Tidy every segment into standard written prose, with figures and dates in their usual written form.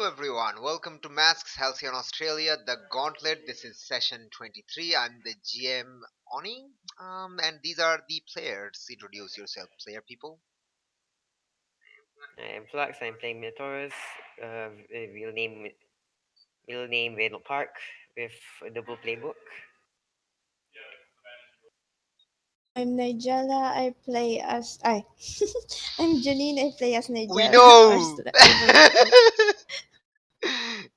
everyone, welcome to Masks Halcyon Australia, the Gauntlet. This is session 23. I'm the GM Oni, and these are the players. Introduce yourself, player people. I'm Flux. I'm playing Minotaurus. Real name Vale Park with a double playbook. I'm Nigella. I play as I'm Janine. I play as We Nigella or know! Silver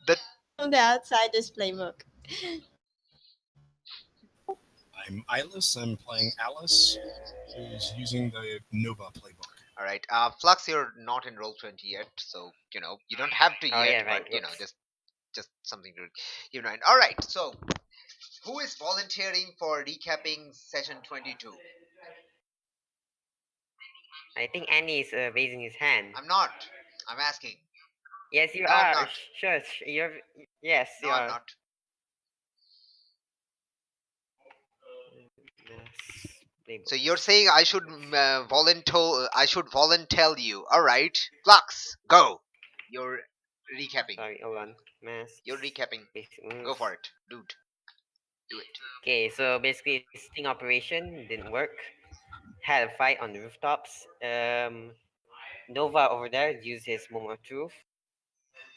the from the Outsiders playbook. I'm Ilis. I'm playing Alice, who's using the Nova playbook. Alright, Flux, you're not in Roll20 yet, so, you don't have to Oh yet, yeah, right. but, Whoops. just something to, Alright, so, who is volunteering for recapping session 22? I think Annie is raising his hand. I'm not. I'm asking. Yes, you No, I'm are. not. Sure, you're. Yes, No, you I'm are. not. Yes, So playbook. you're saying I should volunteer you. All right, Flux, go. You're recapping. Sorry, hold on. Mass. You're recapping. Basic Go moves. for it, dude. Do it. Okay, so basically, sting operation didn't work. Had a fight on the rooftops. Nova over there used his moment of truth.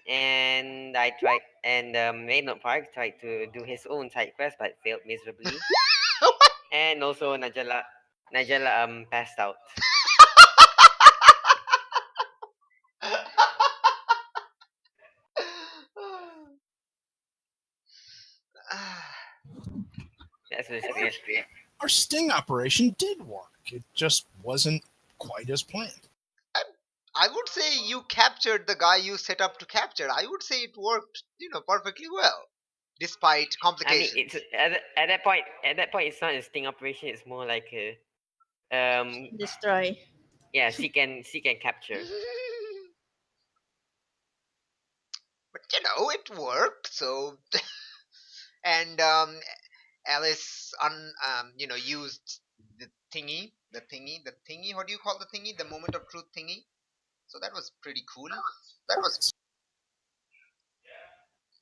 And I tried, and Maynard Park tried to do his own side quest but failed miserably. And also Nigella passed out. That's basically it. Our sting operation did work. It just wasn't quite as planned. I would say you captured the guy you set up to capture. I would say it worked, perfectly well, despite I mean, complications. it's at that point. At that point, it's not a sting operation. It's more like a Destroy. yeah, seek and capture. But it worked. So, and Alice used the thingy. What do you call the thingy? The moment of truth thingy. So that was pretty cool. That was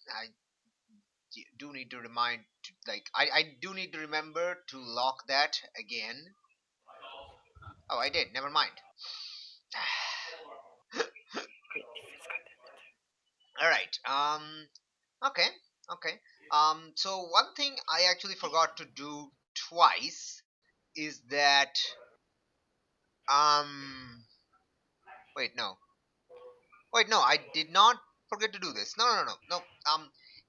I do need to I do need to remember to lock that again. Oh, I did. Never mind. All right. Okay. Okay. So one thing I actually forgot to do twice is that um. Wait, no. Wait, no. I did not forget to do this. No, no, no, no.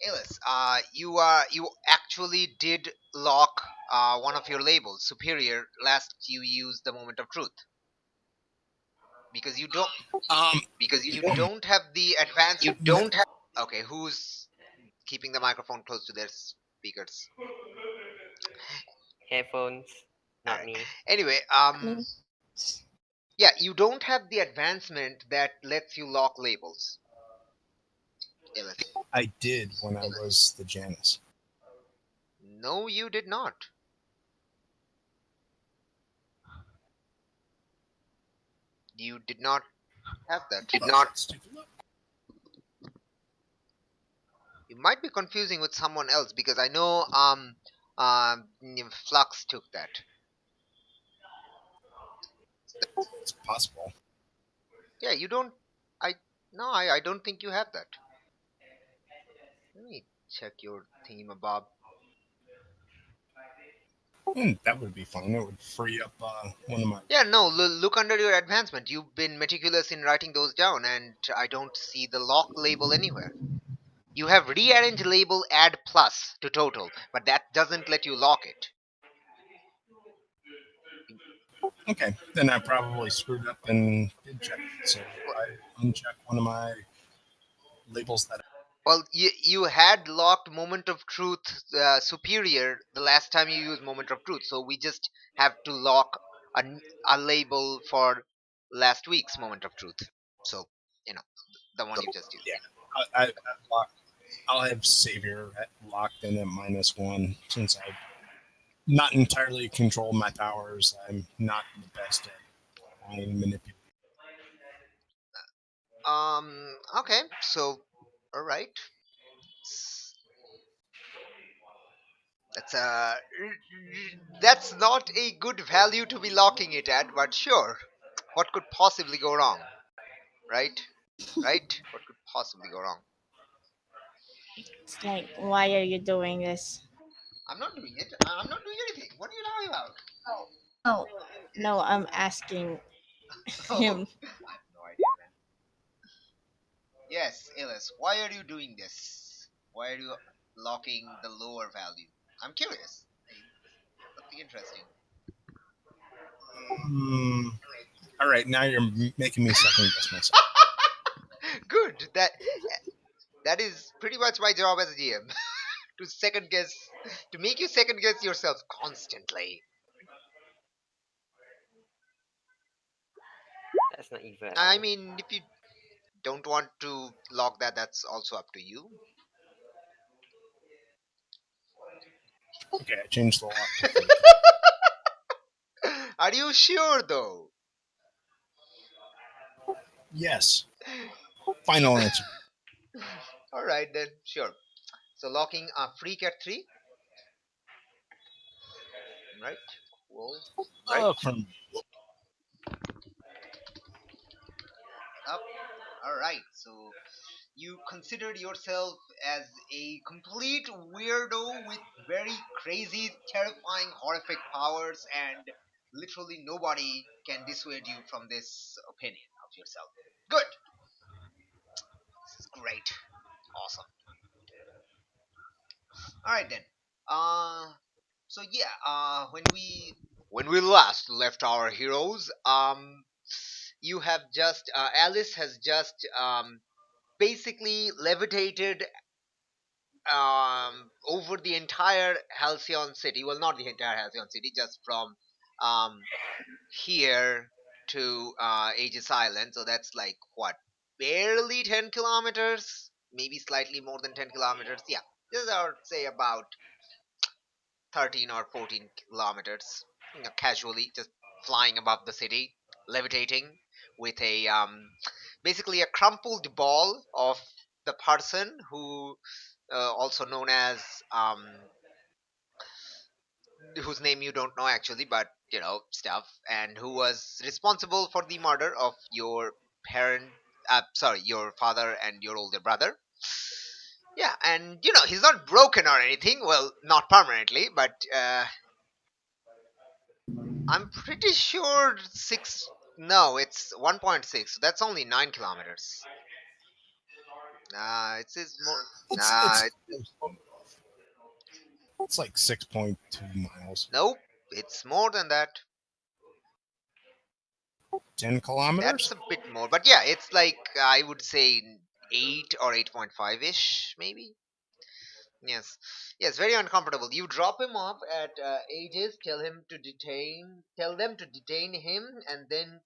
Alice, you actually did lock one of your labels, superior. Last you used the moment of truth because you don't um. don't have the advanced. You don't have. Okay, who's keeping the microphone close to their speakers? Headphones, All not right. me. Anyway, Me. yeah, you don't have the advancement that lets you lock labels. Alice. I did when I was the Janus. No, you did not. You did not have that. Did not. Let's take a look. You might be confusing with someone else because I know Flux took that. It's possible. Yeah, you don't. I don't think you have that. Let me check your thingamabob. That would be fun. It would free up one of my. Yeah, no, look under your advancement. You've been meticulous in writing those down, and I don't see the lock label anywhere. You have rearrange label add plus to total, but that doesn't let you lock it. Okay, then I probably screwed up and did check it. So I unchecked one of my labels that. Well, you had locked moment of truth superior the last time you used moment of truth, so we just have to lock a label for last week's moment of truth. So, the one you just used. Yeah, I'll have Savior locked in at -1 since I not entirely control my powers. I'm not the best at manipulating. Okay, so All right. That's a that's not a good value to be locking it at, but sure. What could possibly go wrong, right? Right? What could possibly go wrong? It's like, why are you doing this? I'm not doing it. I'm not doing anything. What are you talking about? No, no, I'm asking Oh, him. I have no idea, man. Yes, Ellis, why are you doing this? Why are you locking the lower value? I'm curious. Something interesting. Hmm. All right, now you're making me second guess myself. Good. That is pretty much my job as a GM. To second guess, to make you second guess yourself constantly. That's not evil at I all. mean, if you don't want to lock that, that's also up to you. Okay, I changed the lock to fake. Are you sure though? Yes. Final answer. All right then, sure. So locking a freak at 3, right? Cool. Right? From Up. All right. So you considered yourself as a complete weirdo with very crazy, terrifying, horrific powers, and literally nobody can dissuade you from this opinion of yourself. Good. This is great. Awesome. All right then. Uh, so yeah. When we last left our heroes, you have just Alice has just basically levitated over the entire Halcyon city. Well, not the entire Halcyon city, just from um, here to Aegis Island. So that's like what, barely 10 kilometers, maybe slightly more than 10 kilometers. Yeah, this is our say about 13 or 14 kilometers. Casually, just flying above the city, levitating with a basically a crumpled ball of the person who also known as whose name you don't know actually, but stuff, and who was responsible for the murder of your parent. Sorry, your father and your older brother. Yeah, and he's not broken or anything. Well, not permanently, but I'm pretty sure six. No, it's 1.6. So that's only 9 kilometers. It's more. it's Nah, it's it's like 6.2 miles. nope. It's more than that. 10 That's kilometers? a bit more, but yeah, it's like I would say 8 or 8.5 ish, maybe. Yes, yes, very uncomfortable. You drop him off at Aegis, tell them to detain him, and then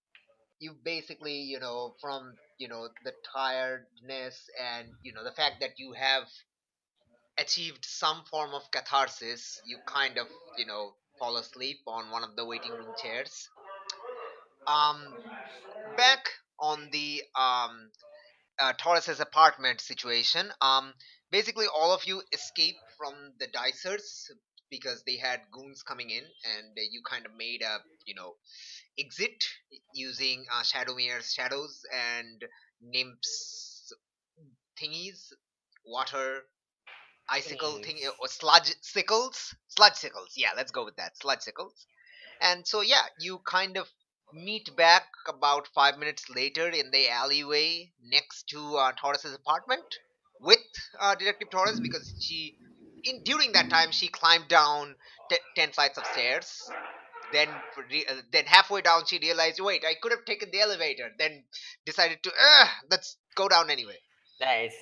you basically, from the tiredness and the fact that you have achieved some form of catharsis, you kind of fall asleep on one of the waiting room chairs. Um, back on the Taurus's apartment situation. Basically, all of you escape from the Dicers because they had goons coming in, and you kind of made a exit using Shadowmere's shadows and nymphs thingies, water icicle thing, Thanks. or sludge sickles. Yeah, let's go with that, sludge sickles. And so, yeah, you kind of meet back about 5 minutes later in the alleyway next to Taurus's apartment with Detective Taurus because during that time, she climbed down 10 flights of stairs. Then halfway down, she realized, wait, I could have taken the elevator. Then decided to, let's go down anyway. That is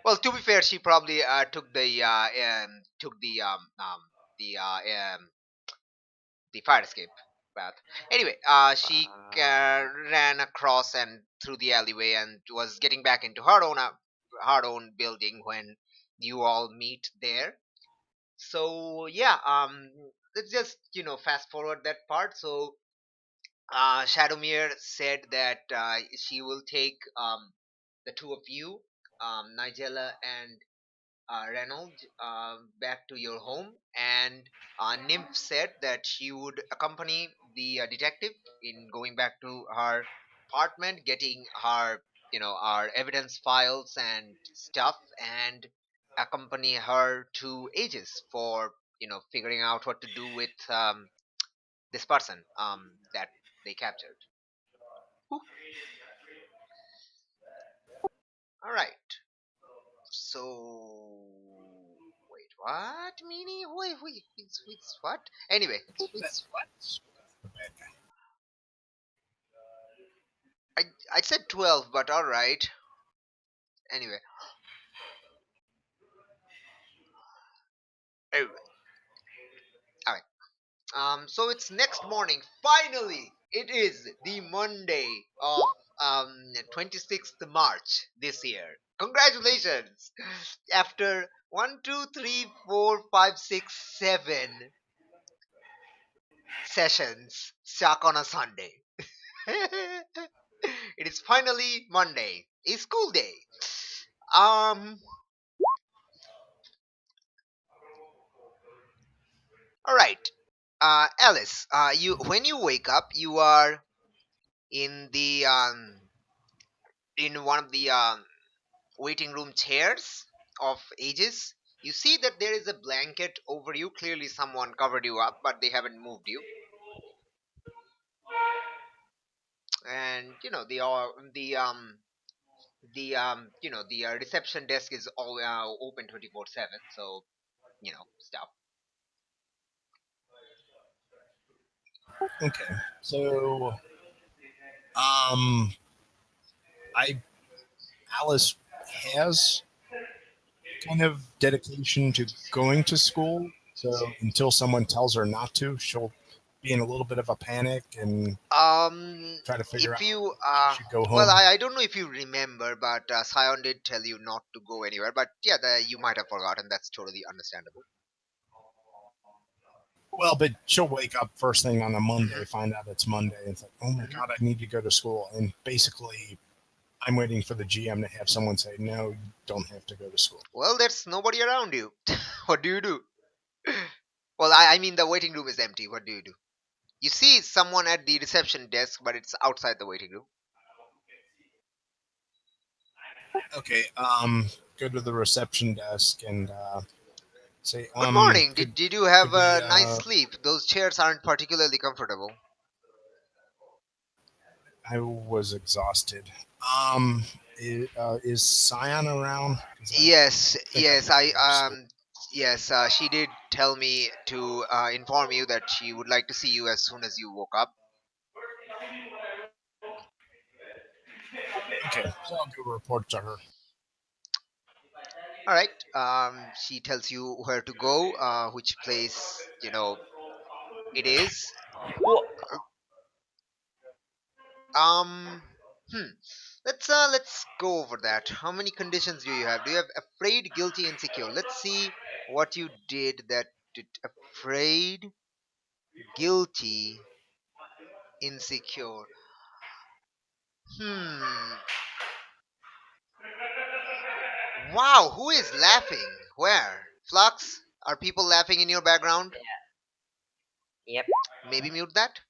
Well, to be fair, she probably took the fire escape path. Anyway, she ran across and through the alleyway and was getting back into her own building when you all meet there. So yeah, let's just fast forward that part. So Shadowmere said that she will take the two of you, Nigella and Reynolds, back to your home, and Nymph said that she would accompany the detective in going back to her apartment, getting her, our evidence files and stuff, and accompany her to Aegis for, figuring out what to do with this person that they captured. Whew. All right. So wait, what? Meanie? Wait, it's what? Anyway, That's the bad guy. I I said 12, but all right. Anyway, anyway, all right. So it's next morning. Finally, it is the Monday of 26th March this year. Congratulations! After 1, 2, 3, 4, 5, 6, 7 sessions stuck on a Sunday. It is finally Monday, a school day. Um. All right. Alice. You when you wake up, you are in the in one of the waiting room chairs of Aegis. You see that there is a blanket over you. Clearly, someone covered you up, but they haven't moved you. And the reception desk is all open 24/7. So stuff. Okay, so um, I Alice has kind of dedication to going to school. So until someone tells her not to, she'll be in a little bit of a panic and try to figure If out you she should go well, home. I don't know if you remember, but Sion did tell you not to go anywhere. But yeah, you might have forgotten. That's totally understandable. Well, but she'll wake up first thing on a Monday, Hmm. find out it's Monday, and it's like, oh my God, I need to go to school. And basically, I'm waiting for the GM to have someone say, no, you don't have to go to school. Well, there's nobody around you. What do you do? Well, I mean the waiting room is empty. What do you do? You see someone at the reception desk, but it's outside the waiting room. Okay, go to the reception desk and say, Good morning. could Did you have could we, a nice sleep? Those chairs aren't particularly comfortable. I was exhausted. Is Scion around? 'Cause I Yes, think I yes, have to go to school. yes. She did tell me to inform you that she would like to see you as soon as you woke up. Okay, so I'll go report to her. All right. She tells you where to go, which place it is. Wha- Um. Hmm. Let's go over that. How many conditions do you have? Do you have afraid, guilty, insecure? Let's see what you did that did afraid, guilty, insecure. Hmm. Wow, who is laughing? Where? Flux? Are people laughing in your background? Yep. Maybe mute that?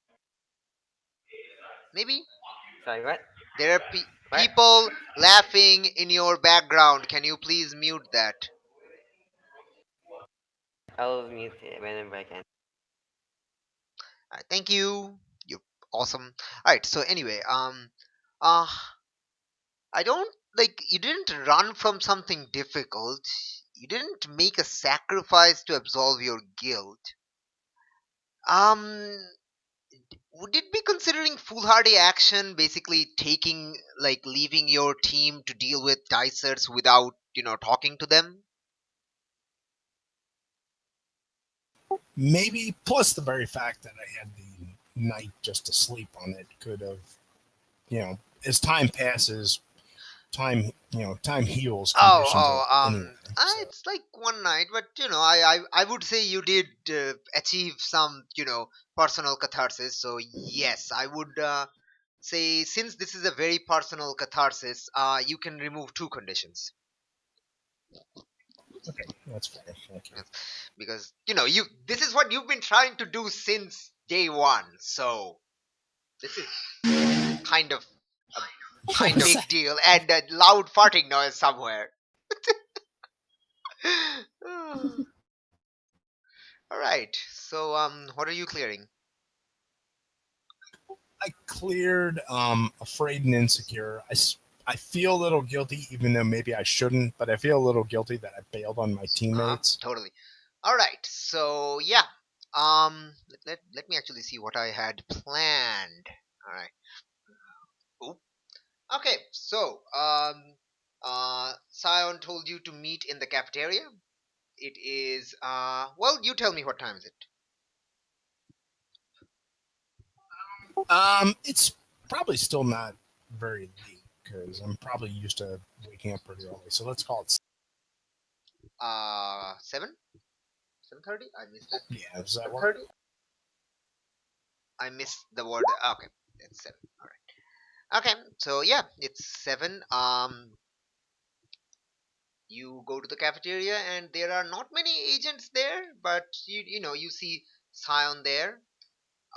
Maybe? Sorry, what? There are What? people laughing in your background. Can you please mute that? I'll mute it whenever I can. Alright, thank you. You're awesome. Alright, so anyway, uh, I don't you didn't run from something difficult. You didn't make a sacrifice to absolve your guilt. Um, would it be considering foolhardy action, basically taking leaving your team to deal with dicers without talking to them? Maybe plus the very fact that I had the night just to sleep on it could have, as time passes, time heals Oh, conditions anyway. So it's like one night, but I would say you did achieve some personal catharsis. So yes, I would say since this is a very personal catharsis, you can remove two conditions. Okay, that's fair. Thank you. Yes. Because you this is what you've been trying to do since day one, so this is kind of a Kind of. big deal, and a loud farting noise somewhere. All right, so what are you clearing? I cleared afraid and insecure. I feel a little guilty, even though maybe I shouldn't, but I feel a little guilty that I bailed on my teammates. Totally. All right, so yeah, let me actually see what I had planned. All right. Oop. Okay, so Sion told you to meet in the cafeteria. It is well, you tell me what time is it. It's probably still not very late because I'm probably used to waking up pretty early. So let's call it. 7, 7:30. I missed that. Yeah, does that work? I missed the word. Okay, it's 7. All right. Okay, so yeah, it's 7. You go to the cafeteria, and there are not many agents there, but you see Sion there.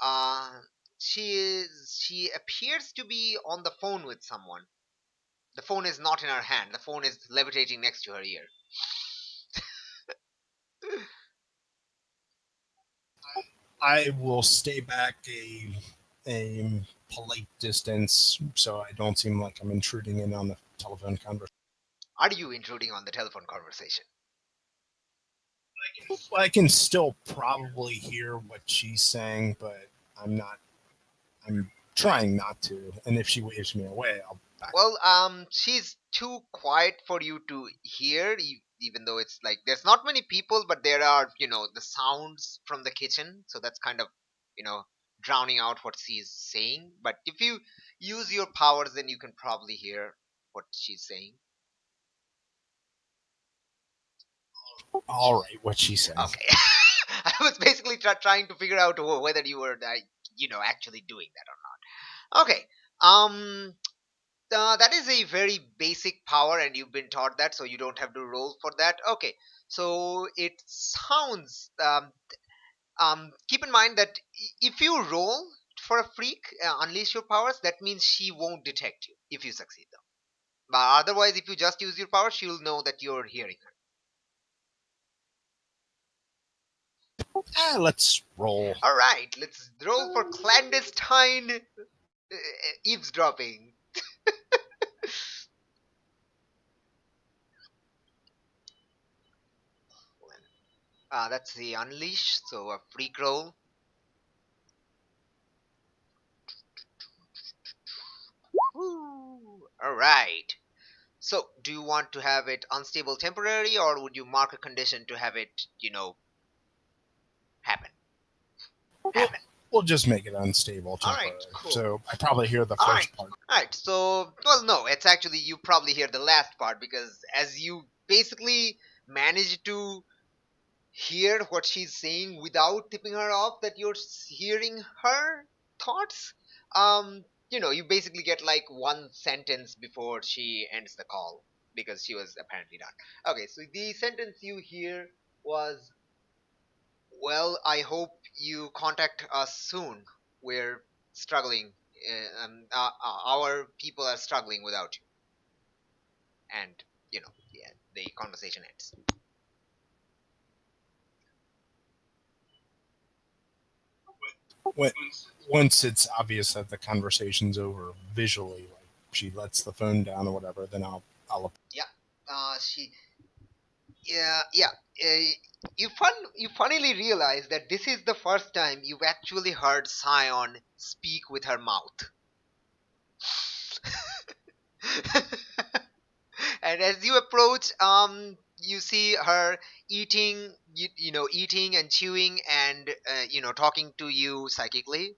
Uh, she appears to be on the phone with someone. The phone is not in her hand. The phone is levitating next to her ear. I will stay back a polite distance so I don't seem like I'm intruding in on the telephone conversation. Are you intruding on the telephone conversation? Well, I can still probably hear what she's saying, but I'm not. I'm trying not to. And if she waves me away, I'll back. Well, she's too quiet for you to hear, even though it's like there's not many people, but there are, the sounds from the kitchen, so that's kind of, you know, drowning out what she's saying. But if you use your powers, then you can probably hear what she's saying. All right, what she's saying. Okay. I was basically trying to figure out whether you were, actually doing that or not. Okay. That is a very basic power, and you've been taught that, so you don't have to roll for that. Okay, so it sounds. Keep in mind that if you roll for a freak, unleash your powers, that means she won't detect you if you succeed, though. But otherwise, if you just use your power, she'll know that you're hearing her. Let's roll. All right, let's roll for clandestine eavesdropping. That's the unleash, so a freak roll. Woo. All right. So, do you want to have it unstable temporary, or would you mark a condition to have it, happen? We'll just make it unstable All temporary. right, cool. So I probably hear the All first right. part. All right. So, well, no, it's actually you probably hear the last part because as you basically manage to hear what she's saying without tipping her off that you're hearing her thoughts, you basically get like one sentence before she ends the call because she was apparently done. Okay, so the sentence you hear was, well, I hope you contact us soon. We're struggling. Our people are struggling without you. And, yeah, the conversation ends. When, once it's obvious that the conversation's over visually, like she lets the phone down or whatever, then I'll. Yeah. She. Yeah. Yeah. You funnily realize that this is the first time you've actually heard Scion speak with her mouth. And as you approach, you see her eating, eating and chewing and talking to you psychically.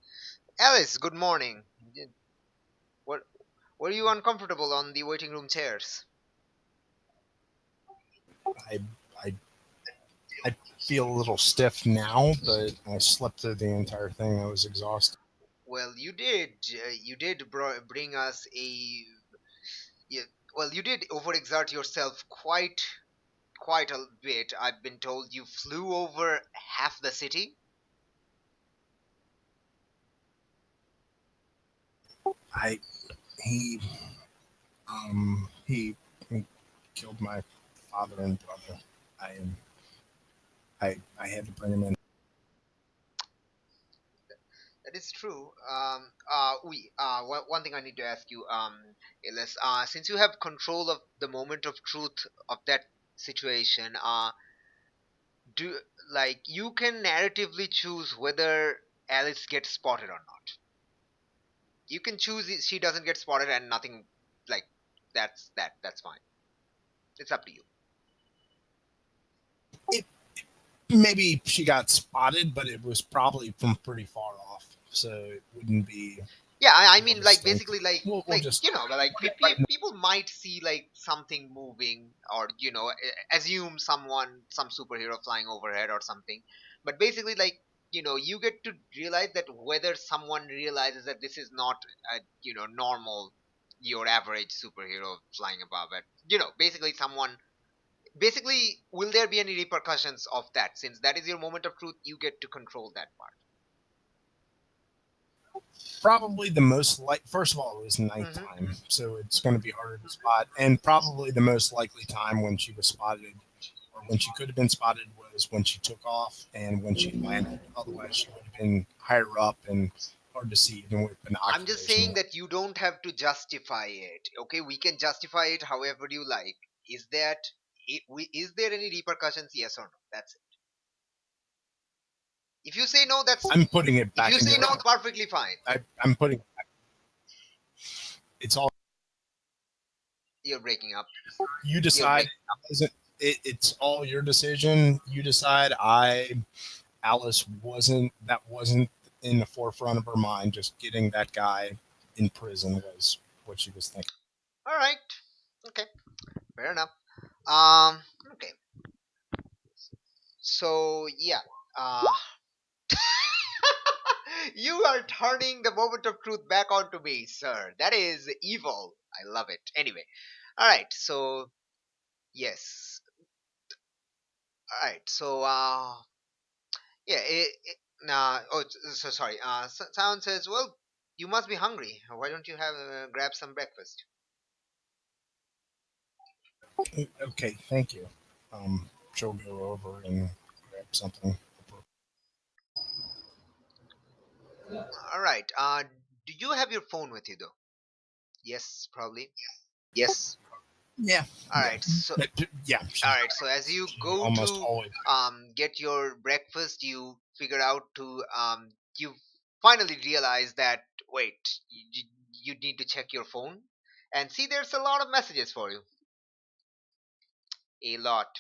Alice, good morning. What were you uncomfortable on the waiting room chairs? I I feel a little stiff now, but I slept through the entire thing. I was exhausted. Well, you did. You did bring us a. Yeah, well, you did overexert yourself quite a bit. I've been told you flew over half the city. I he he killed my father and brother. I I had to bring him in. That is true. One thing I need to ask you, Ilis, since you have control of the moment of truth of that situation, do like you can narratively choose whether Alice gets spotted or not. You can choose she doesn't get spotted and nothing like that's fine. It's up to you. It, maybe she got spotted, but it was probably from pretty far off, so it wouldn't be Yeah, I real mean, like distinct. basically, We'll just like people might see like something moving, or assume some superhero flying overhead or something. But basically, like you get to realize that whether someone realizes that this is not a normal, your average superhero flying above it. Basically, will there be any repercussions of that? Since that is your moment of truth, you get to control that part. probably the most like. First of all, it was Hmm. nighttime, so it's going to be harder to spot. And probably the most likely time when she was spotted, or when she could have been spotted, was when she took off and when she landed. Otherwise, she would have been higher up and hard to see even with I'm just binoculars. saying that you don't have to justify it. Okay, we can justify it however you like. Is that is there any repercussions? Yes or no? That's it. If you say no, that's I'm putting it if back you into say your no, hands. perfectly fine. I'm putting it's all You're breaking up. you decide. Isn't it's all your decision? You decide. Alice wasn't in the forefront of her mind. Just getting that guy in prison was what she was thinking. All right. Okay. Fair enough. Um. Okay. So yeah. Uh. You are turning the moment of truth back onto me, sir. That is evil. I love it. Anyway. All right. So yes. All right. So yeah, nah. Oh, so sorry. Sound says, "Well, you must be hungry. Why don't you have grab some breakfast?" Okay, thank you. She'll go over and grab something. All right. Do you have your phone with you though? Yes, probably. Yes. Yeah, All yeah, right. So yeah. all right. So as you She go almost to always. get your breakfast, you figure out to you finally realize that wait, you need to check your phone and see there's a lot of messages for you. A lot,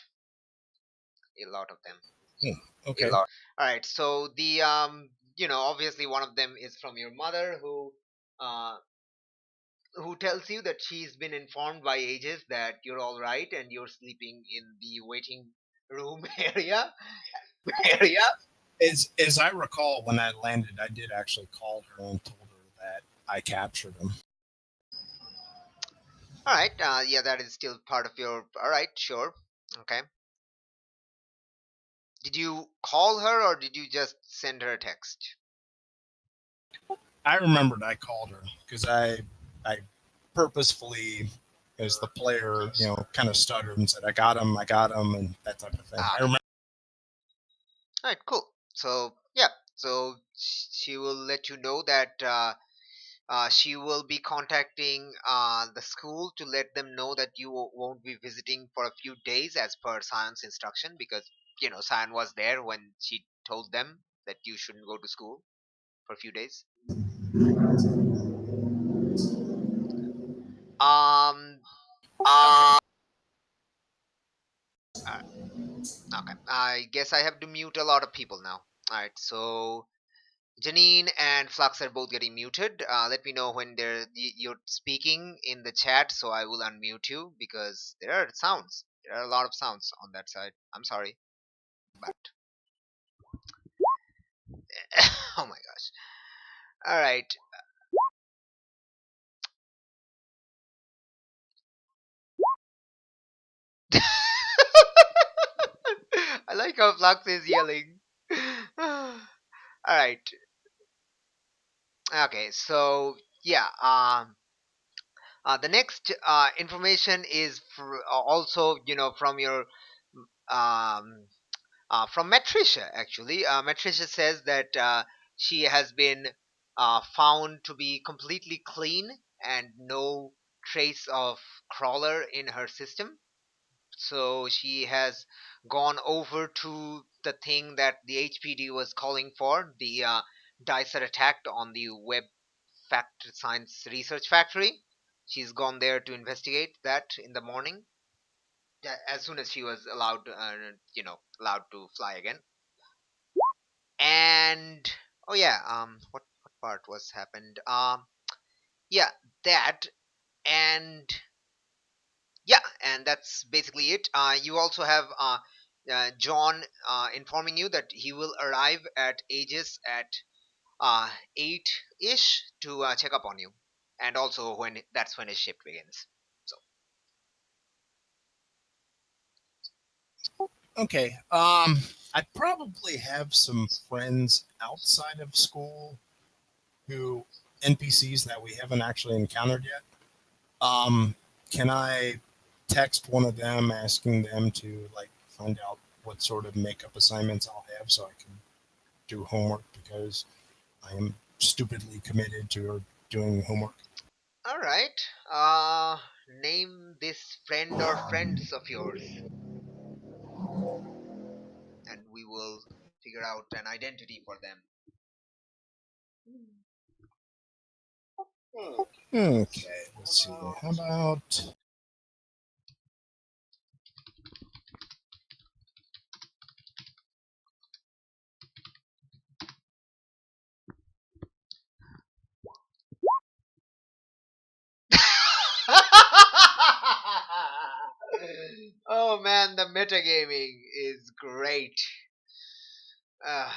a lot of them. Hmm, A okay. lot. All right. So the obviously one of them is from your mother uh who tells you that she's been informed by ages that you're all right and you're sleeping in the waiting room area. Area. As I recall, when I landed, I did actually call her and told her that I captured him. All right. Yeah, that is still part of your. All right. Sure. Okay. Did you call her or did you just send her a text? I remembered I called her because I purposefully, as the player, kind of stuttered and said, I got him," and that type of thing. I Okay. remember. All right. Cool. So yeah. So she will let you know that she will be contacting the school to let them know that you won't be visiting for a few days as per Science instruction because Cyan was there when she told them that you shouldn't go to school for a few days. Um. Uh, Okay. I guess I have to mute a lot of people now. All right. So Janine and Flux are both getting muted. Let me know when you're speaking in the chat, so I will unmute you because there are sounds. There are a lot of sounds on that side. I'm sorry, but oh my gosh. All right. I like how Flux is yelling. All right. Okay. So yeah. The next information is also from your um, from Matricia. Actually, Matricia says that she has been found to be completely clean and no trace of crawler in her system. So she has gone over to the thing that the HPD was calling for, the dice that attacked on the web science research factory. She's gone there to investigate that in the morning, as soon as she was allowed, allowed to fly again. And oh yeah, what part was happened? Yeah, that and yeah, and that's basically it. You also have John informing you that he will arrive at Aegis at 8 ish to check up on you, and also that's when his shift begins. So Okay. I probably have some friends outside of school who NPCs that we haven't actually encountered yet. Can I text one of them asking them to like find out what sort of makeup assignments I'll have so I can do homework because I am stupidly committed to doing homework. all right, name this friend or friends of yours, and we will figure out an identity for them. Okay, let's see. How about Oh man, the metagaming is great. Ah.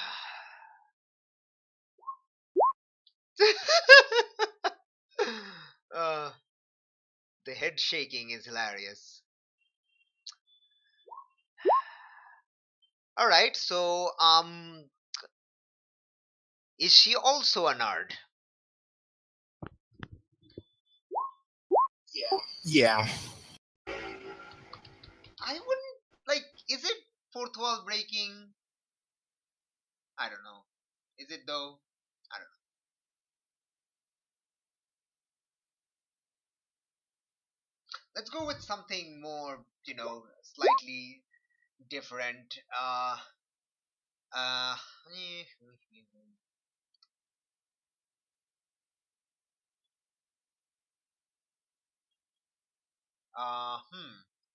uh, the head shaking is hilarious. All right, so is she also a nerd? yeah? I wouldn't like. Is it fourth wall breaking? I don't know. Is it though? I don't know. Let's go with something more, slightly different. Uh, eh,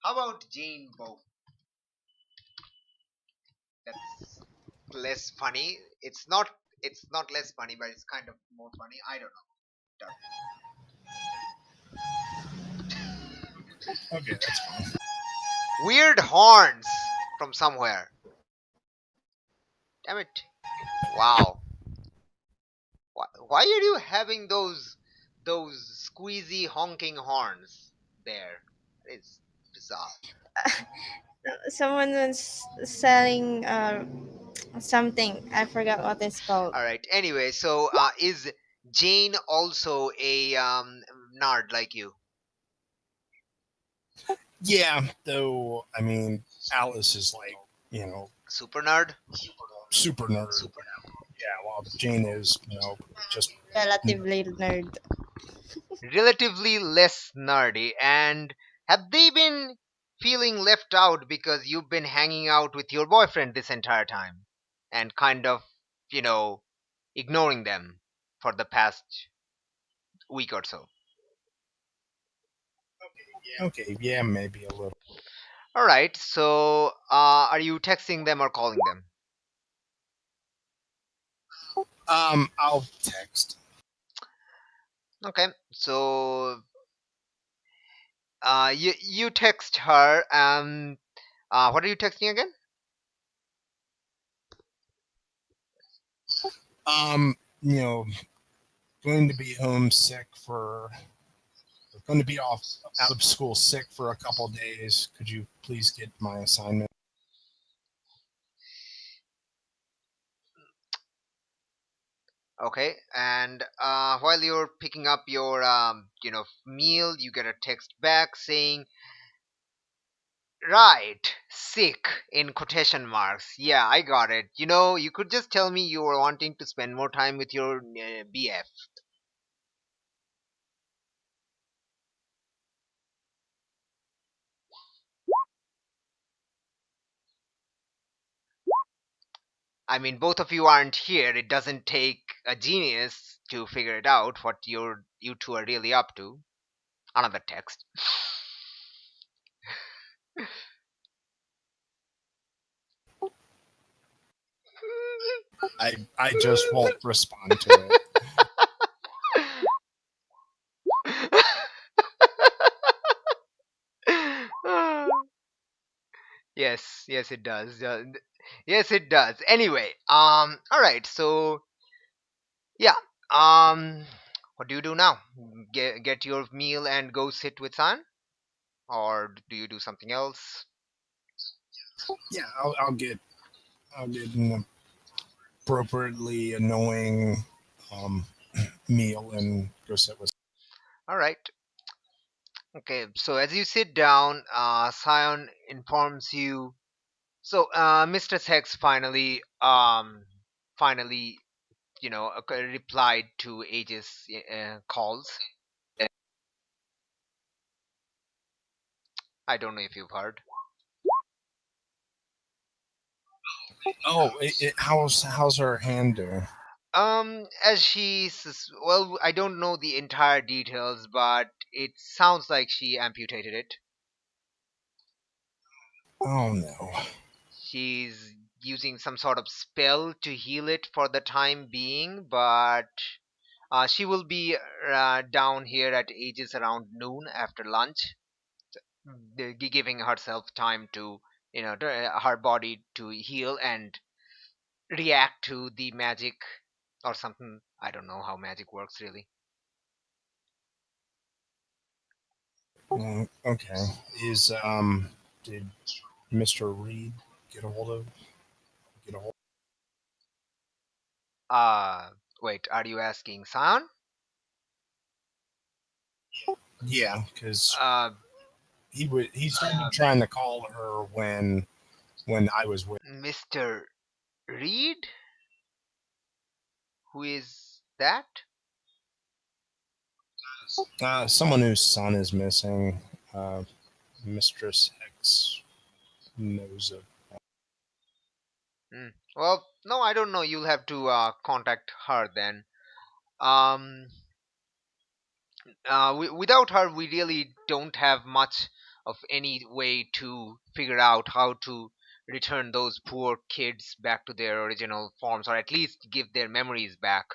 How about Jane Bow? That's less funny. It's not. It's not less funny, but it's kind of more funny. I don't know. Okay, that's fine. Weird horns from somewhere. Damn it! Wow. Why are you having those squeezy honking horns there? It's bizarre. Someone was selling something. I forgot what it's called. All right. Anyway, so is Jane also a nerd like you? Yeah, though I mean Alice is like Super nerd? super nerd. Yeah, while Jane is just Relatively nerd. Relatively less nerdy. And have they been feeling left out because you've been hanging out with your boyfriend this entire time and kind of, you know, ignoring them for the past week or so? okay. Yeah, maybe a little. All right. So, are you texting them or calling them? I'll text. Okay. So, you text her. What are you texting again? Um, you know, going to be homesick for, going to be off out of school sick for a couple days. Could you please get my assignment? Okay, and while you're picking up your meal, you get a text back saying, "Right, sick," in quotation marks. Yeah, I got it. You could just tell me you were wanting to spend more time with your BF. I mean, both of you aren't here. It doesn't take a genius to figure it out what you two are really up to. Another text. I just won't respond to it. Yes, yes, it does. Yes, it does. Anyway, all right. So yeah, what do you do now? Get your meal and go sit with San, or do you do something else? Yeah, I'll get an appropriately annoying um, meal and go sit with. All right. Okay. So as you sit down, Sion informs you. So Mr. Hex finally replied to Aegis calls. I don't know if you've heard. Oh, how's her hand doing? As well, I don't know the entire details, but it sounds like she amputated it. Oh no. She's using some sort of spell to heal it for the time being, but she will be down here at Aegis around noon after lunch, giving herself time to, her body to heal and react to the magic or something. I don't know how magic works really. Okay. Is did Mr. Reed get a hold of get a hold? Wait, are you asking Sion? Yeah, because Uh, he started trying to call her when I was with. Mr. Reed? Who is that? Someone whose son is missing. Uh, Mistress Hex knows of. Hmm. Well, no, I don't know. You'll have to contact her then. Um, without her, we really don't have much of any way to figure out how to return those poor kids back to their original forms, or at least give their memories back.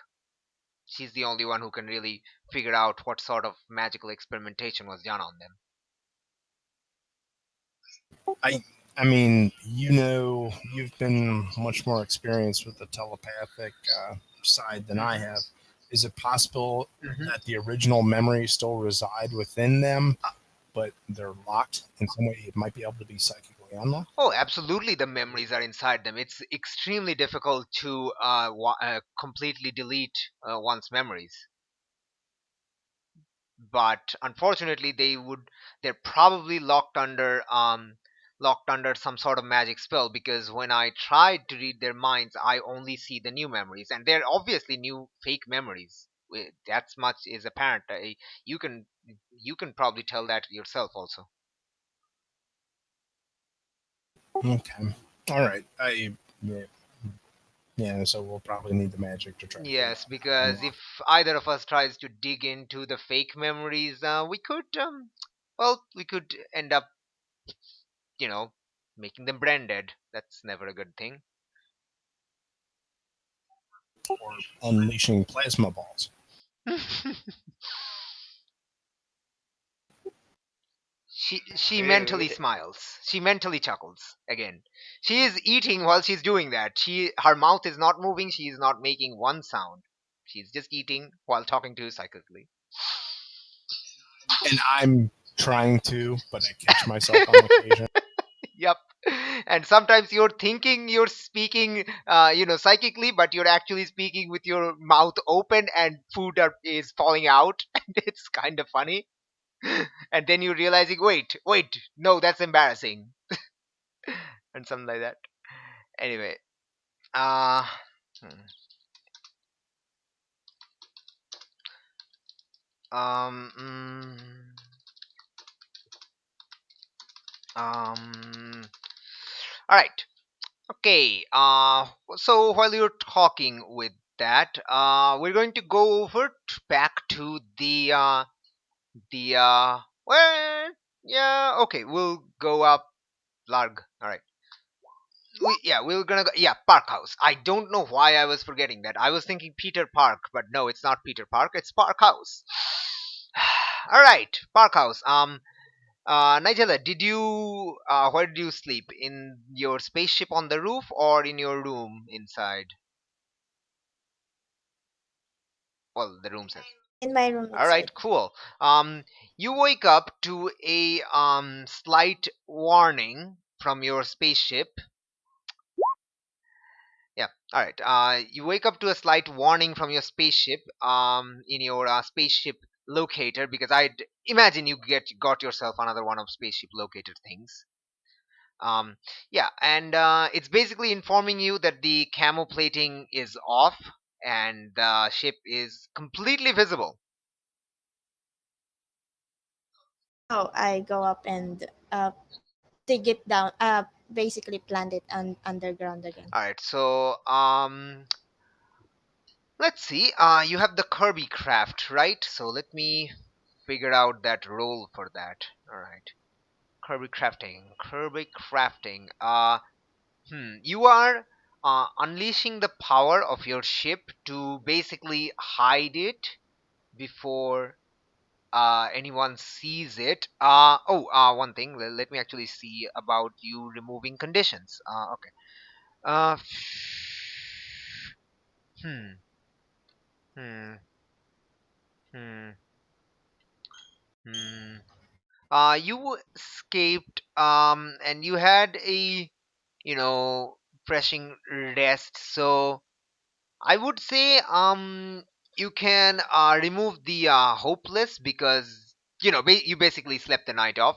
She's the only one who can really figure out what sort of magical experimentation was done on them. I mean, you've been much more experienced with the telepathic side than I have. Is it possible Mhm. that the original memories still reside within them, but they're locked in some way? It might be able to be psychically unlocked. Oh, absolutely, the memories are inside them. It's extremely difficult to completely delete one's memories. But unfortunately, they're probably locked under some sort of magic spell, because when I tried to read their minds, I only see the new memories, and they're obviously new fake memories. That's much is apparent. You can you can probably tell that yourself also. Okay. All right. Yeah, yeah. So we'll probably need the magic to try to figure Yes, out how to because unlock. if either of us tries to dig into the fake memories, we could, well, we could end up, you know, making them brain dead. That's never a good thing. Or unleashing plasma balls. She mentally Rude. smiles. She mentally chuckles again. She is eating while she's doing that. Her mouth is not moving. She is not making one sound. She's just eating while talking to you psychically. And I'm trying to, but I catch myself on occasion. Yep. And sometimes you're thinking you're speaking, psychically, but you're actually speaking with your mouth open and is falling out. And it's kind of funny. And then you're realizing, wait, no, that's embarrassing. And something like that. Anyway. Uh, hmm. um, mm, all right. Okay. So while you're talking with that, we're going to go over back to the well, yeah. Okay, we'll go up Larg. All right. We're gonna go. Yeah, Park House. I don't know why I was forgetting that. I was thinking Peter Park, but no, it's not Peter Park. It's Park House. All right, Park House. Nigella, where did you sleep? In your spaceship on the roof or in your room inside? Well, the room says. In my room All right, inside. cool. You wake up to a slight warning from your spaceship. Yeah. All right. You wake up to a slight warning from your spaceship. In your spaceship locator, because I'd imagine you got yourself another one of spaceship locator things. Um, yeah, and it's basically informing you that the camo plating is off and the ship is completely visible. Oh, I go up and dig it down. Basically plant it underground again. All right. So let's see. You have the Kirby craft, right? So let me figure out that role for that. All right. Kirby crafting. Kirby crafting. You are unleashing the power of your ship to basically hide it before anyone sees it. One thing. Let me actually see about you removing conditions. Okay. Uh, hmm. Hmm. Hmm. Hmm. You escaped. And you had a, refreshing rest. So I would say you can remove the hopeless because you basically slept the night off,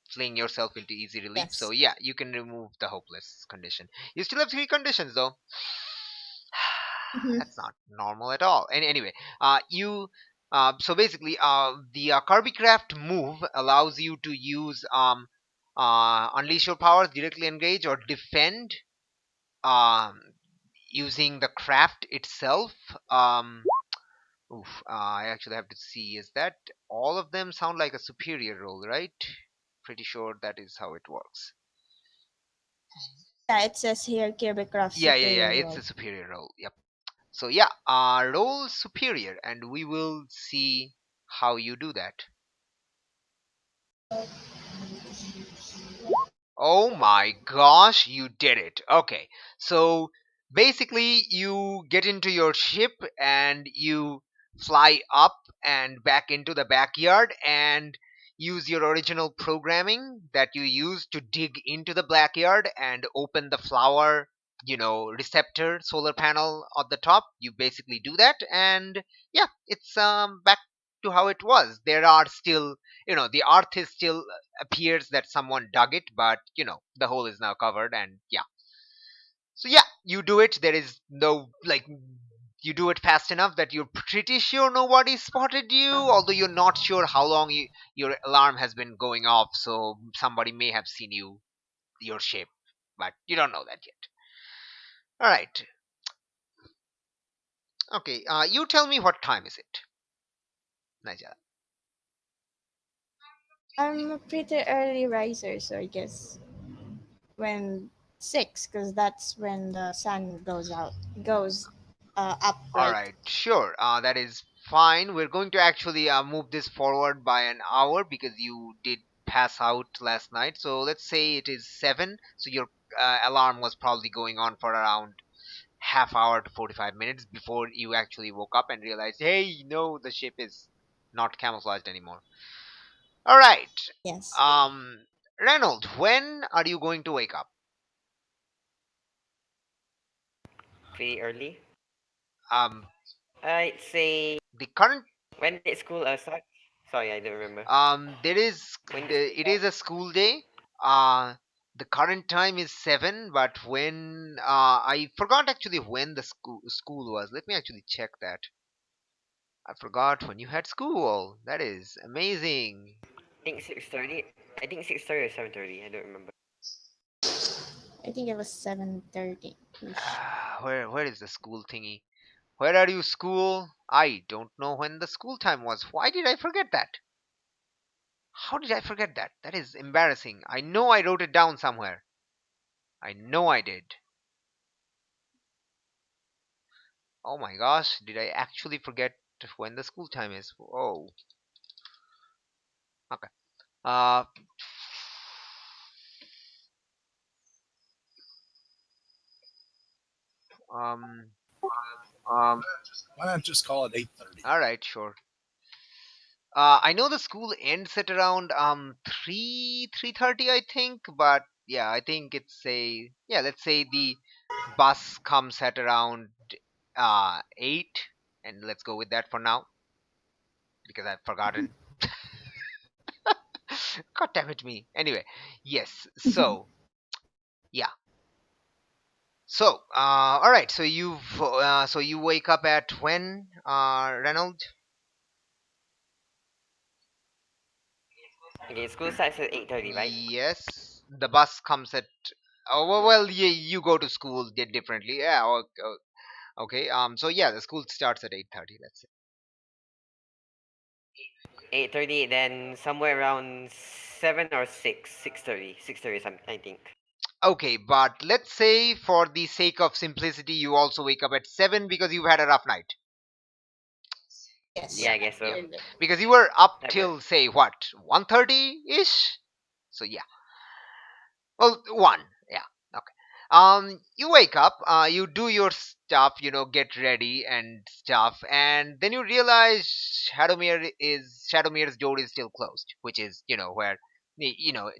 fling yourself into easy relief. So Yes. yeah, you can remove the hopeless condition. You still have three conditions though. Mm-hmm. That's not normal at all. And anyway, you so basically the Carbicraft move allows you to use unleash your powers, directly engage, or defend um, using the craft itself. I actually have to see. Is that all of them sound like a superior role, right? Pretty sure that is how it works. Yeah, it says here Kirby Craft Yeah. Superior It's a Role. superior role. Yep. So yeah, roll superior, and we will see how you do that. Oh my gosh, you did it. Okay. So basically, you get into your ship and you fly up and back into the backyard and use your original programming that you used to dig into the backyard and open the flower, receptor solar panel at the top. You basically do that, and yeah, it's back to how it was. There are still, the earth is still appears that someone dug it, but the hole is now covered, and yeah. So yeah, you do it. There is no like you do it fast enough that you're pretty sure nobody spotted you, although you're not sure how long your alarm has been going off. So somebody may have seen your shape, but you don't know that yet. All right. Okay. You tell me what time is it, Nigel? I'm a pretty early riser, so I guess when 6, because that's when the sun goes up, All right? right, sure. That is fine. We're going to actually move this forward by an hour because you did pass out last night. So let's say it is 7. So your alarm was probably going on for around half hour to 45 minutes before you actually woke up and realized, hey, no, the ship is not camouflaged anymore. All right. Yes. Reynold, when are you going to wake up? Pretty early. Um, I'd say the current when did school start? Sorry, I don't remember. there is When did it is a school day. Uh, the current time is 7, but when I forgot actually when the school was. Let me actually check that. I forgot when you had school. That is amazing. I think 6:30. I think 6:30 or 7:30. I don't remember. I think it was 7:30 ish. Where is the school thingy? Where are you, school? I don't know when the school time was. Why did I forget that? How did I forget that? That is embarrassing. I know I wrote it down somewhere. I know I did. Oh my gosh, did I actually forget when the school time is? Oh, okay. Uh, um, Why not just call it 8:30? all right, sure. I know the school ends at around 3:30, I think, but yeah, I think it's a yeah. Let's say the bus comes at around 8, and let's go with that for now because I've forgotten. God damn it, me. Anyway, yes. So yeah. So all right. So you wake up at when, Reynold? Okay, school starts at 8:30, right? Yes, the bus comes at. Oh well, you go to school differently. Yeah. Okay. Okay. So yeah, the school starts at 8:30. Let's say. 8:30. Then somewhere around 7 or 6, 6:30, 6:30 something. I think. Okay, but let's say for the sake of simplicity, you also wake up at 7 because you've had a rough night. Yes. Yeah, Yeah. I guess so. Yeah. You're good. Because you were up That till works. say what 1:30 ish. So yeah. Well, 1. Yeah. Okay. You wake up, you do your stuff, get ready and stuff, and then you realize Shadowmere's door is still closed, which is, where,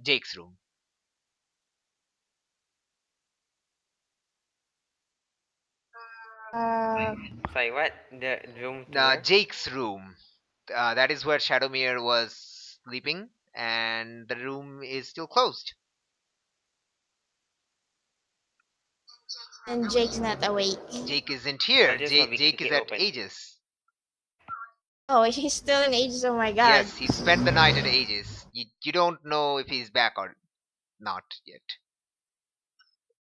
Jake's room. Uh, Sorry, what? The room to where? Jake's room. That is where Shadowmere was sleeping, and the room is still closed. and Jake's not awake. Jake isn't I'll here. just Jake, probably Jake kick is it at open. Aegis. Oh, he's still in ages. Oh my god. Yes, he spent the night at Aegis. You don't know if he's back or not yet.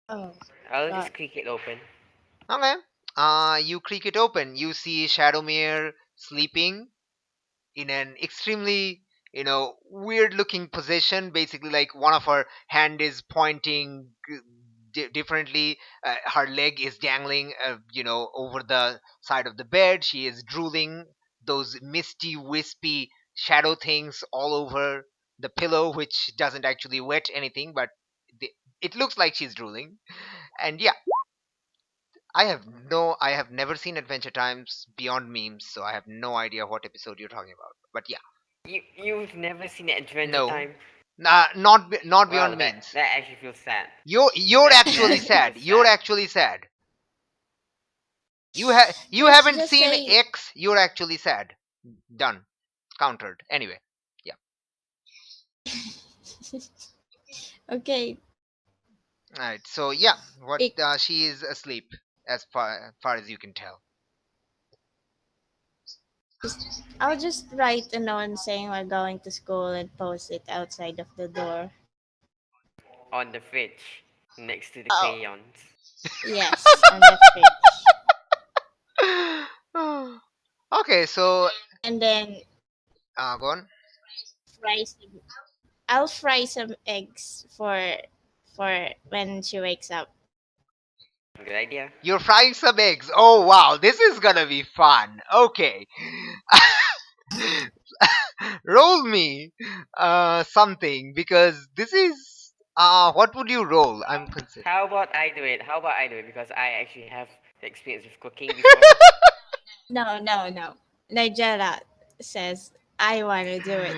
Oh I'll god. just kick it open. Okay. You creak it open. You see Shadowmere sleeping in an extremely, weird looking position. Basically, like one of her hand is pointing differently. Her leg is dangling, over the side of the bed. She is drooling those misty, wispy shadow things all over the pillow, which doesn't actually wet anything, but the, it looks like she's drooling. And yeah, I have never seen Adventure Times beyond memes, so I have no idea what episode you're talking about. But yeah, You've never seen Adventure no, Time? not Well, beyond that memes. that actually feels sad. You're That actually actually sad. feels You're sad. actually sad. You Let's haven't just seen say. X. You're actually sad. Done. Countered. Anyway, yeah. Okay. All right. So yeah, what It, she is asleep as far as you can tell. just, I'll just write a note saying we're going to school and post it outside of the door. On the fridge, next to the Oh, crayons. yes, on the fridge. Okay, so And then go on. fry some, I'll fry some eggs for when she wakes up. Good idea. You're frying some eggs. Oh wow, this is gonna be fun. Okay. Roll me something because this is what would you roll? I'm considering. How about I do it? How about I do it? Because I actually have the experience with cooking before. No, no, no. Nigella says, I want to do it.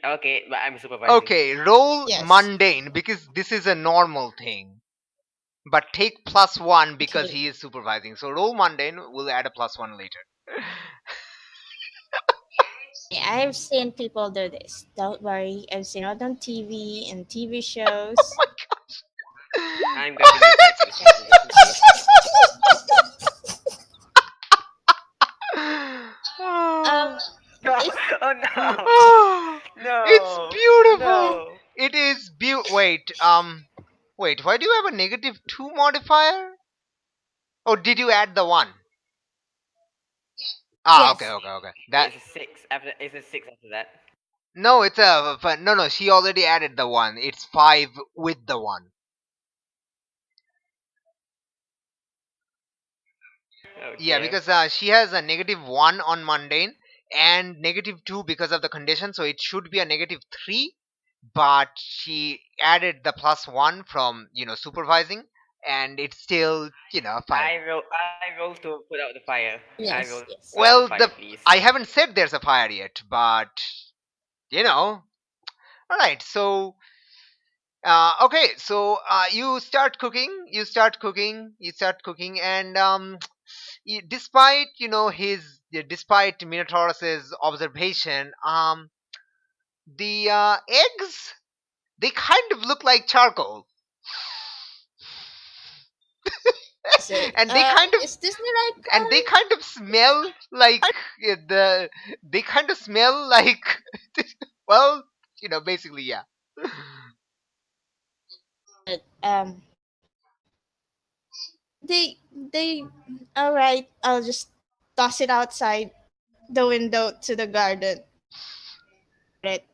Okay, but I'm supervising. Okay, roll Yes. mundane because this is a normal thing. But take +1 because Okay. he is supervising. So roll mundane, we'll add a +1 later. Okay, I've seen people do this. Don't worry. I've seen it on TV and TV shows. I'm going to be typing just in case. Um, Oh, if Oh no! it's No! beautiful. No! It is wait, why do you have a -2 modifier? Oh, did you add the 1? Ah, okay, yes, okay, okay. That It's a six after. It's a six after that. no, it's a no, no. She already added the 1. It's 5 with the 1. Oh Yeah, dear. because she has a -1 on mundane and -2 because of the condition, so it should be a -3. But she added the +1 from supervising, and it's still 5. I roll to put out the fire. I roll yes, to put yes. out the Well, fire, the please. I haven't said there's a fire yet, but you know. All right, so okay, so you start cooking, and despite despite Minotaurus's observation, the eggs, they kind of look like charcoal, Is it? and they kind of Is this the right and they color? kind of smell like they kind of smell like well, basically, yeah. Um, they. All right. I'll just toss it outside the window to the garden. Right.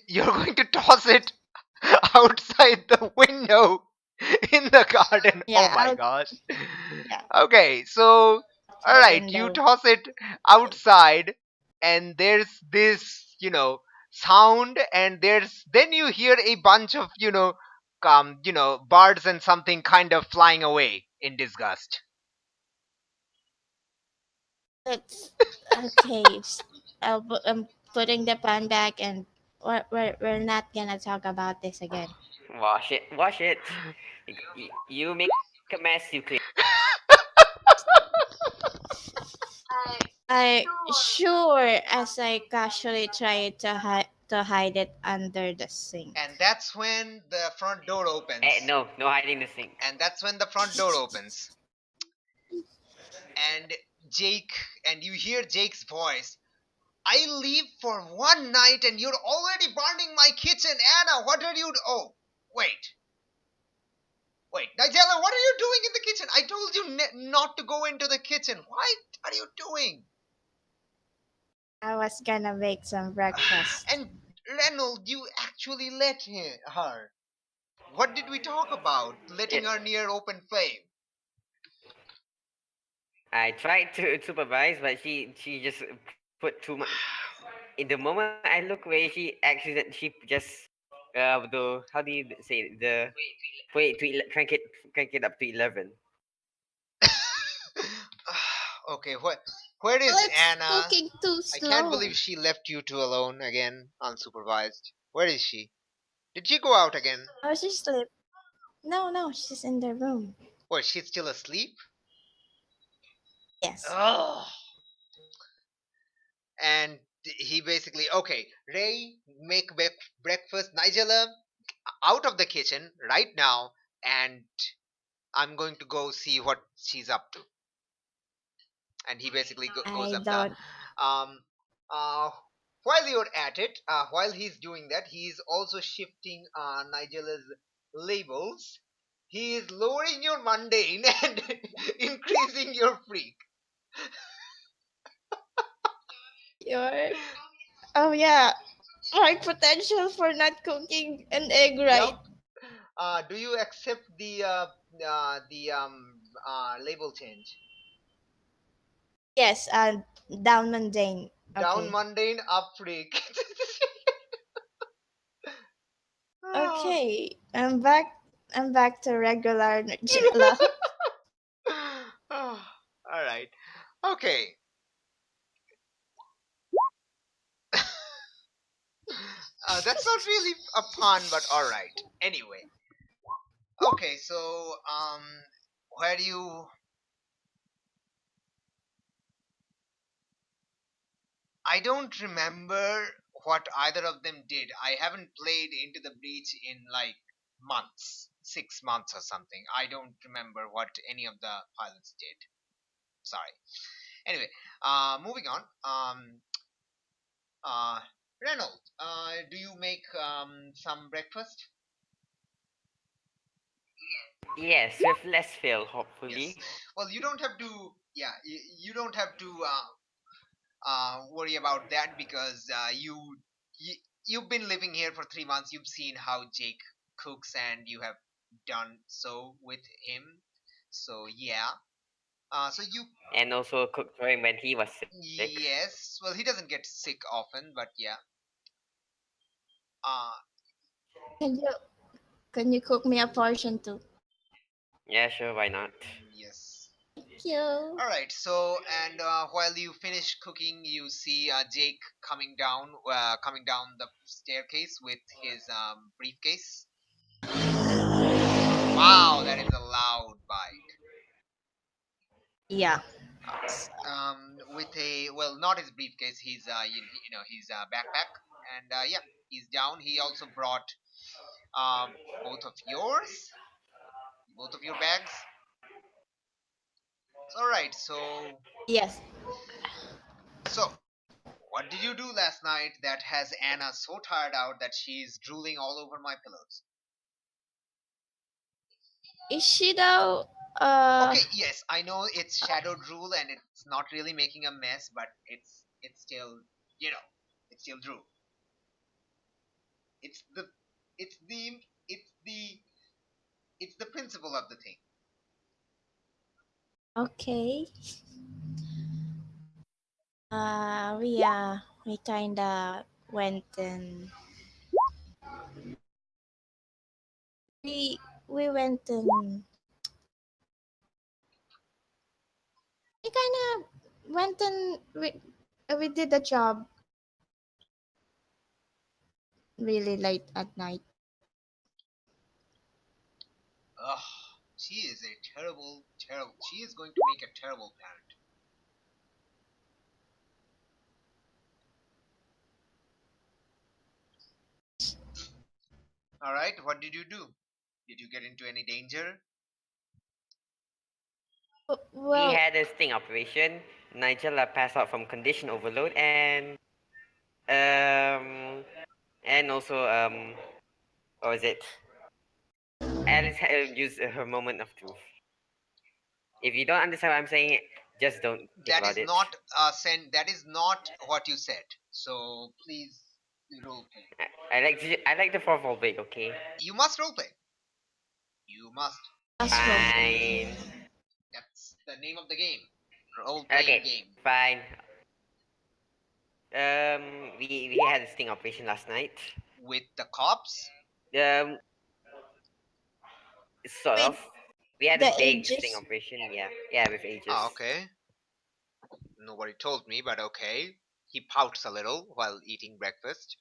You're going to toss it outside the window in the garden. Oh Yeah. my gosh. Yeah. Okay, so To all the right, you window. toss it outside, and there's this, sound, and then you hear a bunch of, birds and something kind of flying away in disgust. That's okay. I'm putting the pan back, and we're not gonna talk about this again. Wash it. Wash it. You make a mess. You clean it. I sure as I casually try to hide it under the sink. And that's when the front door opens. No, no hiding the sink. And that's when the front door opens. And Jake, and you hear Jake's voice. I leave for one night and you're already burning my kitchen. Anna, what are you? Oh, wait. Wait, Nigella, what are you doing in the kitchen? I told you not to go into the kitchen. What are you doing? I was gonna make some breakfast. And Reynold, you actually let her. What did we talk about? Letting It, her near open flame. I tried to supervise, but she just put too much. In the moment I look away, she just the how do you say it? The crank it up to 11. Okay, where is Well, it's Anna? cooking too I can't slow. believe she left you two alone again, unsupervised. Where is she? Did she go out again? Oh, she sleep. No, no, she's in the room. What, she's still asleep? Yes. Oh. And he basically, okay, Ray, make breakfast. Nigella, out of the kitchen right now, and I'm going to go see what she's up to. And he basically goes I up the. don't. Um, uh, while you're at it, while he's doing that, he's also shifting Nigella's labels. He is lowering your mundane and increasing your freak. Your. Oh yeah. My potential for not cooking an egg right. Yup. Do you accept the label change? Yes. Down mundane. Down Okay. mundane, up freak. Ah. Okay. I'm back. I'm back to regular Jella. All right. Okay. That's not really a pun, but all right. Anyway. Okay. So, where do you? I don't remember what either of them did. I haven't played Into the Breach in like months, 6 months or something. I don't remember what any of the pilots did. Sorry. Anyway, moving on. Uh, Reynold, do you make some breakfast? Yes, with less fill, Yes. hopefully. Well, you don't have to. Yeah, you don't have to worry about that because you you've been living here for 3 months. You've seen how Jake cooks, and you have done so with him. So yeah. So you And also cooked for him when he was sick. yes. Well, he doesn't get sick often, but yeah. Uh, Can you can you cook me a portion too? Yeah, sure, why not? yes. Thank you. All right. So, and while you finish cooking, you see Jake coming down the staircase with his briefcase. Wow, that is a loud bite. Yeah. With a well, not his briefcase, his his backpack, and yeah, he's down. He also brought uh, both of yours, both of your bags. All right. Yes. So what did you do last night that has Anna so tired out that she's drooling all over my pillows? Is she though? Okay, yes, I know it's shadow drool and it's not really making a mess, but it's still you know it's still drool. It's the it's the it's the it's the principle of the thing. Okay. We kinda went and we went and we kinda went and we did the job really late at night. Ugh, she is a terrible. She is going to make a terrible parent. All right, what did you do? Did you get into any danger? We Well, had a sting operation. Nigella passed out from condition overload um and also what was it? Alice used her moment of truth. If you don't understand what I'm saying, just don't think That about is it. not that is not what you said. So please role play. I like the fourth big, okay? You must role play. You must. as well. Fine. That's the name of the game. Role playing Okay, game. fine. We had a sting operation last night. With the cops? Um, sort With of. We had a the big sting ages. operation. Yeah, yeah, with ages. Ah, okay. Nobody told me, but okay. He pouts a little while eating breakfast.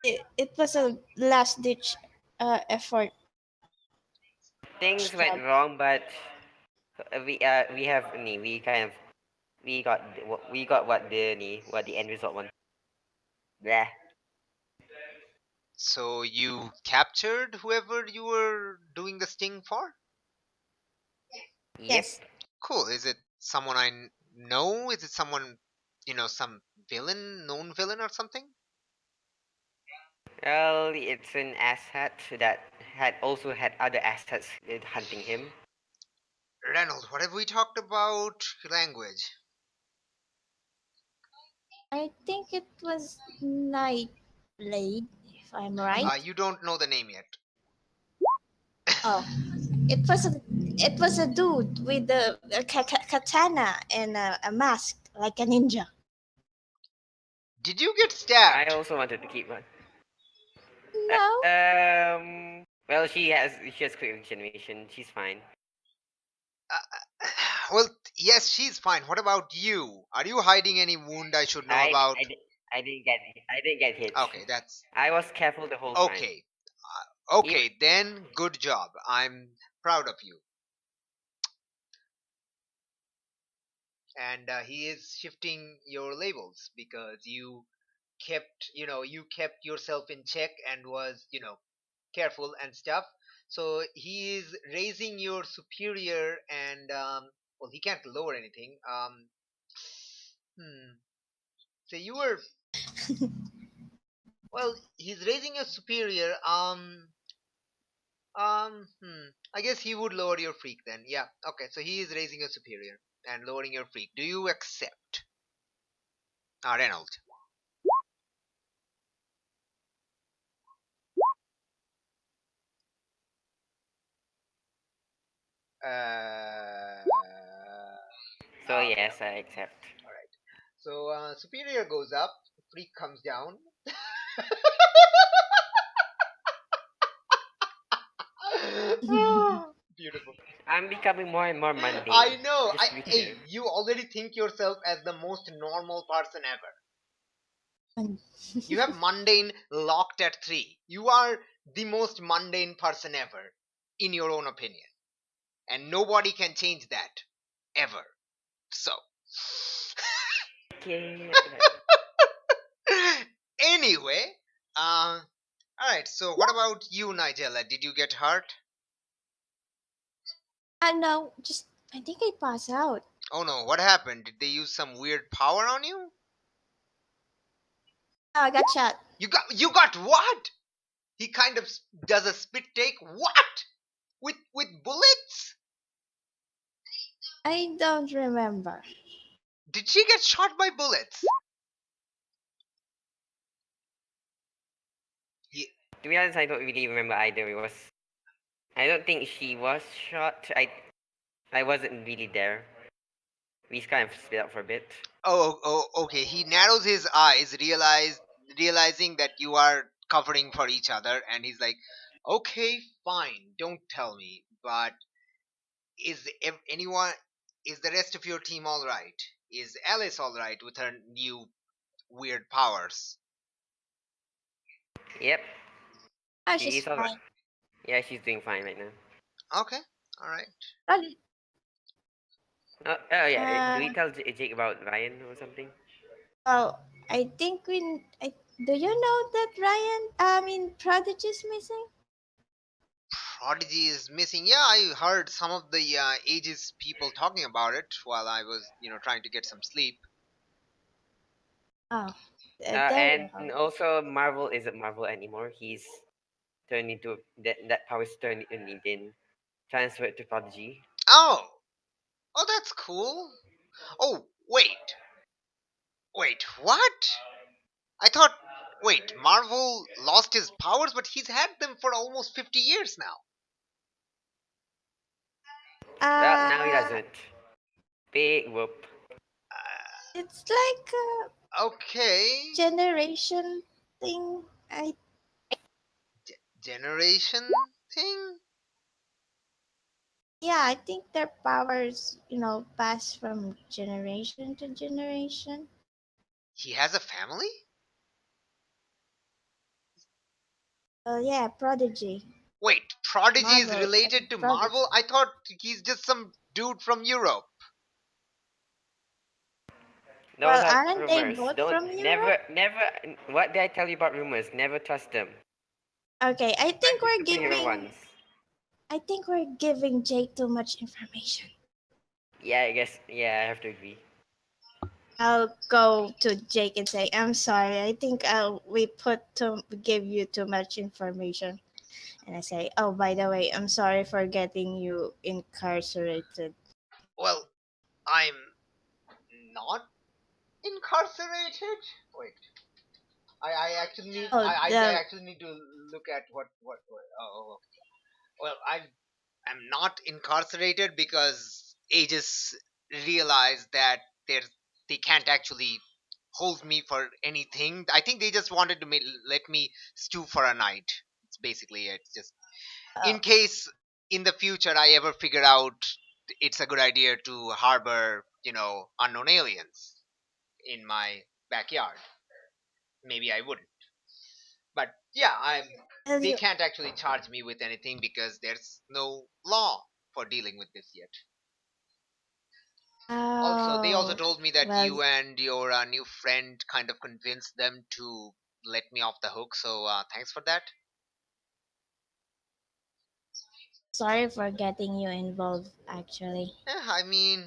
It was a last ditch effort Things went job. wrong, but we have we kind of we got what the end result was. Blah. So you captured whoever you were doing the sting for? Yep. Yes. Cool. Is it someone know? Is it someone, some villain, known villain or something? Well, it's an asshat that had also had other assets hunting him. Reynolds, what have we talked about? Language. I think it was Night Blade, if I'm right. You don't know the name yet. Oh, it was a dude with a katana and a mask like a ninja. Did you get I stabbed? also wanted to keep one. No. Well, she has quick regeneration. She's fine. Well, yes, she's fine. What about you? Are you hiding any wound I should know I about? I, di- I didn't get hit. Okay, that's I was careful the whole time. okay. Even Okay, then good job. I'm proud of you. And he is shifting your labels because you kept yourself in check and was careful and stuff. So he is raising your superior, and well, he can't lower anything. Hmm. So you were well. He's raising your superior. I guess he would lower your freak then. Yeah. Okay. So he is raising your superior and lowering your freak. Do you accept? Reynolds. Uh. so, Okay. yes, I accept. All right. So superior goes up, freak comes down. Ah, beautiful. I'm becoming more and more I mundane. know. Just to be clear. Hey, you already think yourself as the most normal person ever. You have mundane locked at 3. You are the most mundane person ever, in your own opinion. And nobody can change that. Ever. So. Okay. Anyway, alright, so what about you, Nigella? Did you get hurt? No, just I think I pass out. Oh no, what happened? Did they use some weird power on you? Oh, I got shot. You got what? He kind of does a spit take. What? With bullets? I don't remember. Did she get shot by bullets? He, To be honest, I don't really remember either. I don't think she was shot. I wasn't really there. We kind of split up for a bit. okay. He narrows his eyes, realizing that you are covering for each other, and he's like, "Okay, fine. Don't tell me, but anyone? Is the rest of your team all right? Is Alice all right with her new weird powers?" Yep, Oh, she she's is alright. fine. Yeah, she's doing fine right now. Okay, all right. Probably. Oh yeah. Do we Uh, tell Jake about Ryan or something? well, I think we. Do you know that Ryan? I mean, Prodigy's missing. Prodigy is missing. Yeah, I heard some of the Aegis people talking about it while I was, trying to get some sleep. Oh, there you And go. also Marvel isn't Marvel anymore. He's turned into that power is turned in transferred to Prodigy. Oh, oh, that's cool. Oh, wait, what? I thought, wait, Marvel lost his powers, but he's had them for almost 50 years now. Well, now he Uh, doesn't. Big whoop. it's like a Okay, generation thing. generation thing. Yeah, I think their powers, pass from generation to generation. He has a family. Yeah, Prodigy, Wait, Prodigy is Marvel, related to Prodigy. Marvel? I thought he's just some dude from Europe. Those Well, are aren't they rumors. both Don't from Europe? never. What did I tell you about rumors? Never trust them. Okay, Especially superhero ones. I think we're giving Jake too much information. Yeah, I guess. Yeah, I have to agree. I'll go to Jake and say, "I'm sorry. I think we give you too much information." And I say, "Oh, by the way, I'm sorry for getting you incarcerated." Well, I'm not incarcerated. Wait, I actually need Oh, I the actually need to look at what okay. Well, I'm not incarcerated because Aegis realized that they they can't actually hold me for anything. I think they just wanted to let me stew for a night. It's basically it. Just Oh, in case in the future I ever figure out it's a good idea to harbor, unknown aliens in my backyard. Maybe I wouldn't. But yeah, well, they you, can't actually charge me with anything because there's no law for dealing with this yet. Also, they also oh, told me that well, you and your new friend kind of convinced them to let me off the hook. So thanks for that. sorry for getting you involved, actually. I mean,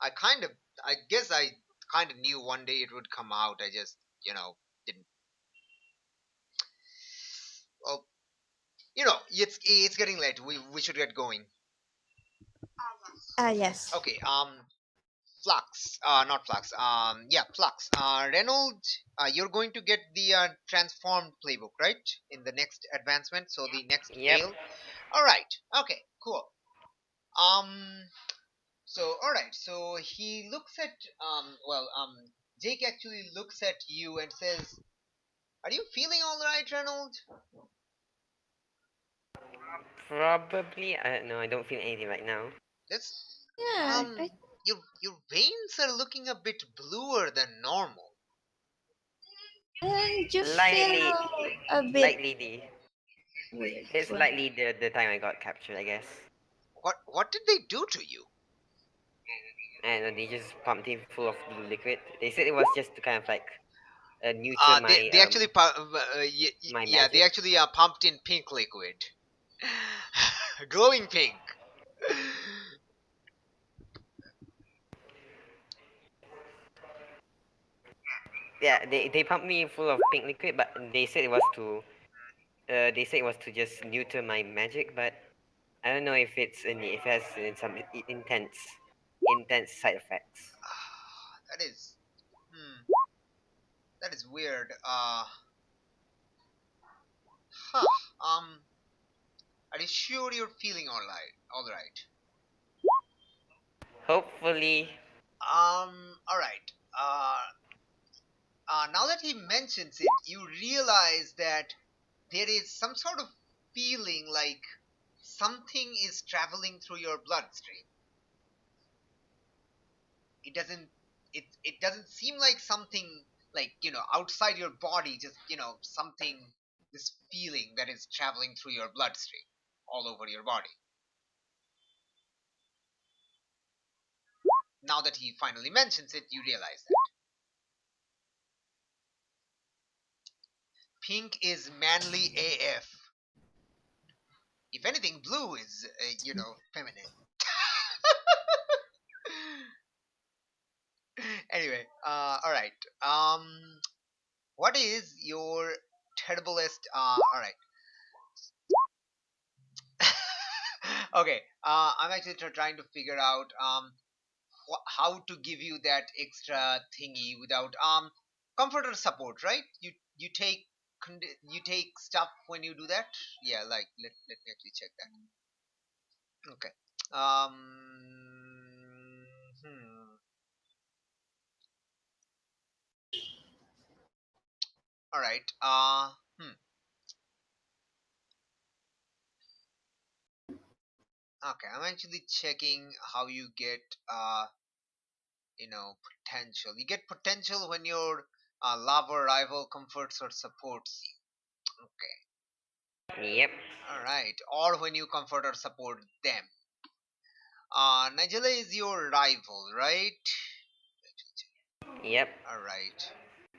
I kind of, I guess I kind of knew one day it would come out. I just, didn't. Well, it's getting late. We should get going. Ah, yes. Okay. Flux. Not Flux. Yeah, Flux. Reynolds, you're going to get the transformed playbook, right? In the next advancement. So the next Yep. fail. All right. Okay. Cool. Um. So all right. So he looks at Jake actually looks at you and says, "Are you feeling all right, Reynolds?" Probably. No, I don't feel anything right now. That's Yeah, your veins are looking a bit bluer than normal. and you Lightly, feel a bit lightly the. weird. It's Well, lightly the time I got captured, I guess. What did they do to you? And they just pumped it full of blue liquid. They said it was just to kind of like neuter my They actually my yeah, they magic. actually pumped in pink liquid, glowing pink. Yeah, they pumped me full of pink liquid, but they said it was to just neuter my magic, but I don't know if if it has some intense side effects. That is, that is weird. Huh. Are you sure you're feeling all right? All right. Hopefully, All right. Now that he mentions it, you realize that there is some sort of feeling like something is traveling through your bloodstream. It doesn't it doesn't seem like something like outside your body, just something, this feeling that is traveling through your bloodstream all over your body. Now that he finally mentions it, you realize that pink is manly AF. If anything, blue is feminine. Anyway, all right. What is your terriblest? All right. Okay. I'm actually trying to figure out how to give you that extra thingy without comforter support, right? You take you take stuff when you do that. Yeah, like let me actually check that. Okay. Hmm. All right. Okay, I'm actually checking how you get potential. You get potential when your lava rival comforts or supports you. Okay. yep, All right. Or when you comfort or support them. Nigella is your rival, right? yep. All right.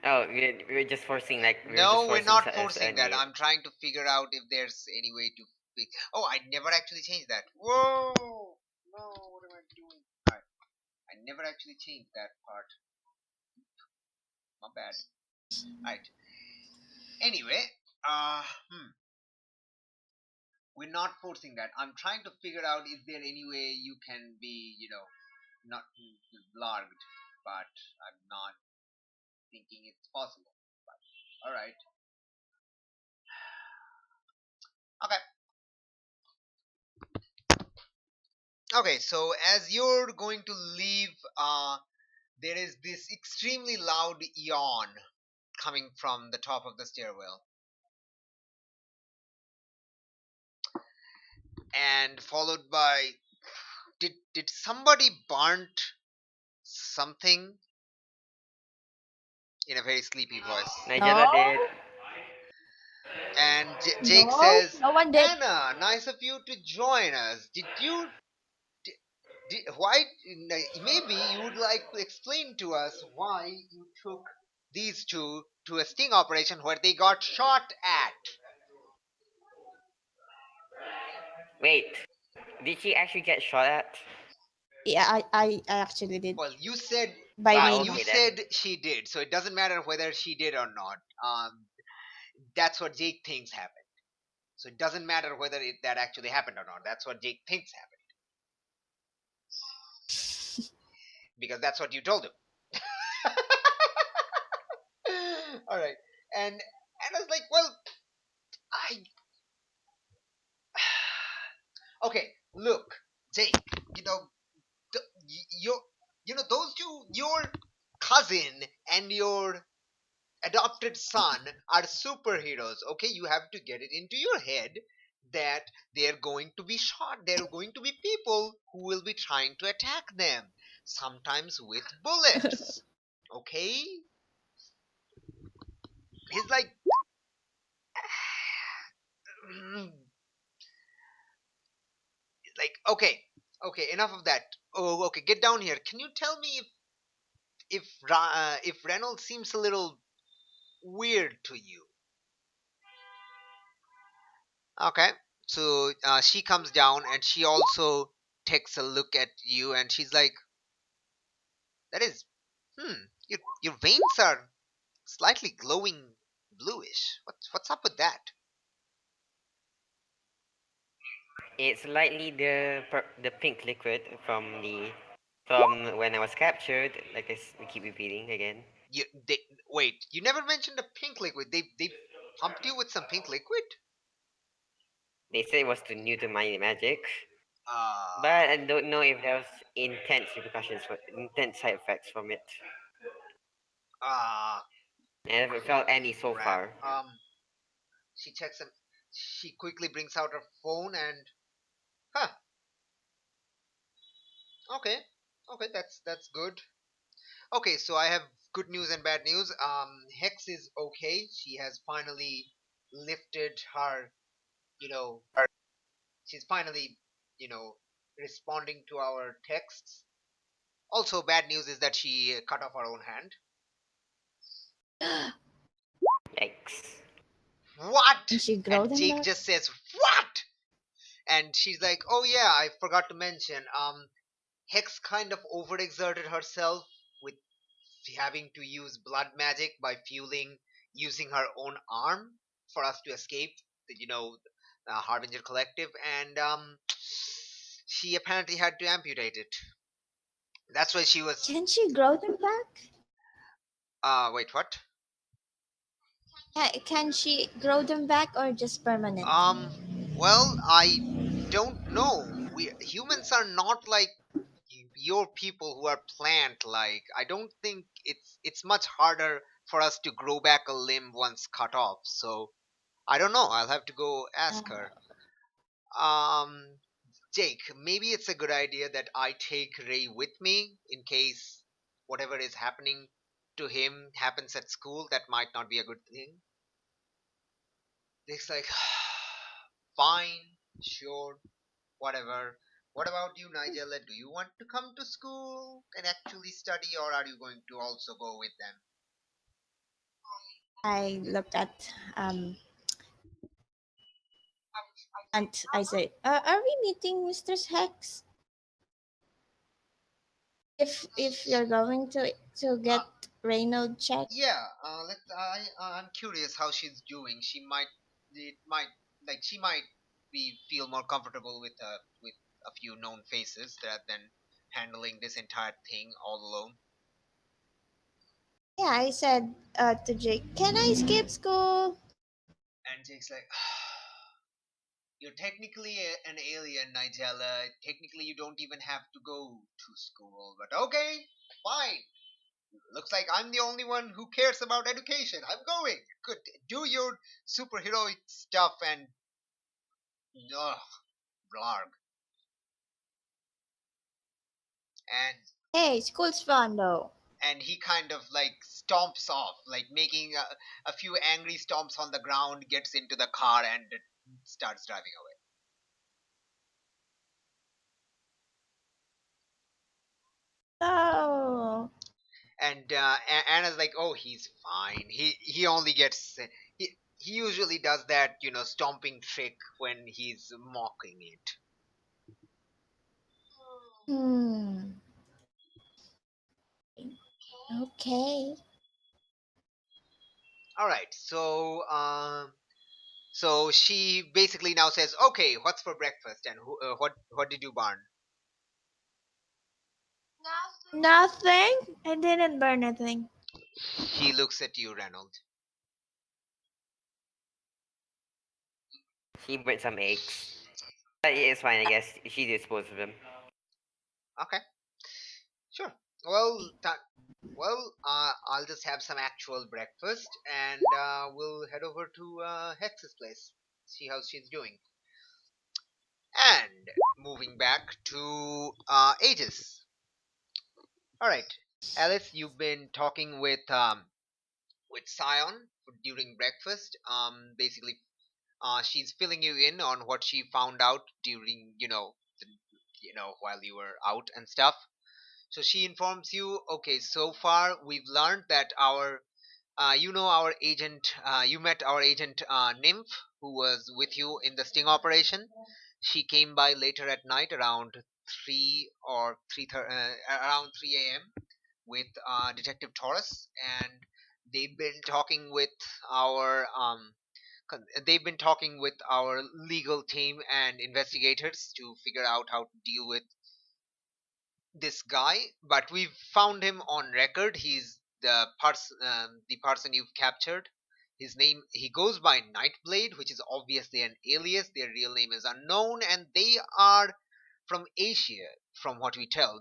Oh, we're just No, we're forcing not forcing that. any. I'm trying to figure out if there's any way to fix. Oh, I never actually changed that. Whoa! No, what am I doing? Alright, I never actually changed that part. My bad. Alright. Anyway, uh, hmm. We're not forcing that. I'm trying to figure out is there any way you can be, not larged, but I'm not thinking it's possible. But alright. Okay. Okay, so as you're going to leave there is this extremely loud yawn coming from the top of the stairwell, and followed by, did somebody burnt something, in a very sleepy voice. No, Nigella did. And Jake no, says, no one did. Anna, nice of you to join us. Why? Maybe you would like to explain to us why you took these two to a sting operation where they got shot at. Wait, did she actually get shot at? Yeah, I actually did. Well, you said By Ah, me. you okay then. said she did, so it doesn't matter whether she did or not. That's what Jake thinks happened. So it doesn't matter whether that actually happened or not. That's what Jake thinks happened because that's what you told him. All right, and I was like, well, I okay. Look, Jake, you know, your those two, your cousin and your adopted son are superheroes. Okay, you have to get it into your head that they're going to be shot. There are going to be people who will be trying to attack them, sometimes with bullets. Okay, he's like, okay, okay, enough of that. Oh, okay, get down here. Can you tell me if Reynolds seems a little weird to you? Okay. So she comes down and she also takes a look at you and she's like, that is, your veins are slightly glowing bluish. What's up with that? It's likely the pink liquid from when I was captured. Like we keep repeating again. They, wait, you never mentioned a pink liquid. They pumped you with some pink liquid? They said it was too new to my magic, Uh, but I don't know if there was intense side effects from it. uh, I haven't felt any so crap. far. She checks and she quickly brings out her phone and, huh, okay, okay, that's good. Okay, so I have good news and bad news. Hex is okay. She has finally lifted her, you know, she's finally, you know, responding to our texts. Also, bad news is that she cut off her own hand. Yikes! And What? she grow And them Jake back. just says, "What?" And she's like, "Oh yeah, I forgot to mention. Hex kind of overexerted herself with having to use blood magic by fueling using her own arm for us to escape the Harbinger Collective, and she apparently had to amputate it. That's why she was. Can she grow them back? Wait, what? Can she grow them back or just permanent? Um, well, I don't know. We humans are not like your people who are plant like. I don't think it's much harder for us to grow back a limb once cut off. So I don't know. I'll have to go Uh, ask her. Um, Jake, maybe it's a good idea that I take Ray with me in case whatever is happening to him happens at school. That might not be a good thing. Jake's like, fine, sure, whatever. What about you, Nigella? Do you want to come to school and actually study, or are you going to also go with them? I looked at and I said, "Are we meeting Mr. Hex? If you're going to Uh, get Reynolds checked, yeah. I'm curious how she's doing. She might be feel more comfortable with a few known faces rather than handling this entire thing all alone. yeah." I said to Jake, "Can I skip school?" And Jake's like, you're technically an alien, Nigella. Technically, you don't even have to go to school. But okay, fine. looks like I'm the only one who cares about education. I'm going. Good. Do your superheroic stuff and ugh, blarg. And Hey, school's fun though. he kind of like stomps off, like making a few angry stomps on the ground, gets into the car and starts driving away. Oh, And Anna's like, "Oh, he's fine. He only gets he usually does that, stomping trick when he's mocking it." hmm. Okay. All right, so she basically now says, "Okay, what's for breakfast?" And what did you burn? Nothing. I didn't burn anything. He looks at you, Reynold. She burnt some eggs. But it's fine, I guess. She disposed of them. Okay, sure. Well, I'll just have some actual breakfast, and we'll head over to Hex's place, see how she's doing. And moving back to Aegis. All right, Alice, you've been talking with Scion during breakfast. Basically, she's filling you in on what she found out during, while you were out and stuff. So she informs you, okay, so far we've learned that our agent, you met our agent Nymph, who was with you in the sting operation. She came by later at night around 3 a.m. with Detective Taurus, and they've been talking with our they've been talking with our legal team and investigators to figure out how to deal with this guy, but we've found him on record. He's the person you've captured. His name, he goes by Nightblade, which is obviously an alias. Their real name is unknown, and they are from Asia, from what we tell.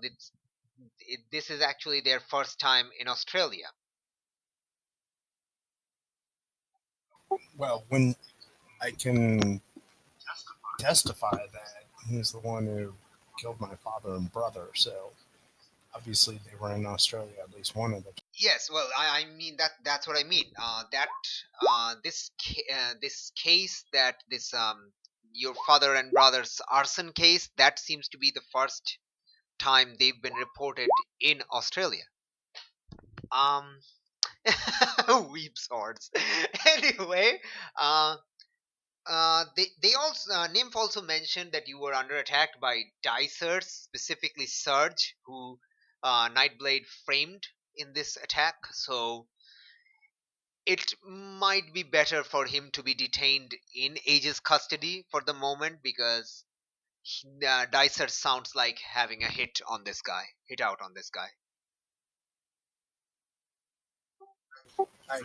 This is actually their first time in Australia. Well, when I can testify that he's the one who killed my father and brother, so obviously they were in Australia, at least one of them. Yes, well, I mean that's what I mean. That this case, that this your father and brother's arson case, that seems to be the first time they've been reported in Australia. Um, weep swords. Anyway, they also Nymph also mentioned that you were under attack by dicers, specifically Surge, who Nightblade framed in this attack. So it might be better for him to be detained in Aegis custody for the moment, because Dicer sounds like having a hit out on this guy. I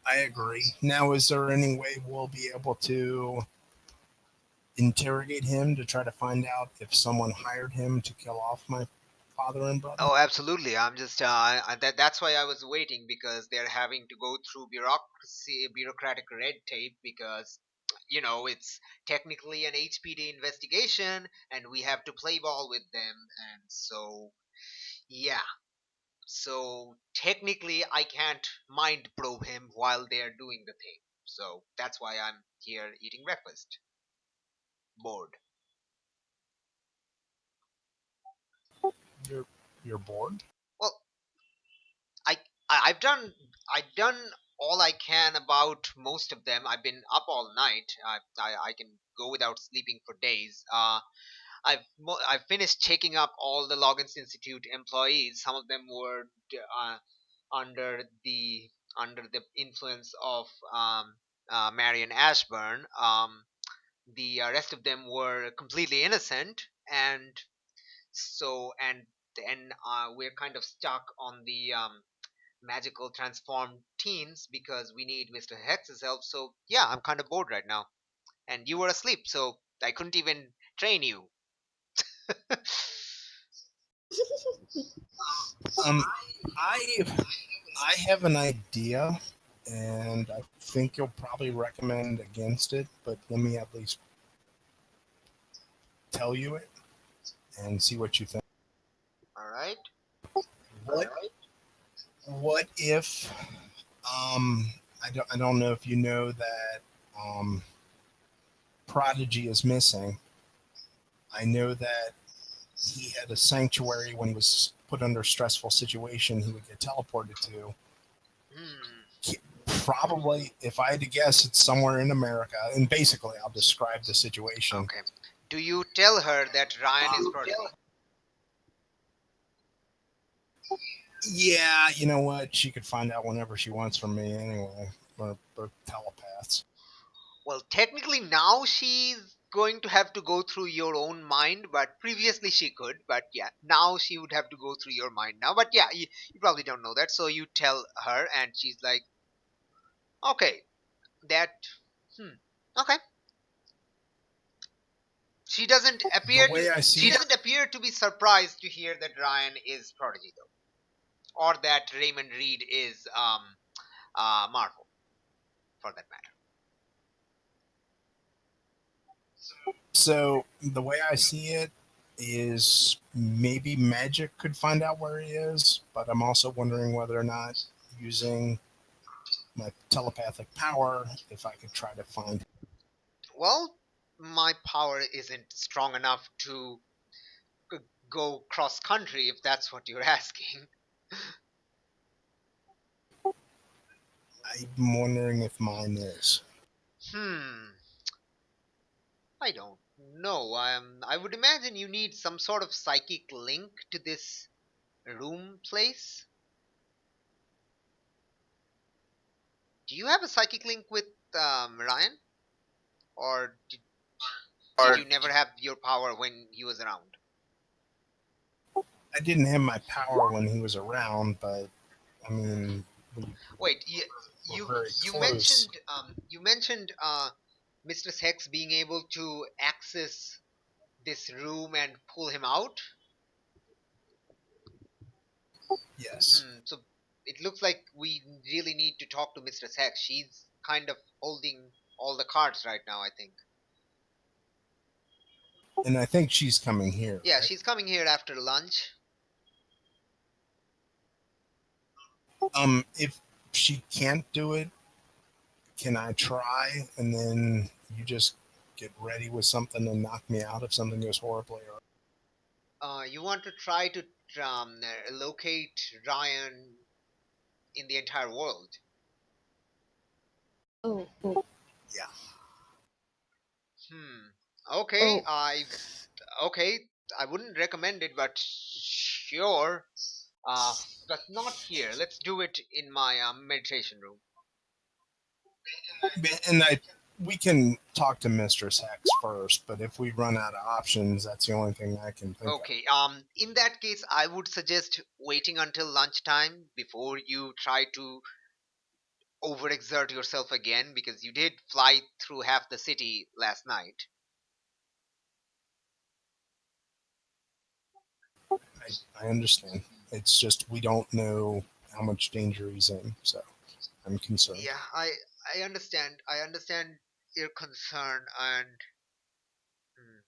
I agree. Now, is there any way we'll be able to interrogate him to try to find out if someone hired him to kill off my father and brother? Oh, absolutely. I'm just that's why I was waiting, because they're having to go through bureaucratic red tape, because it's technically an HPD investigation, and we have to play ball with them, and so yeah. So technically, I can't mind probe him while they're doing the thing. So that's why I'm here eating breakfast. Bored. You're you're bored. Well, I I've done all I can about most of them. I've been up all night. I can go without sleeping for days. I've finished checking up all the Loggins Institute employees. Some of them were uh, under the under the influence of Marion Ashburn. The rest of them were completely innocent, and we're kind of stuck on the magical transformed teens, because we need Mr. Hex's help. So yeah, I'm kind of bored right now, and you were asleep, so I couldn't even train you. Um, I I have an idea, and I think you'll probably recommend against it, but let me at least tell you it and see what you think. All right. What what if I don't know if you know that Prodigy is missing. I know that he had a sanctuary when he was put under a stressful situation he would get teleported to. Hmm. Probably, if I had to guess, it's somewhere in America. And basically, I'll describe the situation. Okay. Do you tell her that Ryan is prodigy? Yeah, you know what? She could find out whenever she wants from me anyway. We're telepaths. Well, technically now she's going to have to go through your own mind, but previously she could. But yeah, now she would have to go through your mind now. But yeah, you probably don't know that, so you tell her, and she's like, okay, that, hmm, okay. She doesn't The appear to way I she see it, doesn't appear to be surprised to hear that Ryan is prodigy though, or that Raymond Reed is Marvel, for that matter. so the way I see it is maybe magic could find out where he is, but I'm also wondering whether or not using my telepathic power, if I could try to find. Well, my power isn't strong enough to go cross country if that's what you're asking. I'm wondering if mine is. Hmm, I don't know. I would imagine you need some sort of psychic link to this room place. Do you have a psychic link with Ryan, or did you never have your power when he was around? I didn't have my power when he was around, but I mean, we Wait, were you very you close. mentioned Mistress Hex being able to access this room and pull him out. Yes. So it looks like we really need to talk to Mistress Hex. She's kind of holding all the cards right now, I think. And I think she's coming here, Yeah, right? she's coming here after lunch. If she can't do it, can I try? And then you just get ready with something and knock me out if something goes horribly. Or You want to try to locate Ryan in the entire world. Oh, yeah, Hmm. Okay, oh, okay. I wouldn't recommend it, but sure. Uh, but not here. Let's do it in my meditation room. and we can talk to Mistress Hex first. But if we run out of options, that's the only thing I can think of. Okay. In that case, I would suggest waiting until lunchtime before you try to overexert yourself again, because you did fly through half the city last night. I understand. It's just we don't know how much danger he's in, so I'm concerned. Yeah, I understand. I understand your concern, and hmm,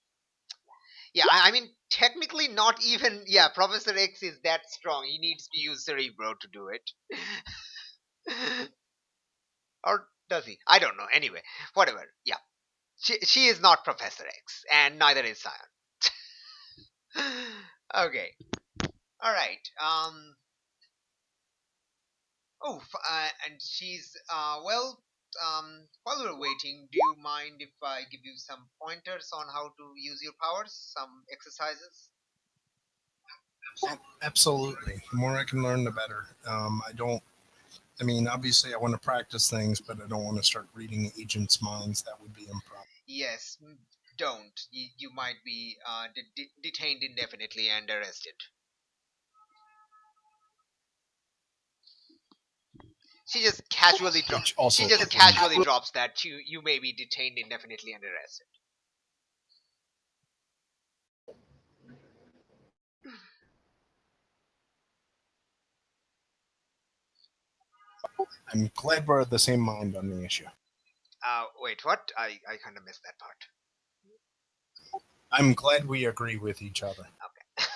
yeah, I mean, technically, not even, yeah, Professor X is that strong. He needs to use Cerebro to do it. Or does he? I don't know. Anyway, whatever. Yeah. She is not Professor X, and neither is Scion. Okay. Alright. Oh, and she's, while we're waiting, do you mind if I give you some pointers on how to use your powers? Some exercises? Absolutely. The more I can learn, the better. I don't. I mean, obviously, I want to practice things, but I don't want to start reading agents' minds. That would be improper. Yes, don't. You might be detained indefinitely and arrested. She just casually Which also she just could be. casually drops that you may be detained indefinitely and arrested. I'm glad we're of the same mind on the issue. Wait, what? I kind of missed that part. I'm glad we agree with each other. Okay.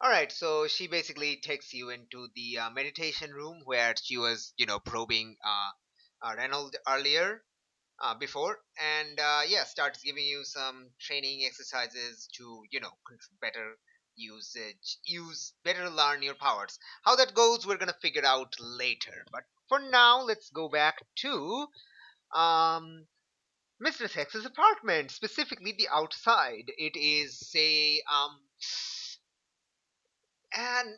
All right, so she basically takes you into the meditation room where she was, probing Reynold earlier, before, and yeah, starts giving you some training exercises to, better better learn your powers. How that goes, we're gonna figure out later. But for now, let's go back to um, Mr. Sex's apartment, specifically the outside. It is, say, and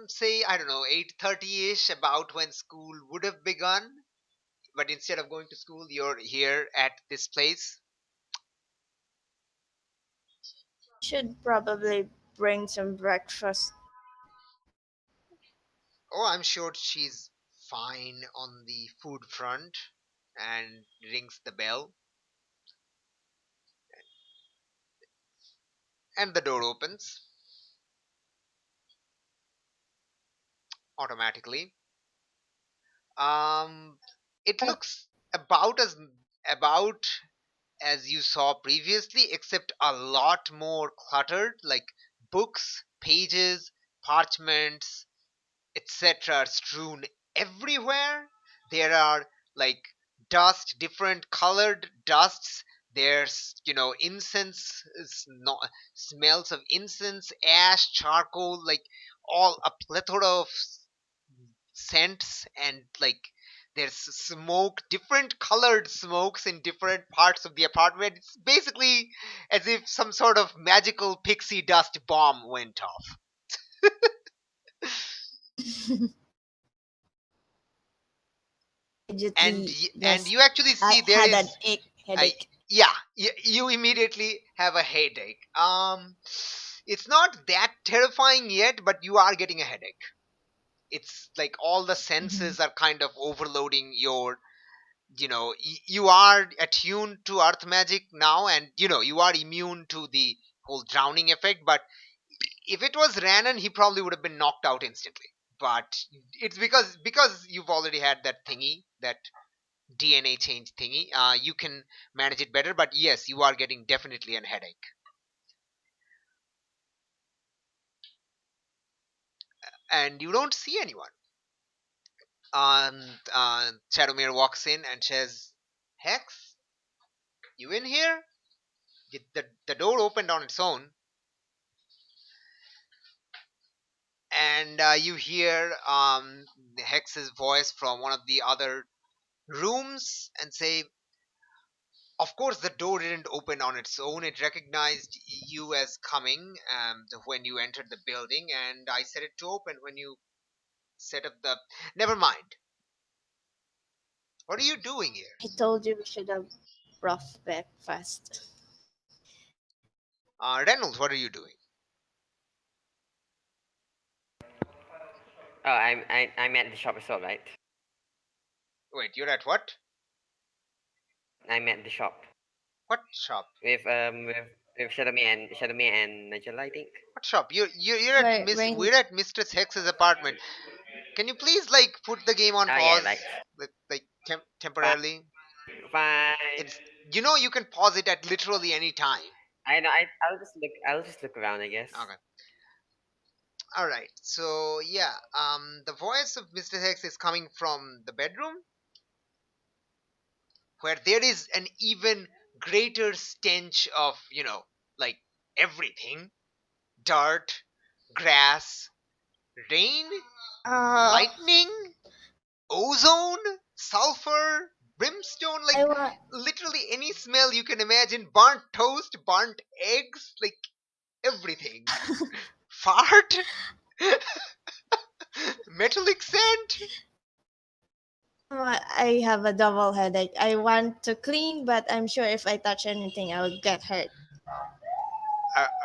say, I don't know, 8:30ish, about when school would have begun. But instead of going to school, you're here at this place. I should probably bring some breakfast. Oh, I'm sure she's fine on the food front, and rings the bell, and the door opens automatically. Um, it Uh, looks about as you saw previously, except a lot more cluttered, like books, pages, parchments, etc. are strewn everywhere. There are, like, different colored dusts. There's, incense, smells of incense, ash, charcoal, like all a plethora of scents, and, like, there's smoke, different colored smokes in different parts of the apartment. It's basically as if some sort of magical pixie dust bomb went off. and Immediately y- and just you actually see there had an is I headache. yeah, you immediately have a headache. It's not that terrifying yet, but you are getting a headache. It's like all the Mhm. senses are kind of overloading your, you are attuned to earth magic now, and you are immune to the whole drowning effect. But if it was Ranan, he probably would have been knocked out instantly. But it's because you've already had that thingy, that DNA change thingy. You can manage it better. But yes, you are getting definitely a headache, and you don't see anyone. Shadowmere walks in and says, "Hex, you in here?" The door opened on its own, and you hear Hex's voice from one of the other rooms and say, "Of course, the door didn't open on its own. It recognized you as coming when you entered the building, and I set it to open when you set up the. Never mind. What are you doing here?" I told you we should have rough breakfast. Reynolds, what are you doing? Oh, I'm at the shop as well, right? Wait, you're at what? I'm at the shop What shop? with Shadowme and Nigel, I think. What shop? You're at Rain. we're at Mistress Hex's apartment. Can you please, like, put the game on Oh yeah, pause, right. like Fine, temporarily? fine. It's you can pause it at literally any time. I know. I'll just look. I'll just look around, I guess. Okay. All right. So yeah, the voice of Mr. Hex is coming from the bedroom, where there is an even greater stench of, like, everything: dirt, grass, rain, Uh, lightning, ozone, sulfur, brimstone, like I want. literally any smell you can imagine: burnt toast, burnt eggs, like everything. Fart, metallic scent. I have a double headache. I want to clean, but I'm sure if I touch anything, I will get hurt.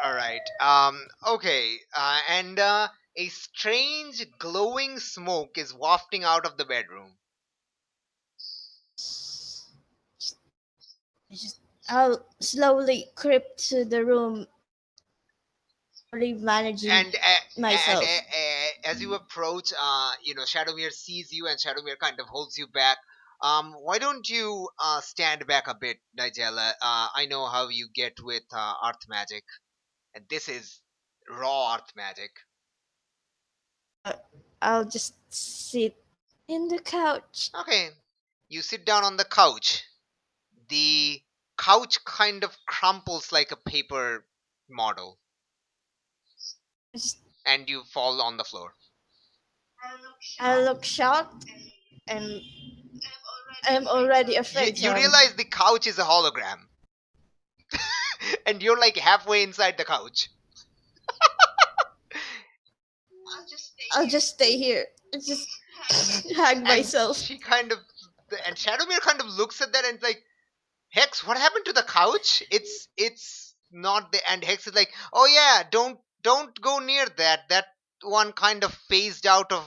All right. Okay. And a strange glowing smoke is wafting out of the bedroom. I'll slowly creep to the room, slowly managing And myself. as you approach, Shadowmere sees you, and Shadowmere kind of holds you back. Why don't you stand back a bit, Nigella? I know how you get with earth magic, and this is raw earth magic. Uh, I'll just sit in the couch. Okay, you sit down on the couch. The couch kind of crumples like a paper model, Just- and you fall on the floor. I look shocked and I'm already You, afraid. So you realize the couch is a hologram, and you're like halfway inside the couch. I'll just stay here. And just hug And myself. she kind of, and Shadowmere kind of looks at that and like, Hex, what happened to the couch? It's not the. And Hex is like, oh yeah, don't go near that. That one kind of phased out of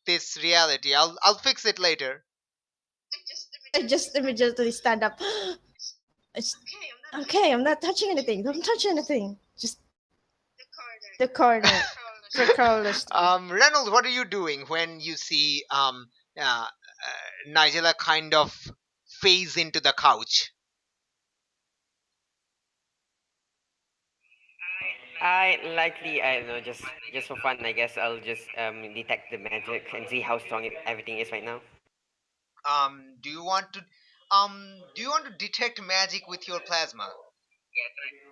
this reality. I'll fix it later. I just immediately stand up. It's, okay, I'm not touching anything. Don't touch anything. Just the corner. For Carlos. Reynolds, what are you doing when you see Nigella kind of phase into the couch? I don't know, just for fun, I guess I'll just detect the magic and see how strong everything is right now. Do you want to detect magic with your plasma?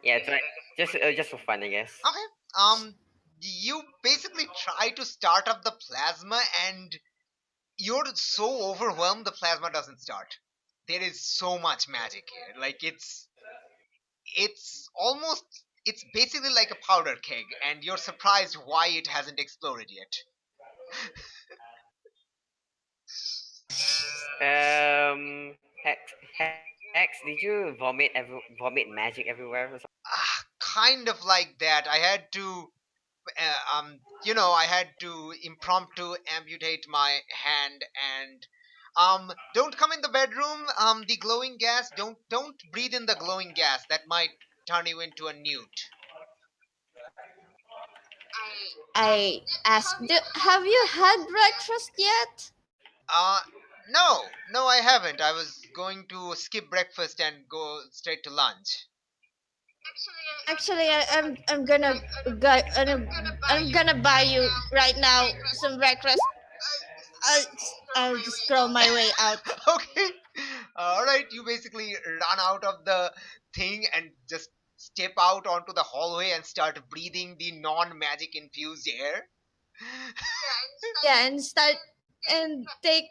Yeah, try just for fun, I guess. Okay. You basically try to start up the plasma, and you're so overwhelmed the plasma doesn't start. There is so much magic here. Like it's basically like a powder keg, and you're surprised why it hasn't exploded yet. Hex, Hex, did you vomit magic everywhere or something? Kind of like that. I had to impromptu amputate my hand, and don't come in the bedroom. The glowing gas, don't breathe in the glowing gas. That might turn you into a newt. I asked, have you had breakfast yet? Uh, no, I haven't. I was going to skip breakfast and go straight to lunch. Actually, I'm gonna buy you right now some breakfast. I'll, I'll just scroll my way out. Okay. All right. You basically run out of the thing and just step out onto the hallway and start breathing the non-magic infused air. Yeah, and start and take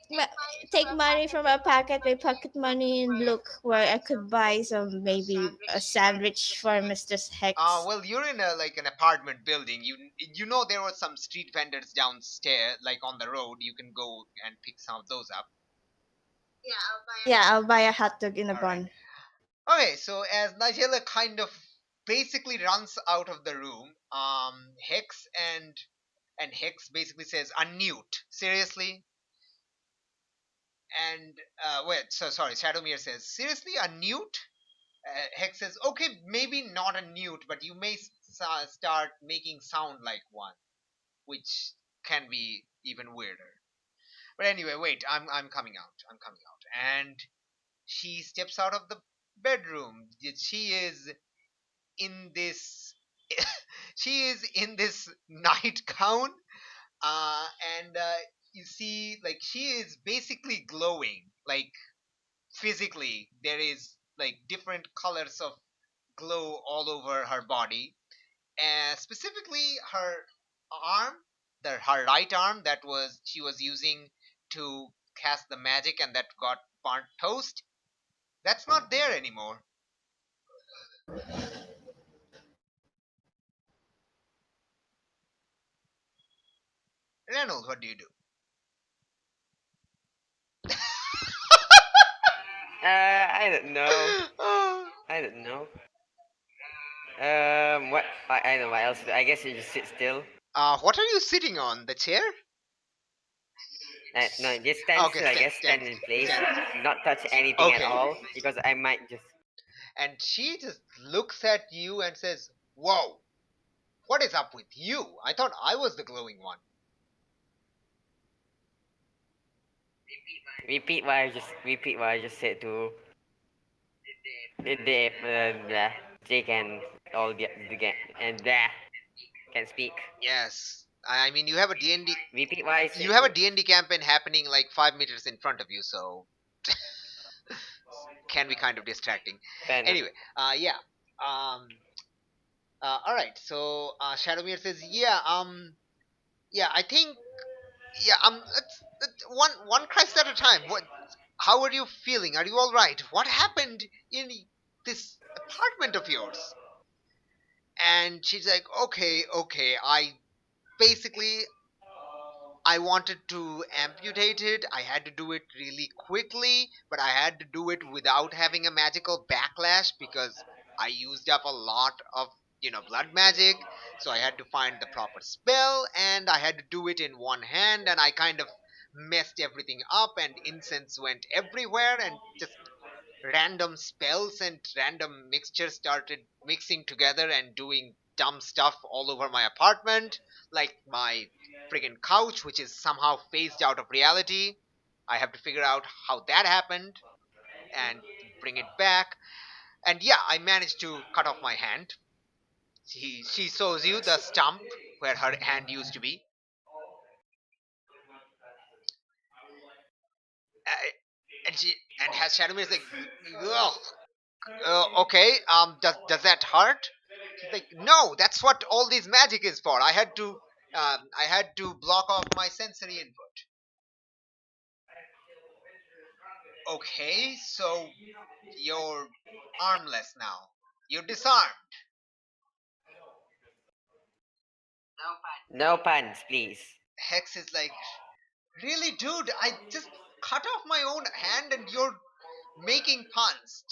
money from my pocket money, and look where I could buy some maybe a sandwich for Mistress Hex. Well, you're in an apartment building. You know there were some street vendors downstairs, like on the road. You can go and pick some of those up. Yeah, I'll buy a hot dog in a All bun. Okay, so as Nigella kind of basically runs out of the room, Hex and Hex basically says, "Unmute, seriously." And wait, so sorry, Shadowmere says, "Seriously, a newt?" Hex says, "Okay, maybe not a newt, but you may start making sound like one, which can be even weirder." But anyway, wait, I'm coming out. I'm coming out, and she steps out of the bedroom. She is in this she is in this nightgown, uh, and you see, like, she is basically glowing, like, physically there is like different colors of glow all over her body, and specifically her arm, her right arm that was she was using to cast the magic and that got burnt toast, that's not there anymore. Reynolds, what do you do? I don't know. I don't know. What? I don't know what else. I guess you just sit still. What are you sitting on? The chair? No, just stand Okay, still. I guess stand in place, not touch anything at Okay. all, because I might just. And she just looks at you and says, "Whoa, what is up with you? I thought I was the glowing one." repeat what I just said to the Jake and all the and can speak. Yes. I mean, you have a D&D. Repeat what I You said have a to. D&D campaign happening like 5 meters in front of you, so can be kind of distracting. Fair enough. Anyway, yeah. Um, all right. So Shadowmere says, yeah. Yeah. I think, yeah. One Christ at a time. What? How are you feeling? Are you all right? What happened in this apartment of yours? And she's like, okay, okay. Basically I wanted to amputate it. I had to do it really quickly, but I had to do it without having a magical backlash because I used up a lot of, blood magic. So I had to find the proper spell and I had to do it in one hand and I kind of messed everything up and incense went everywhere and just random spells and random mixtures started mixing together and doing dumb stuff all over my apartment, like my friggin' couch, which is somehow phased out of reality. I have to figure out how that happened and bring it back. And yeah, I managed to cut off my hand. She shows you the stump where her hand used to be. Uh, and has Shadowmere is like, ugh, okay, does that hurt? She's like, no, that's what all this magic is for. I had to block off my sensory input. Okay, so you're armless now. You're disarmed. No puns, please. Hex is like, really, dude? I just cut off my own hand and you're making puns.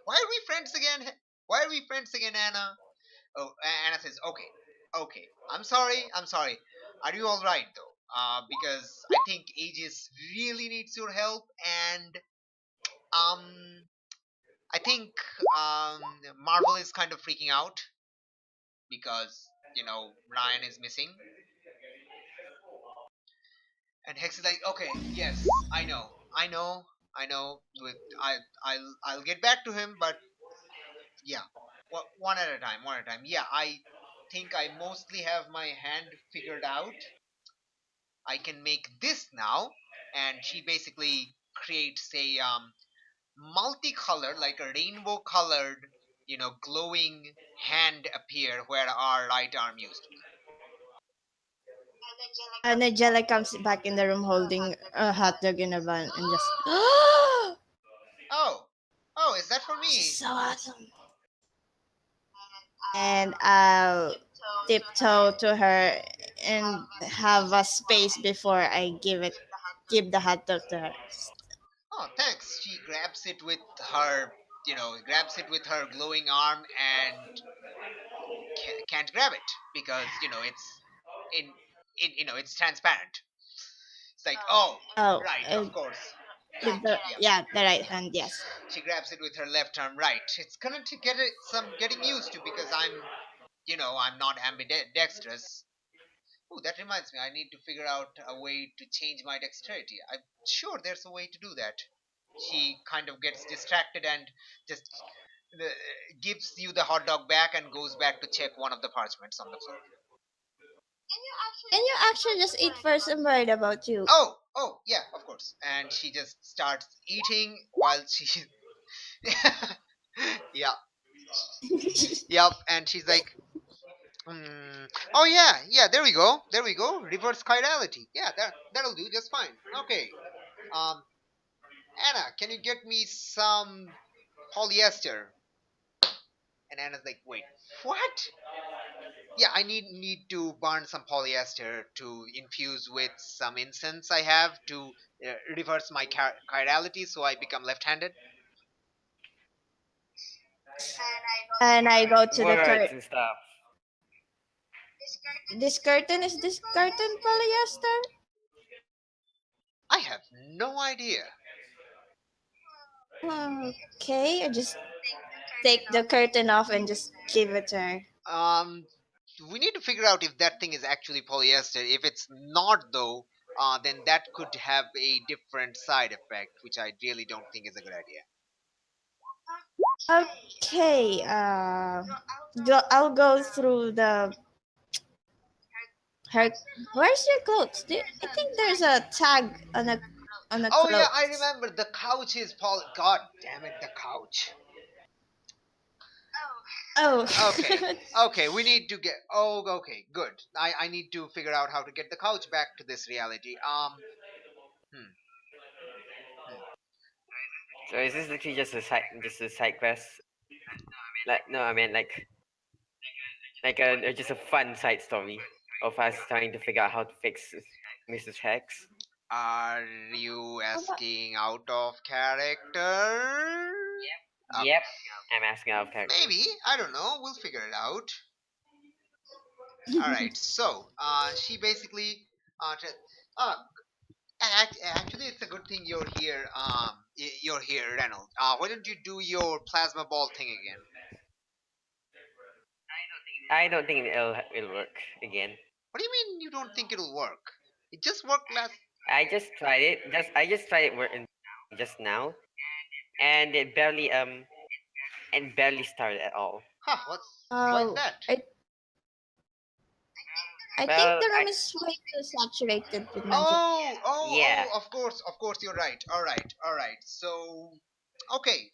Why are we friends again? Why are we friends again, Anna? Oh, Anna says, okay, okay. I'm sorry. I'm sorry. Are you all right though? Because I think Aegis really needs your help, and um, I think Marvel is kind of freaking out because Ryan is missing, and Hex is like, okay, yes, I know. With I'll get back to him, but yeah, one at a time, one at a time. Yeah, I think I mostly have my hand figured out. I can make this now. And she basically creates a multicolored, like a rainbow colored, glowing hand appear where our right arm used to be. And Angela comes back in the room holding a hot dog in a bun and just, Oh, oh, is that for she's me? so awesome. And I'll tiptoe to her and have a space before I give the hot dog to her. Oh, thanks. She grabs it with her glowing arm and can't grab it because it's it's transparent. It's like, oh, Oh, right, of course. with the Yep. yeah, the right hand, yes. She grabs it with her left arm. Right. It's gonna to get it some getting used to because I'm not ambidextrous. Oh, that reminds me. I need to figure out a way to change my dexterity. I'm sure there's a way to do that. She kind of gets distracted and just uh, gives you the hot dog back and goes back to check one of the parchments on the floor. Can you actually just eat first? I'm worried about you. Oh, oh, yeah, of course. And she just starts eating while she, yeah, yep. And she's like, oh yeah, yeah. There we go, there we go. Reverse chirality. Yeah, that'll do just fine. Okay. Um, Anna, can you get me some polyester? And Anna's like, wait, what? Yeah, I need to burn some polyester to infuse with some incense I have to reverse my chirality so I become left-handed. And I go to the Words curtain. and stuff. This curtain is this curtain polyester? I have no idea. Okay, I just take the curtain off and just give it to her. Um, we need to figure out if that thing is actually polyester. If it's not, though, then that could have a different side effect, which I really don't think is a good idea. Okay. I'll go through the her. Where's your clothes? I think there's a tag on a Oh yeah, I clothes. remember the couch is Paul. God damn it, the couch. Oh. Okay, okay, we need to get. Oh, okay, good. I need to figure out how to get the couch back to this reality. Hmm, hmm. So is this literally just a side quest? Like no, I mean like just a fun side story of us trying to figure out how to fix Mrs. Hex. Are you asking out of character? Uh, Yep, I'm asking out of character. maybe. I don't know. We'll figure it out. All right. So, she basically, uh, actually, it's a good thing you're here. You're here, Reynolds. Why don't you do your plasma ball thing again? I don't think it'll work again. What do you mean you don't think it'll work? It just worked last. I just tried it just now, and it barely started at all. Huh? Why is Oh, that? I think Well, the room is way too saturated with magic. yeah. Of course, you're right. All right. So, okay.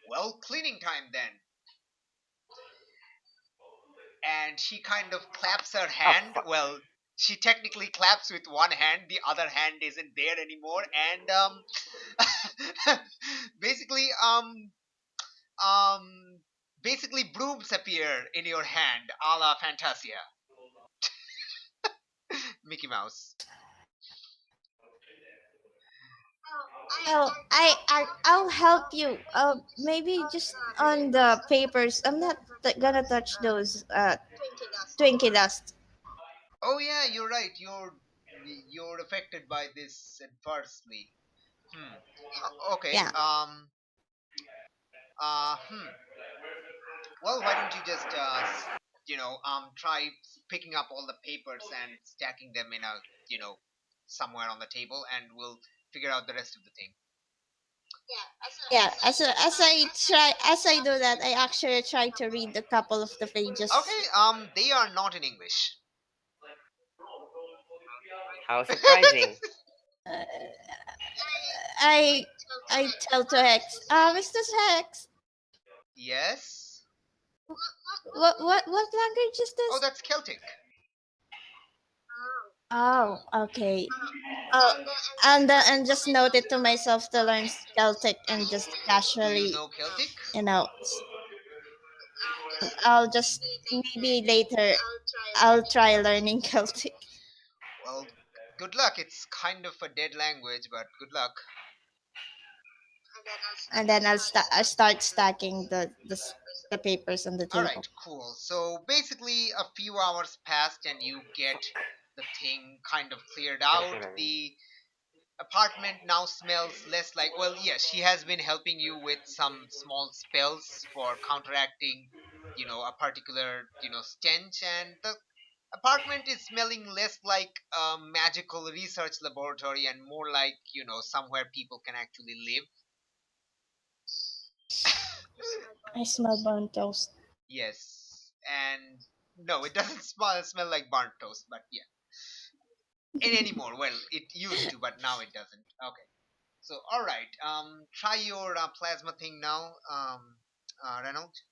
Well, cleaning time then. And she kind of claps her Oh hand. fuck. Well, she technically claps with one hand, the other hand isn't there anymore, and basically um basically brooms appear in your hand, a la Fantasia, Mickey Mouse. Oh, I'll help you. Maybe just on the papers. I'm not gonna touch those Twinkie dust. Oh yeah, you're right. You're affected by this adversely. Hmm. Okay. Yeah. Hmm. Well, why don't you just try picking up all the papers and stacking them in a somewhere on the table, and we'll figure out the rest of the thing. Yeah. As I do that, I actually try to read a couple of the pages. Okay. They are not in English. How surprising. Uh, I I tell to Hex, Mr. Hex, Yes. what language is Oh, this? that's Celtic. Oh, okay. And just note it to myself to learn Celtic and just Do you casually, know Celtic? you know, I'll just maybe later I'll try learning Celtic, Well, good luck. It's kind of a dead language, but good luck. and then I start stacking the papers on the All table. right, cool. So basically, a few hours passed, and you get Fuck. the thing kind of cleared Gotta out. clear that room. The apartment now smells less like. Well, yes, she has been helping you with some small spells for counteracting, a particular, stench, and the apartment is smelling less like a magical research laboratory and more like, somewhere people can actually live. I smell burnt toast. Yes, and no, it doesn't smell like burnt toast, but yeah. And anymore. Well, it used to, but now it doesn't. Okay. So, all right. Try your plasma thing now, Reynolds.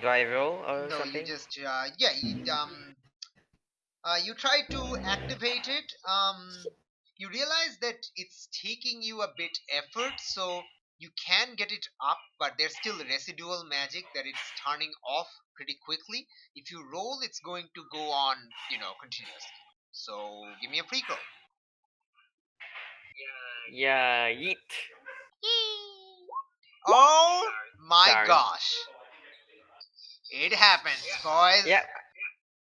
Do I roll or No, you something? just yeah. You try to activate it. You realize that it's taking you a bit effort, so you can get it up, but there's still residual magic that it's turning off pretty quickly. If you roll, it's going to go on, continuously. So give me a pre roll. Yeah, yeet. Oh my Darn. gosh. It happens, boys. Yeah,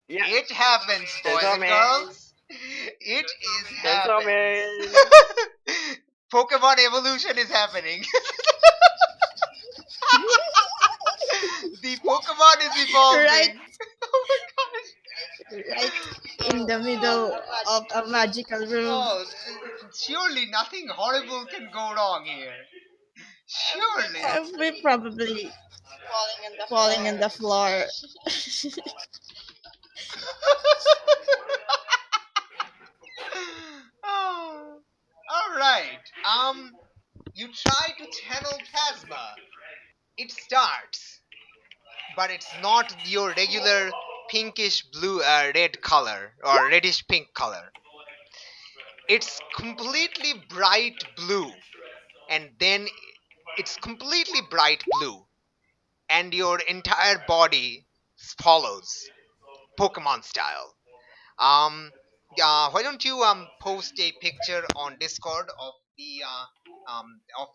yeah. It happens, boys Chainsaw and Man. girls. It is Chainsaw happens. Man. Pokemon evolution is happening. The Pokemon is Right, evolving. right in the middle of a magical room. Oh, surely nothing horrible can go wrong here. Surely. We probably falling on the floor. Oh, all right. You try to channel plasma. It starts, but it's not your regular pinkish blue, red color or reddish pink color. It's completely bright blue, and then it's completely bright blue, and your entire body follows Pokemon style. Um, why don't you post a picture on Discord of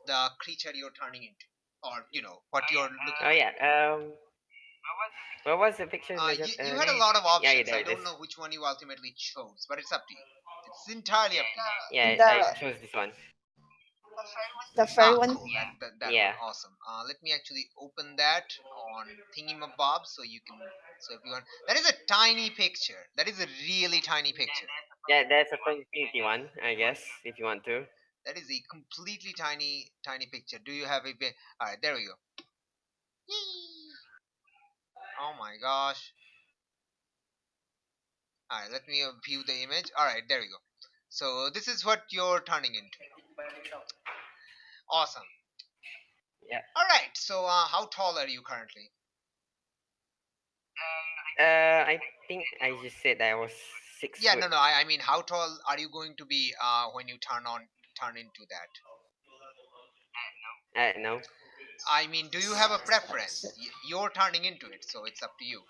the creature you're turning into, or what you're looking Oh like. yeah. What was the picture? You had a lot of Yeah, yeah, options. there I it is. don't know which one you ultimately chose, but it's up to you. It's entirely up to you. Yeah, I The chose this one. the furry one. Cool. That Yeah. one, awesome. Let me actually open that on Thingimabob so you can, so everyone. That is a tiny picture. That is a really tiny picture. Yeah, that's a Infinity one, I guess, if you want to. That is a completely tiny picture. Do you have a bit? All right, there we go. Yee. Oh my gosh. All right, let me view the image. All right, there we go. So this is what you're turning into. Awesome. Yeah. All right. So how tall are you currently? I think I just said that I was 6 Yeah, foot. no. I mean, how tall are you going to be when you turn into that? No. I mean, do you have a preference? You're turning into it, so it's up to you.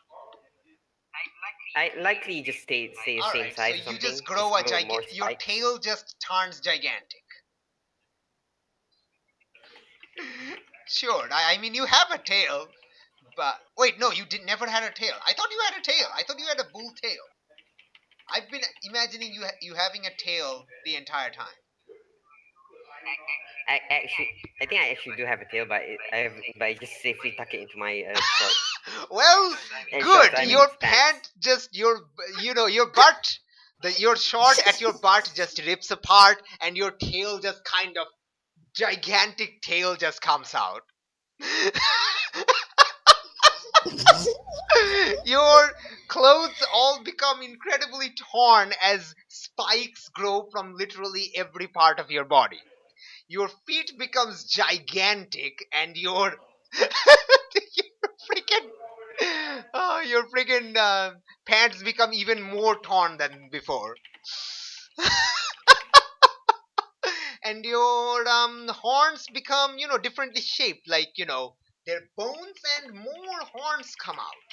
I likely just stay the All same right. So size or you something. just grow a More your spikes. tail just turns gigantic. Sure. I mean, you have a tail, but wait, no, you did never had a tail. I thought you had a tail. I thought you had a bull tail. I've been imagining you having a tail the entire time. I think I actually do have a tail, but I just safely tuck it into my short. Well, Shorts, good. I mean Your pants. pant just your butt, your short at your butt just rips apart, and your tail just kind of gigantic tail just comes out. Your clothes all become incredibly torn as spikes grow from literally every part of your body. Your feet becomes gigantic, and your your freaking pants become even more torn than before. And your horns become differently shaped, like their bones and more horns come out.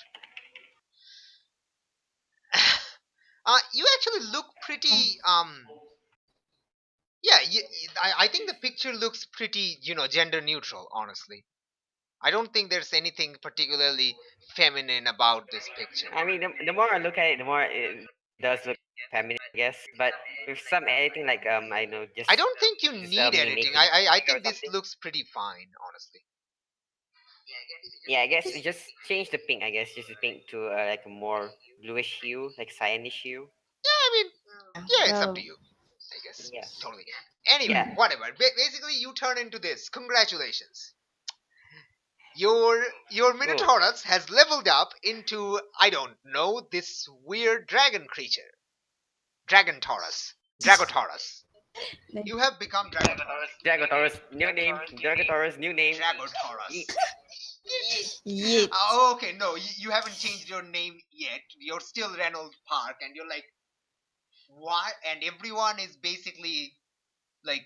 You actually look pretty yeah, I think the picture looks pretty gender neutral, honestly. I don't think there's anything particularly feminine about this picture. I mean, the more I look at it, the more it does look feminine, I guess. But with some editing, like I know, I don't think you just need me editing. making I or think this something. looks pretty fine, honestly. Yeah, I guess we just change the pink. I guess just the pink to like a more bluish hue, like cyanish hue. Yeah, I mean, yeah, it's up to Well, you, I guess. Yeah, Totally. Anyway, yeah. whatever. Basically, you turn into this. Congratulations. Your Oh, Minotaurus has leveled up into, I don't know, this weird dragon creature. Dragon Taurus. Dragotaurus. You have become Dragotaurus. Dragotaurus, new name. Dragotaurus, new name. Dragotaurus. yeet. Oh, okay, no, you haven't changed your name yet. You're still Reynold Park, and you're like, what? And everyone is basically like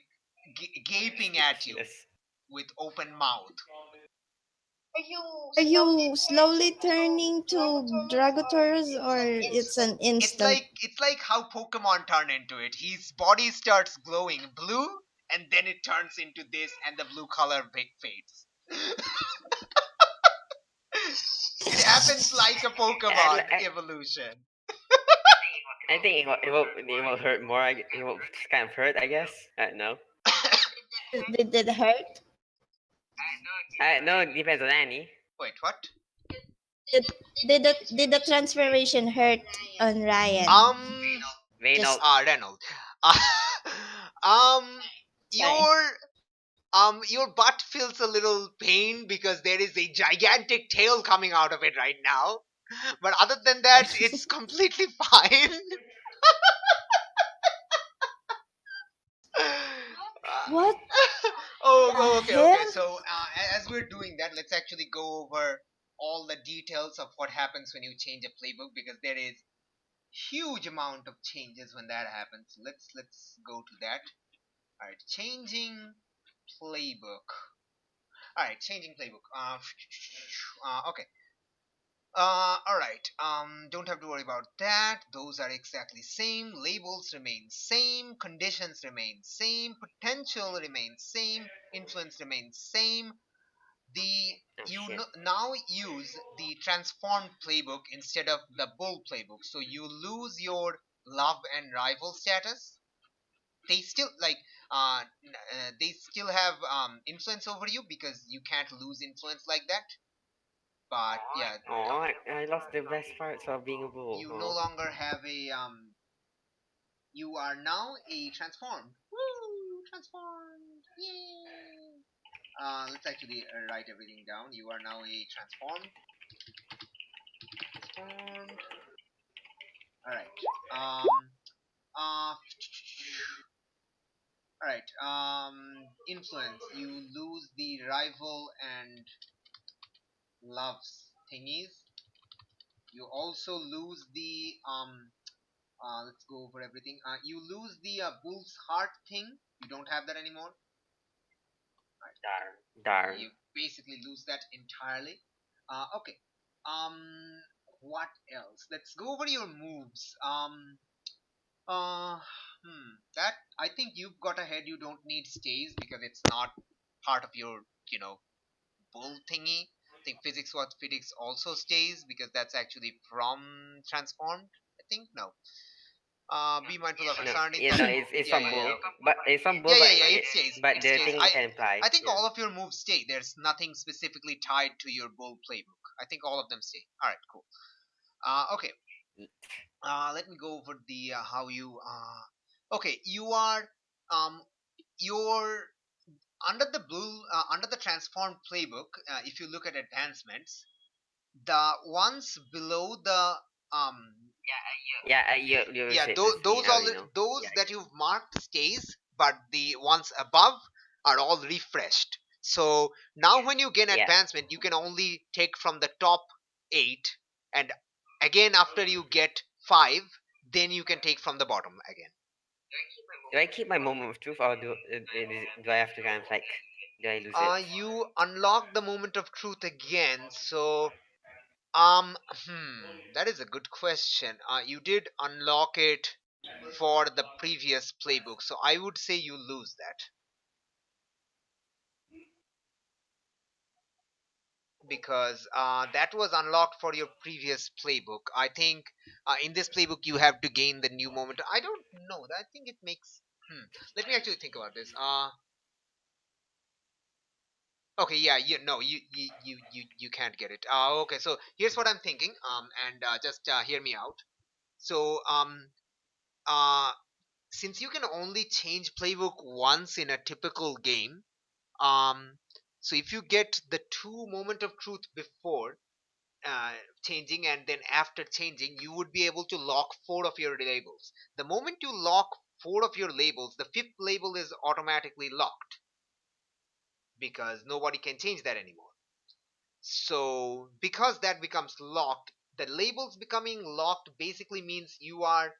gaping at you Speechless. with open mouth. Are you slowly turning to Dragotaurus or it's an instant? It's like how Pokemon turn into it. His body starts glowing blue, and then it turns into this, and the blue color fades. It happens like a I, Pokemon I, evolution. I think it will hurt more. It will kind of hurt, I guess. I don't know. Did it hurt? I no, it depends on Annie. Wait, what? Did, did the transformation hurt on Ryan? Um, Reynolds. Reynolds. Uh, um, Sorry. your butt feels a little pain because there is a gigantic tail coming out of it right now. But other than that, it's completely fine. What Oh, the okay, okay. hell? So, as we're doing that, let's actually go over all the details of what happens when you change a playbook because there is huge amount of changes when that happens. Let's go to that. All right, changing playbook. All right, changing playbook. Okay. All right. Don't have to worry about that. Those are exactly same. Labels remain same. Conditions remain same. Potential remains same. Influence remains same. The Oh you shit. now use the transformed playbook instead of the bull playbook. So you lose your love and rival status. They still they still have influence over you because you can't lose influence like that. But yeah, Oh, I lost the best parts of being a bull. you no Oh. longer have a you are now a transformed. Woo! Transformed! Yay! Let's actually write everything down. You are now a transformed. Transformed. All right. Uh. All right. Influence. You lose the rival and loves thingies. You also lose the let's go over everything. You lose the bull's heart thing. You don't have that anymore. Darn. Darn. You basically lose that entirely. Okay. What else? Let's go over your moves. Uh, that I think you've got ahead. You don't need stays because it's not part of your, bull thingy. I think physics what physics also stays because that's actually from transformed. I think no. Be mindful of your No, surroundings. you That's know, true. it's Yeah, from yeah, yeah. bull, but it's from bull, Yeah, but yeah, yeah. It stays. but It the stays. thing can apply. I think Yeah. all of your moves stay. There's nothing specifically tied to your bull playbook. I think all of them stay. All right, cool. Okay. Let me go over the how you. Okay, you are you're under the blue under the transformed playbook. If you look at advancements, the ones below the Yeah, you yeah, said this to me those all early, no? those Yeah. that you've marked stays, but the ones above are all refreshed. So now when you gain Yeah. advancement you can only take from the top 8, and again after you get 5 then you can take from the bottom again. Do I keep my moment of truth, or do I have to kind of like, do I lose it? You unlock the moment of truth again, so that is a good question. You did unlock it for the previous playbook, so I would say you lose that because that was unlocked for your previous playbook. I think in this playbook you have to gain the new moment. I don't know. I think it makes. Let me actually think about this. Okay, yeah, you can't get it. Okay, so here's what I'm thinking. And just hear me out. So uh, since you can only change playbook once in a typical game, um, so if you get the 2 moment of truth before uh, changing and then after changing, you would be able to lock 4 of your labels. The moment you lock 4 of your labels, the 5th label is automatically locked because nobody can change that anymore. So because that becomes locked, the labels becoming locked basically means you are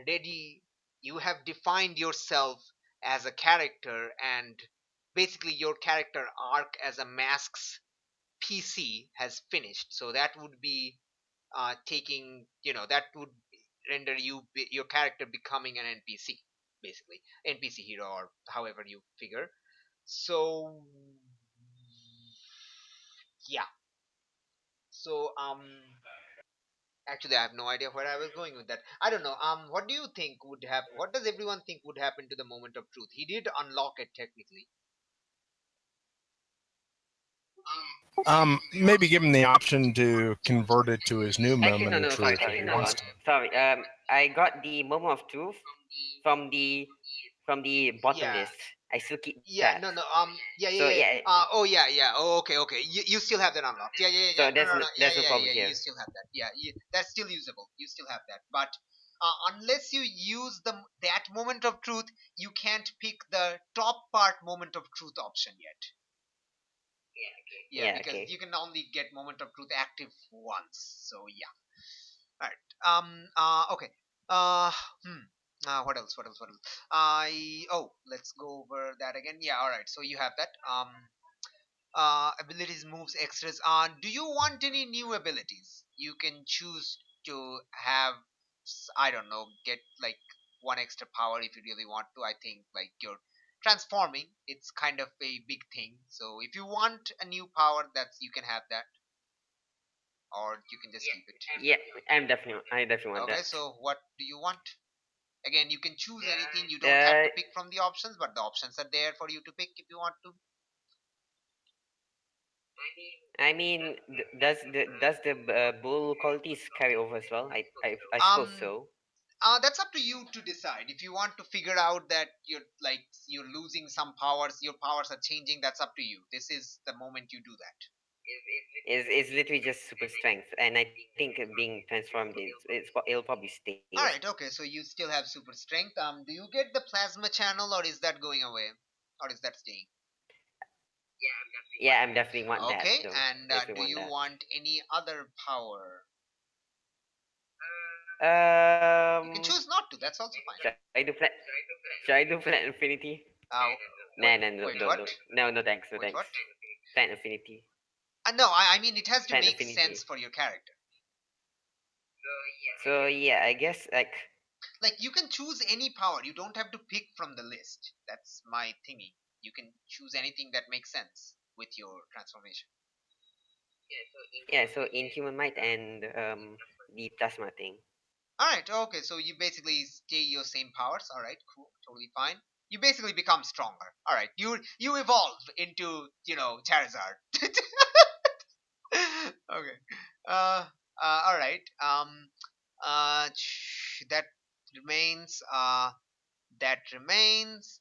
ready, you have defined yourself as a character, and basically your character arc as a masks PC has finished. So that would be taking, that would render your character becoming an NPC, basically NPC hero or however you figure. So yeah. So actually I have no idea where I was going with that. I don't know. What do you think would happen? What does everyone think would happen to the moment of truth? He did unlock it technically. Maybe give him the option to convert it to his new Actually, moment no, of no, sorry, truth if sorry, he no, wants to. sorry. I got the moment of truth from the bottom Yeah. list. I still keep that. Yeah, no, no, yeah, So yeah, yeah, yeah. Oh, yeah, yeah. Oh, okay, okay. You still have that unlocked. Yeah, yeah, yeah, so yeah. No, no, no. Yeah, there's no yeah, problem yeah. here. You still have that. Yeah, that's still usable. You still have that. But unless you use that moment of truth, you can't pick the top part moment of truth option yet. Yeah, Yeah, because okay. you can only get moment of truth active once. So yeah. All right. Okay. Uh. Hmm. What else? What else? What else? Let's go over that again. Yeah. All right. So you have that. Abilities, moves, extras. Do you want any new abilities? You can choose to have, I don't know, get like one extra power if you really want to. I think like you're transforming. It's kind of a big thing. So if you want a new power, that's you can have that, or you can just keep it. Yeah, I definitely want Okay. that. So what do you want? Again, you can choose anything. You don't have to pick from the options, but the options are there for you to pick if you want to. I mean, does the bull qualities carry over as well? I suppose Um, so. that's up to you to decide. If you want to figure out that you're losing some powers, your powers are changing. That's up to you. This is the moment you do that. It's literally just super strength, and I think being transformed it'll probably stay. All right. Okay. So you still have super strength. Do you get the plasma channel, or is that going away, or is that staying? Yeah, I'm definitely want that Okay. though. And Definitely do want you that. want any other power? You can Um, choose not to. That's also fine. should I do flat? Should I do flat infinity? Uh, Nah, nah, no, wait. no, no, What? no, no, thanks, no, Wait. thanks. What? Flat infinity, No. I mean it has to flat make sense infinity. for your character. So yeah, I guess like Like you can choose any power. You don't have to pick from the list. That's my thingy. You can choose anything that makes sense with your transformation. yeah. So inhuman might and the plasma thing. All right. Okay. So you basically stay your same powers. All right. Cool. Totally fine. You basically become stronger. All right. You evolve into Charizard. Okay. Uh. All right. That remains. That remains.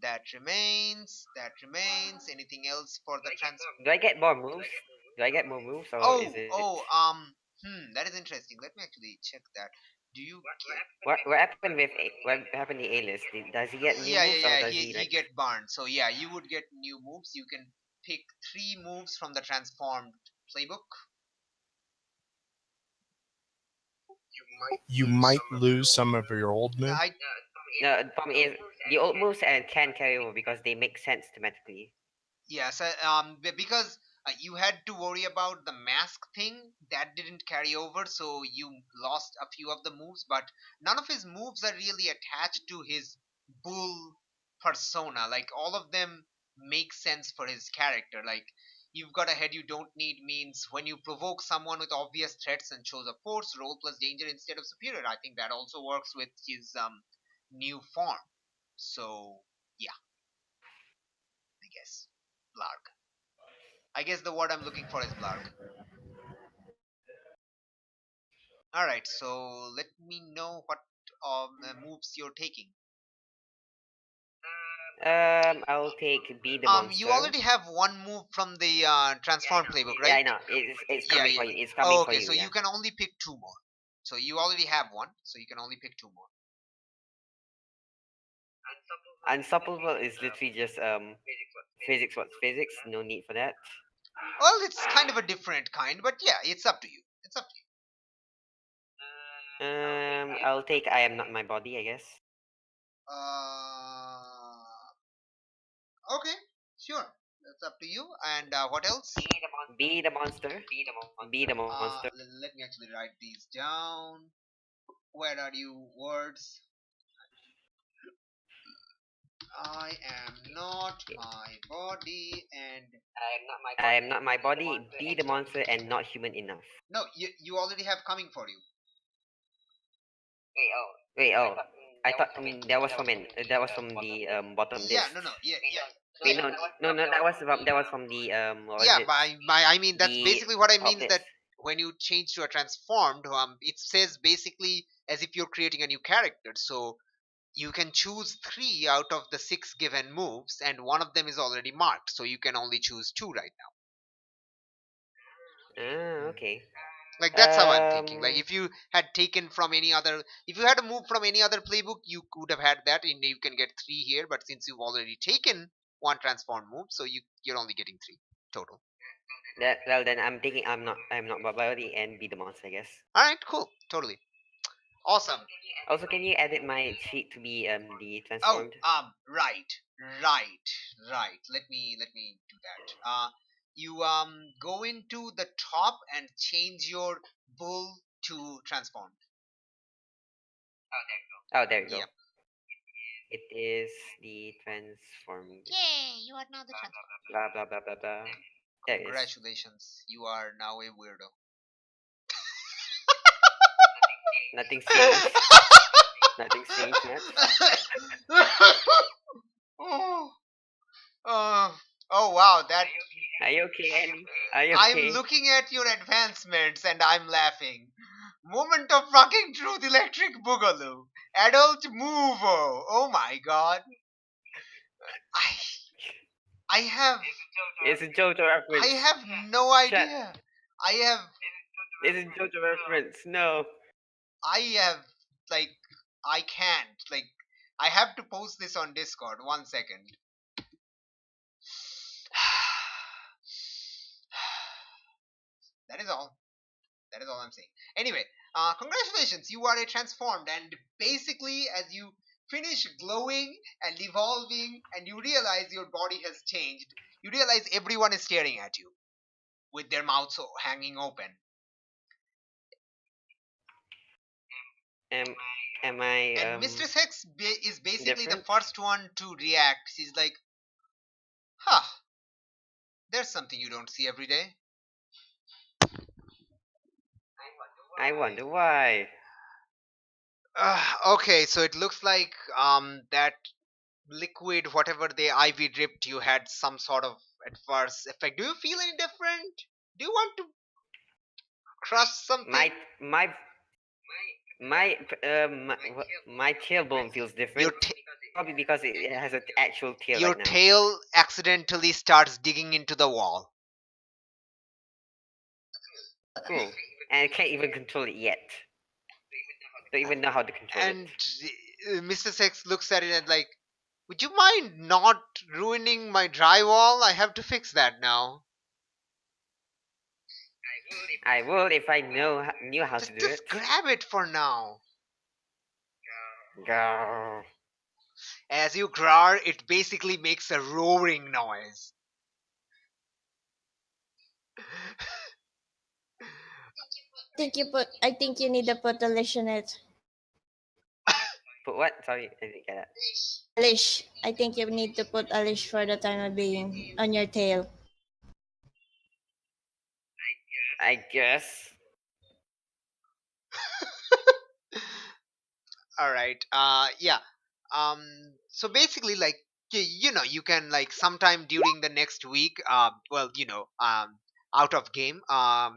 That remains. That remains. Anything else for the trans? Do I get more moves? Do I get more moves, or is Oh, it oh. That is interesting. Let me actually check that. Do you get? what happened with what happened to A-list? Does he get new Yeah, moves, yeah, or yeah. does He he he like? get burned. So yeah, you would get new moves. You can pick 3 moves from the transformed playbook. You might lose some of your old moves. I No, the problem is the old moves can carry over because they make sense thematically. Yes, because you had to worry about the mask thing that didn't carry over, so you lost a few of the moves, but none of his moves are really attached to his bull persona. Like all of them make sense for his character. Like you've got a head you don't need means when you provoke someone with obvious threats and chose a force roll plus danger instead of superior. I think that also works with his new form. So yeah, I guess Blarg. I guess the word I'm looking for is Blarg. Alright, so let me know what moves you're taking. I'll take be the You monster. already have one move from the transform playbook, Yeah, right? I know. It's Yeah, coming yeah. for you. It's Oh, coming for okay, you. so Yeah. you can only pick 2 more. So you already have one, so you can only pick 2 more. Unstoppable is literally just physics. What's physics? No need for that. Well, it's kind of a different kind, but yeah, it's up to you. It's up to you. I'll take I am not my body. I guess. Okay, sure. That's up to you. And what else? Be the monster. Be the monster. Let me actually write these down. Where are you? Words. I am not my body, and I am not my body. Be the monster and not human enough. no, you already have coming for you. Wait. Oh, I thought that was from the bottom Yeah, list. no, no, yeah, yeah. Wait, no. That was from the what was Yeah, it? I mean that's The basically what I mean. Optus. That when you change to a transformed, it says basically as if you're creating a new character. So you can choose three out of the six given moves, and one of them is already marked. So you can only choose two right now. Ah, Hmm. okay. Like that's how I'm thinking. Like Um, if you had taken from any other, if you had a move from any other playbook, you could have had that, and you can get three here. But since you've already taken one transform move, so you're only getting three total. then I'm not Barbari and be the monster, I guess. All right, cool, totally awesome. Also, can you edit my sheet to be the Oh, transformed? right, right, right. Let me do that. You go into the top and change your bull to transformed. Oh, there you go. Yep. It is the transformed. Yay! You are now the transformed. Blah blah blah blah blah. There it is. Congratulations, you are now a weirdo. Nothing changed. Nothing's changed much. oh, oh wow, that Are you okay, Andy? Are you I'm okay? looking at your advancements and I'm laughing. Moment of fucking truth, electric boogaloo. Adult movo. Oh my god. I I have It's a JoJo reference. I have no Shut. idea. I have It's a JoJo reference. No. I have like I can't like I have to post this on Discord. 1 second. That is all. That is all I'm saying. Anyway, congratulations, you are a transformed, and basically, as you finish glowing and evolving, and you realize your body has changed, you realize everyone is staring at you with their mouths hanging open. Am I And Mistress Hex is basically the different? first one to react. She's like, huh, there's something you don't see every day. I wonder why. Okay, so it looks like that liquid, whatever the IV dripped you, had some sort of adverse effect. Do you feel any different? Do you want to crush something? My tailbone feels different. Probably because it has an actual tail Your right now. tail accidentally starts digging into the wall. Cool. And I can't even control it yet. Don't even know how to control And it. Mr. Sex looks at it and like, would you mind not ruining my drywall? I have to fix that now. I would if I knew how to do Just it. grab it for now. Go. As you growl, it basically makes a roaring noise. I think you need to put a leash on it. But what? Sorry, I didn't get that. A leash. I think you need to put a leash for the time being on your tail. I guess. All right. Yeah. So basically, like, you can like sometime during the next week. Well, out of game.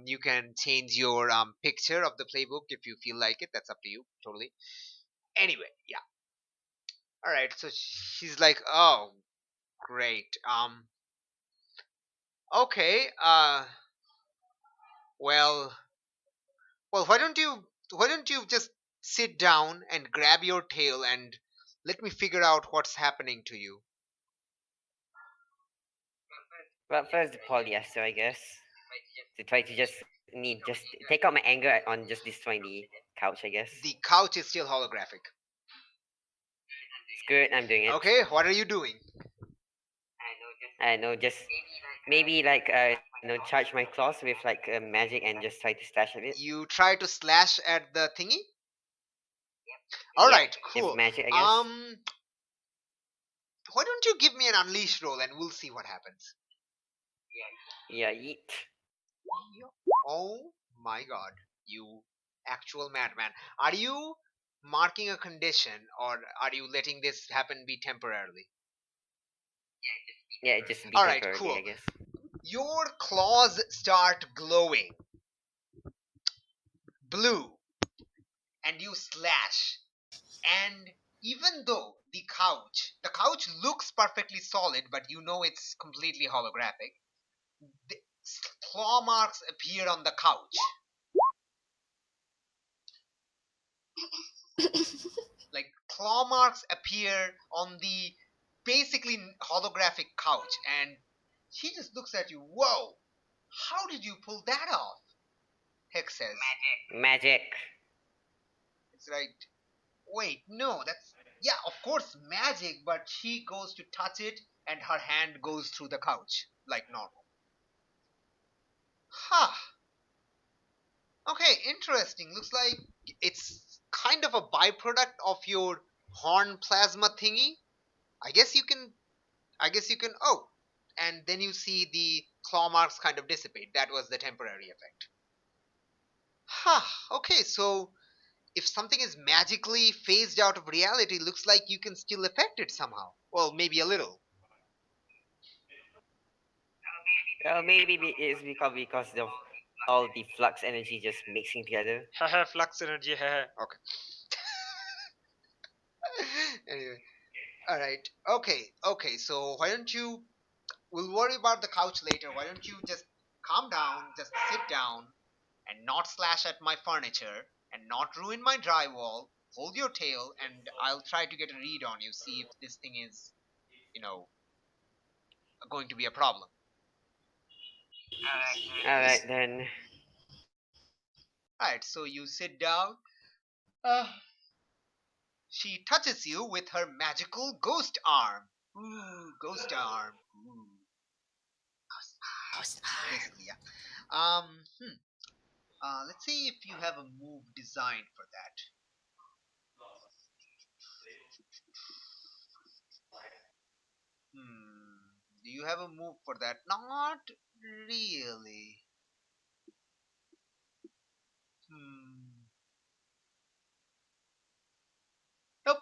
You can change your picture of the playbook if you feel like it. That's up to you, totally. Anyway, yeah. All right. So she's like, oh, great. Okay. Well, why don't you just sit down and grab your tail and let me figure out what's happening to you. Well, first the polyester, I guess. To try to just take out my anger on just destroying the couch, I guess. The couch is still holographic. It's good, I'm doing it. Okay, what are you doing? I know, just maybe like charge my claws with like magic and just try to slash at it. You try to slash at the thingy? All Yep, right, with cool. magic, I guess. Why don't you give me an unleash roll and we'll see what happens. Yeah, yeet. Oh my god, you actual madman. Are you marking a condition or are you letting this happen be temporarily? Yeah, just be All right, temporarily, cool. I guess. Your claws start glowing blue, and you slash. And even though the couch looks perfectly solid, but you know it's completely holographic, the claw marks appear on the couch. Like claw marks appear on the basically holographic couch, and he just looks at you. Whoa! How did you pull that off? Hex says. Magic. It's like, wait, no, that's yeah, of course, magic. But she goes to touch it, and her hand goes through the couch like normal. Huh. Okay, interesting. Looks like it's kind of a byproduct of your horn plasma thingy. I guess you can. I guess you can. Oh, and then you see the claw marks kind of dissipate. That was the temporary effect. Huh. Okay, so if something is magically phased out of reality, looks like you can still affect it somehow. Well, maybe a little. Maybe it's because of all the flux energy just mixing together. Haha, flux energy. Haha. Okay. Anyway, all right. Okay. So why don't you? We'll worry about the couch later. Why don't you just calm down, just sit down, and not slash at my furniture, and not ruin my drywall. Hold your tail, and I'll try to get a read on you. See if this thing is, you know, going to be a problem. All right then. Alright, so you sit down. Uh, she touches you with her magical ghost arm. Ooh, ghost arm. Ooh, basically, yeah. Let's see if you have a move designed for that. Do you have a move for that? Not really. Hmm. Nope.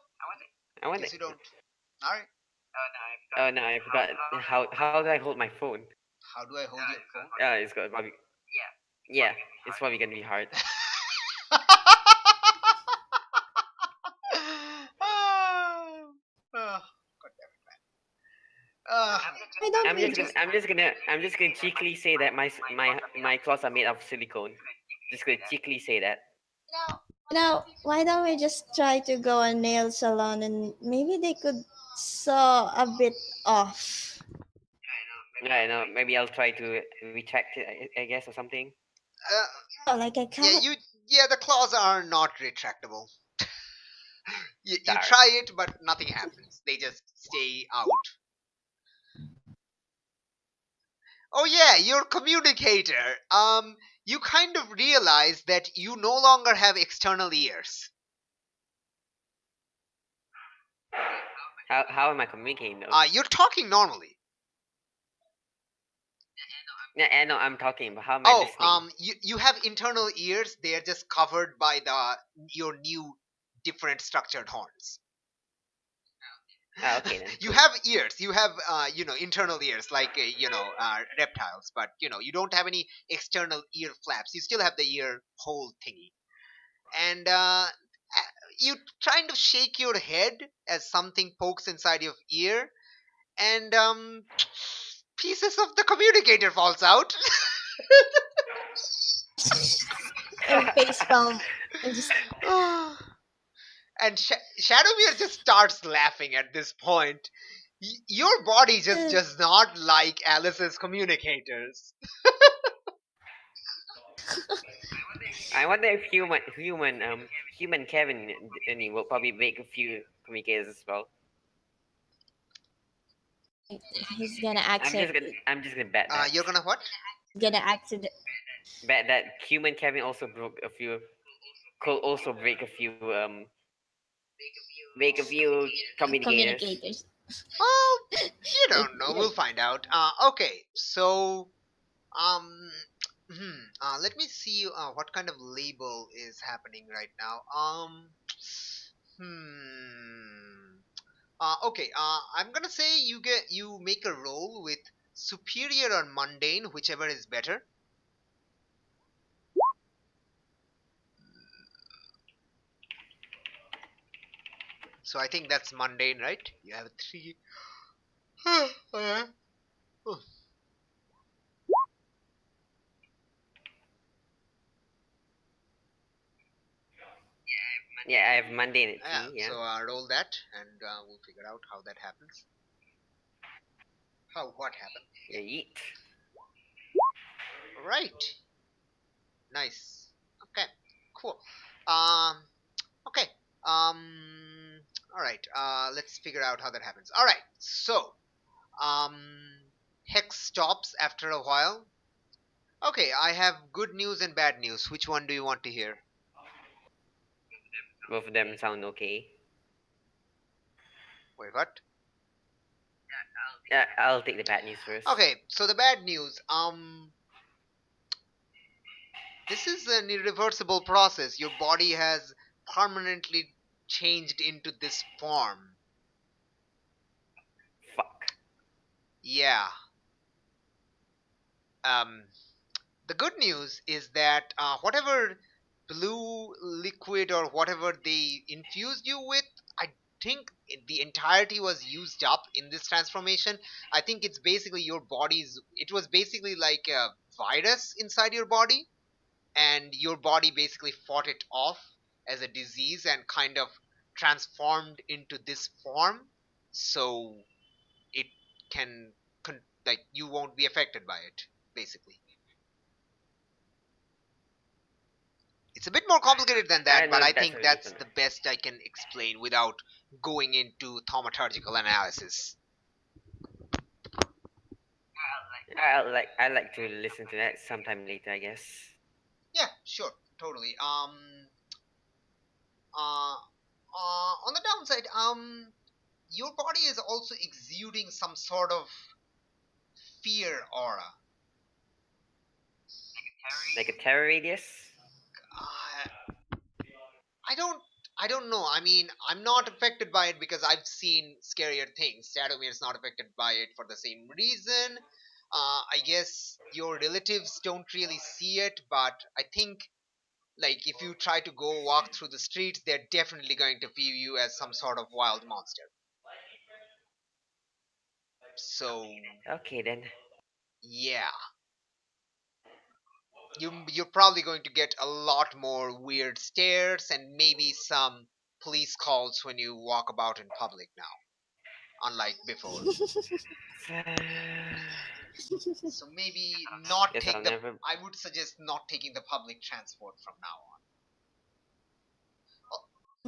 I want. Guess you don't. Alright. Oh no, I forgot. How do I hold my phone? How do I hold your phone? It's got probably. Yeah, it's probably gonna be hard. Oh, God damn it, man. Why don't I'm we just gonna, just I'm just gonna cheekily say that my claws are made of silicone. Just gonna cheekily say that. now? Why don't we just try to go a nail salon and maybe they could saw a bit off. I know. Maybe I'll try to retract it, I guess, or something. Uh, Oh, like a yeah, cat. the claws are not retractable. You Darn. try it, but nothing happens. They just stay out. Oh yeah, your communicator. You kind of realize that you no longer have external ears. How am I communicating though? You're talking normally. Yeah, I know I'm talking, but how am I listening? You have internal ears. They are just covered by your new different structured horns. Okay then. You Cool. have ears. You have internal ears like reptiles, but you don't have any external ear flaps. You still have the ear hole thingy, and you kind of shake your head as something pokes inside your ear, and pieces of the communicator falls out. And face palm. And just And Shadowmere just starts laughing at this point. Your body just does not like Alice's communicators. I wonder if human Kevin will probably make a few communicators as well. he's gonna I'm just gonna bet that. You're gonna what? accident. Bet that human Kevin also could also make a few communicators. Communicators. Well, you don't know. We'll find out. Okay, so let me see what kind of label is happening right now. Hmm. Okay. I'm gonna say you make a roll with superior or mundane, whichever is better. So I think that's mundane, right? You have a three. Uh, oh, Yeah, I have mundane at yeah. 3, yeah. So roll that, and we'll figure out how that happens. How what happened? Yeah, yeet. Right. Nice. Okay. Cool. Um. Okay. Um. All right. Let's figure out how that happens. All right. So, um, Hex stops after a while. Okay. I have good news and bad news. Which one do you want to hear? Both of them sound okay. Wait, what? Yeah, I'll take the bad news first. Okay. So the bad news. This is an irreversible process. Your body has permanently changed into this form. Fuck. Yeah. Um. The good news is that whatever blue liquid or whatever they infused you with, I think the entirety was used up in this transformation. I think it's basically your body's, it was basically like a virus inside your body, and your body basically fought it off as a disease and kind of transformed into this form, so it can like you won't be affected by it basically. It's a bit more complicated than I that, but know I that's a think relief. that's the best I can explain without going into thaumaturgical analysis. I like to listen to that sometime later, I guess. Yeah, sure, totally. On the downside, your body is also exuding some sort of fear aura. Like a terror radius. Uh, I don't I don't know. I mean, I'm not affected by it because I've seen scarier things. Shadomir is not affected by it for the same reason. I guess your relatives don't really see it, but I think like if you try to go walk through the streets, they're definitely going to view you as some sort of wild monster. So Okay then. yeah, you're probably going to get a lot more weird stares and maybe some police calls when you walk about in public now, unlike before. So maybe not Guess I'll take the. never. I would suggest not taking the public transport from now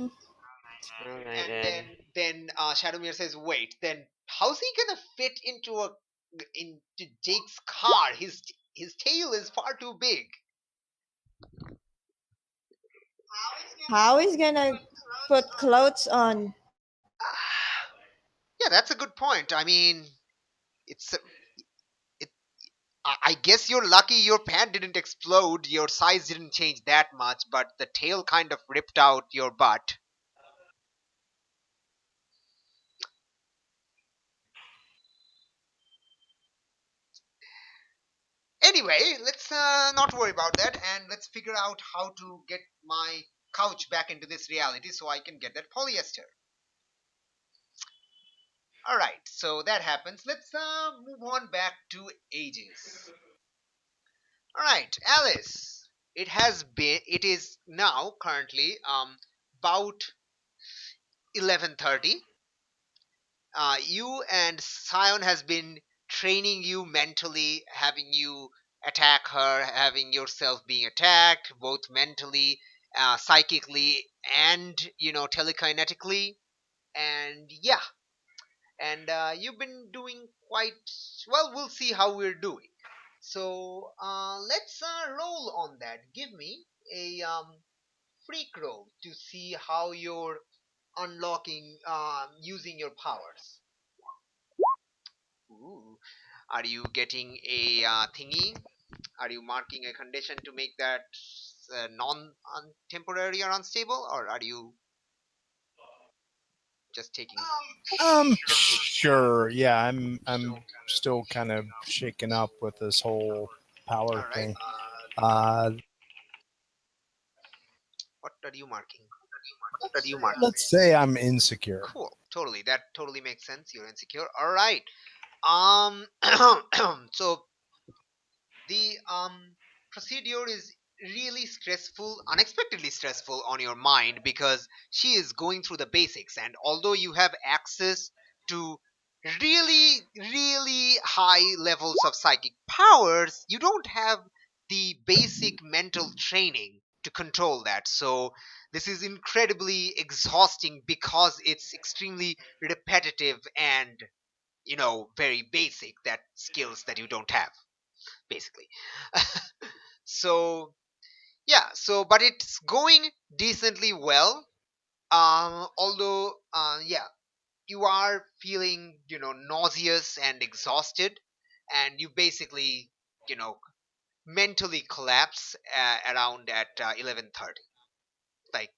on. Alright And then. then Shadowmere says, "Wait, then how's he gonna fit into Jake's car? His tail is far too big." How is gonna put clothes on? Yeah, that's a good point. I mean, it's it. I guess you're lucky your pant didn't explode. Your size didn't change that much, but the tail kind of ripped out your butt. Anyway, let's not worry about that, and let's figure out how to get my couch back into this reality so I can get that polyester. All right, so that happens. Let's move on back to ages. All right, Alice. It is now currently about 11:30. You and Sion has been training you mentally, having you attack her, having yourself being attacked, both mentally, psychically, and telekinetically. And yeah, and you've been doing quite well. We'll see how we're doing. So let's roll on that. Give me a freak roll to see how you're unlocking, using your powers. Ooh. Are you getting a thingy? Are you marking a condition to make that non temporary or unstable, or are you? just taking. Sure. Yeah, I'm still kind of shaken up with this whole power All right. thing. Uh, What are you marking? let's say I'm insecure. Cool. Totally. That totally makes sense. You're insecure. All right. So the procedure is really stressful, unexpectedly stressful on your mind because she is going through the basics, and although you have access to really high levels of psychic powers, you don't have the basic mental training to control that. So this is incredibly exhausting because it's extremely repetitive and, very basic, that skills that you don't have, basically. So yeah, but it's going decently well. Although yeah, you are feeling, nauseous and exhausted, and you basically, you know mentally collapse around at 11:30, like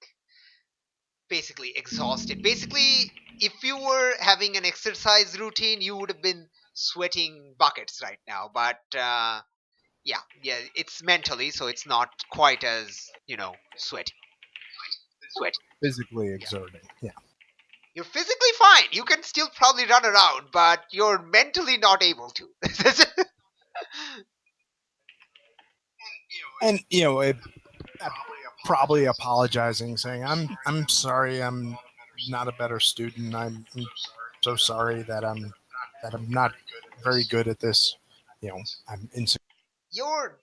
basically exhausted. Basically, if you were having an exercise routine, you would have been sweating buckets right now. But yeah, it's mentally, so it's not quite as, sweaty. Physically Yeah, exerting. Yeah. you're physically fine, you can still probably run around, but you're mentally not able to. And I'm probably apologizing, saying I'm sorry, I'm not a better student. I'm so sorry that I'm not very good at this. I'm insecure. You're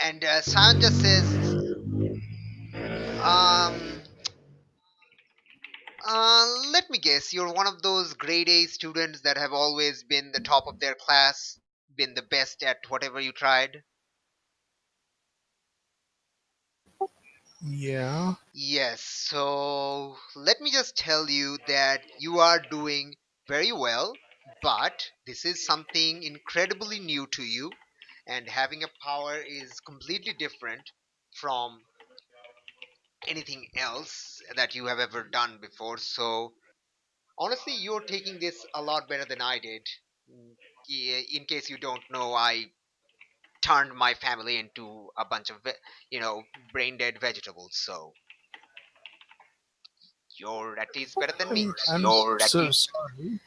And Sion just says, um let me guess, you're one of those grade A students that have always been the top of their class, been the best at whatever you tried. Yeah. Yes, so let me just tell you that you are doing very well, but this is something incredibly new to you, and having a power is completely different from anything else that you have ever done before. So, honestly, you're taking this a lot better than I did. Mm, yeah, in case you don't know, I turned my family into a bunch of, brain dead vegetables, so you're at least better than me. I'm so sorry.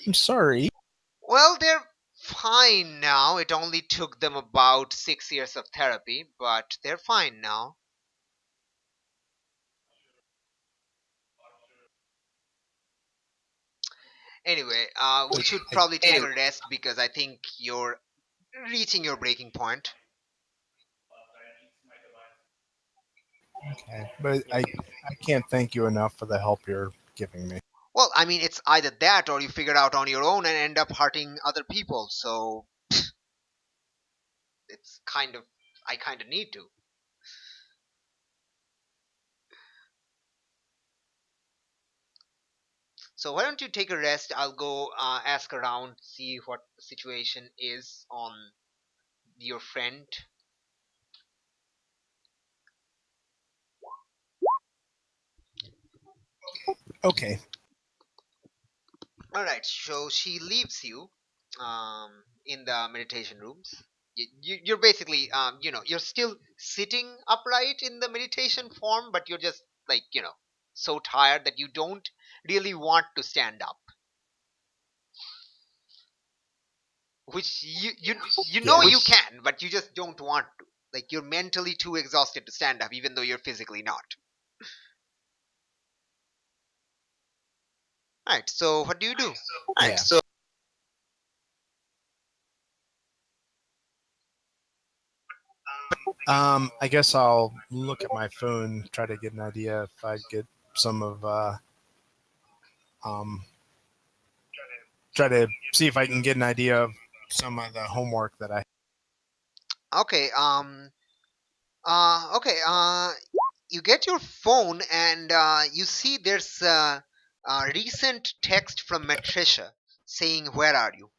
I'm sorry. Well, they're fine now. It only took them about 6 years of therapy, but they're fine now. Anyway, we But should I, probably take a rest because I think you're reaching your breaking point. okay, but I can't thank you enough for the help you're giving me. Well, I mean, it's either that or you figure out on your own and end up hurting other people. So it's I kind of need to. So why don't you take a rest? I'll go ask around, see what the situation is on your friend. Okay. All right. So she leaves you in the meditation rooms. You're basically, you're still sitting upright in the meditation form, but you're just like, so tired that you don't really want to stand up. Which Yeah. you can, but you just don't want to. Like you're mentally too exhausted to stand up, even though you're physically not. All right. So what do you do? Yeah. I guess I'll look at my phone, try to get an idea if I get some of um try to see if I can get an idea of some of the homework that I. Okay. Okay. You get your phone and you see there's a recent text from Matricia saying, "Where are you?"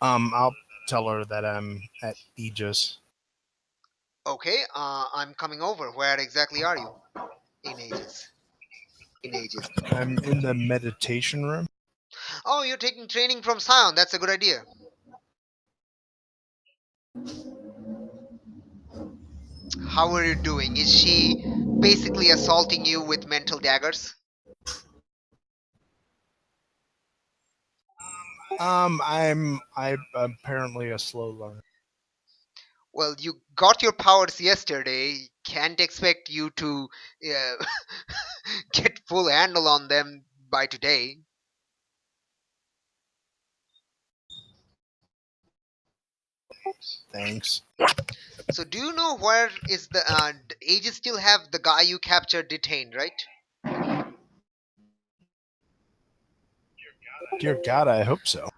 I'll tell her that I'm at Aegis. Okay, I'm coming over. Where exactly are you in Aegis? I'm in the meditation room. Oh, you're taking training from Scion. That's a good idea. How are you doing? Is she basically assaulting you with mental daggers? I'm apparently a slow learner. Well, you got your powers yesterday. Can't expect you to uh, get full handle on them by today. Thanks. So, do you know where is the Aegis still have the guy you captured detained, right? Dear God, I hope so.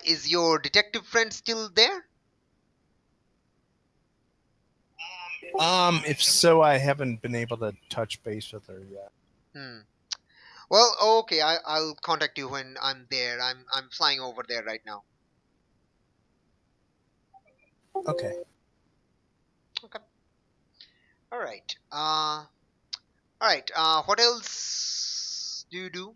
Is your detective friend still there? If so, I haven't been able to touch base with her yet. Hmm. Well, okay. I'll contact you when I'm there. I'm flying over there right now. Okay. Okay. All right. All right. What else do you do?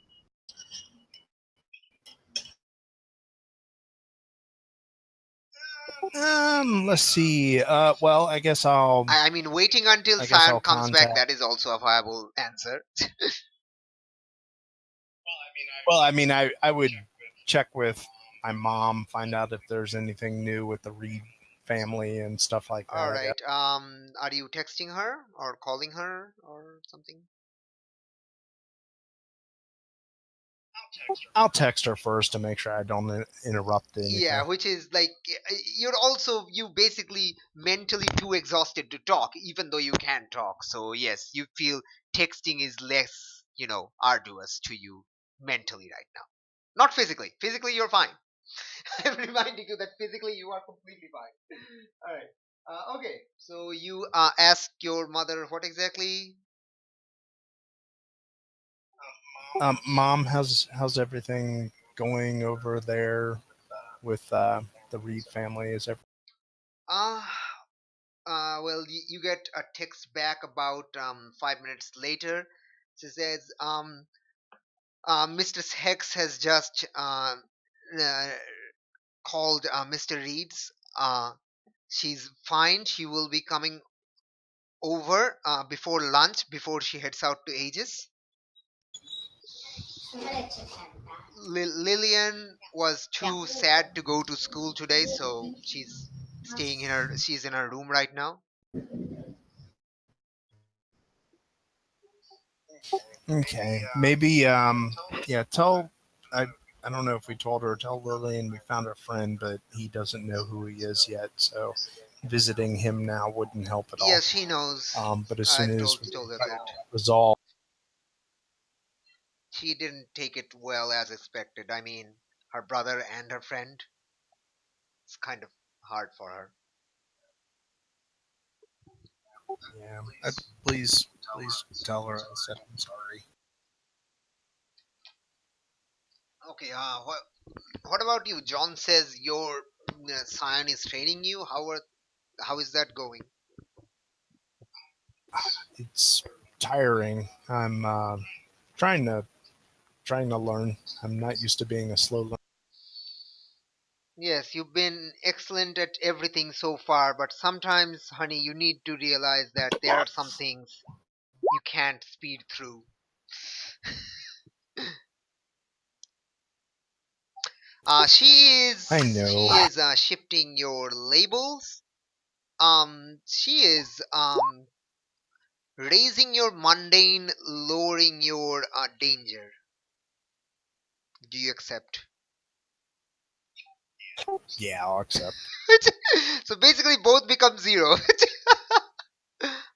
Let's see. Well, I mean, waiting until I guess Cyan I'll comes back. contact. That is also a viable answer. Well, I would check with my mom, find out if there's anything new with the Reed family and stuff like All that. right. Are you texting her or calling her or something? I'll text her first to make sure I don't interrupt Yeah, anything. which is like you basically mentally too exhausted to talk, even though you can talk. So yes, you feel texting is less, arduous to you mentally right now. Not physically. Physically, you're fine. I'm reminding you that physically you are completely fine. All right. Okay. So you ask your mother what exactly? Mom, how's everything going over there with the Reed family? Is everything? Uh, well, you get a text back about 5 minutes later. She says, Mr. Hex has just uh, called Mr. Reeds. She's fine. She will be coming over before lunch, before she heads out to Aegis. Lillian was too sad to go to school today, so she's in her room right now. Okay, maybe yeah. I I don't know if we told her. Tell Lillian we found our friend, but he doesn't know who he is yet. So visiting him now wouldn't help at all. Yes, she knows. But as soon I've as told we told her that. resolve, She didn't take it well as expected. I mean, her brother and her friend. It's kind of hard for her. yeah, please tell her I said I'm sorry. Okay, what about you? John says your Scion is training you. How is that going? It's tiring. I'm trying to trying to learn. I'm not used to being a slow learner. Yes, you've been excellent at everything so far, but sometimes, honey, you need to realize that there are some things you can't speed through. I know. She is shifting your labels. She is raising your mundane, lowering your danger. Do you accept? Yeah, I'll accept. So basically, both become zero.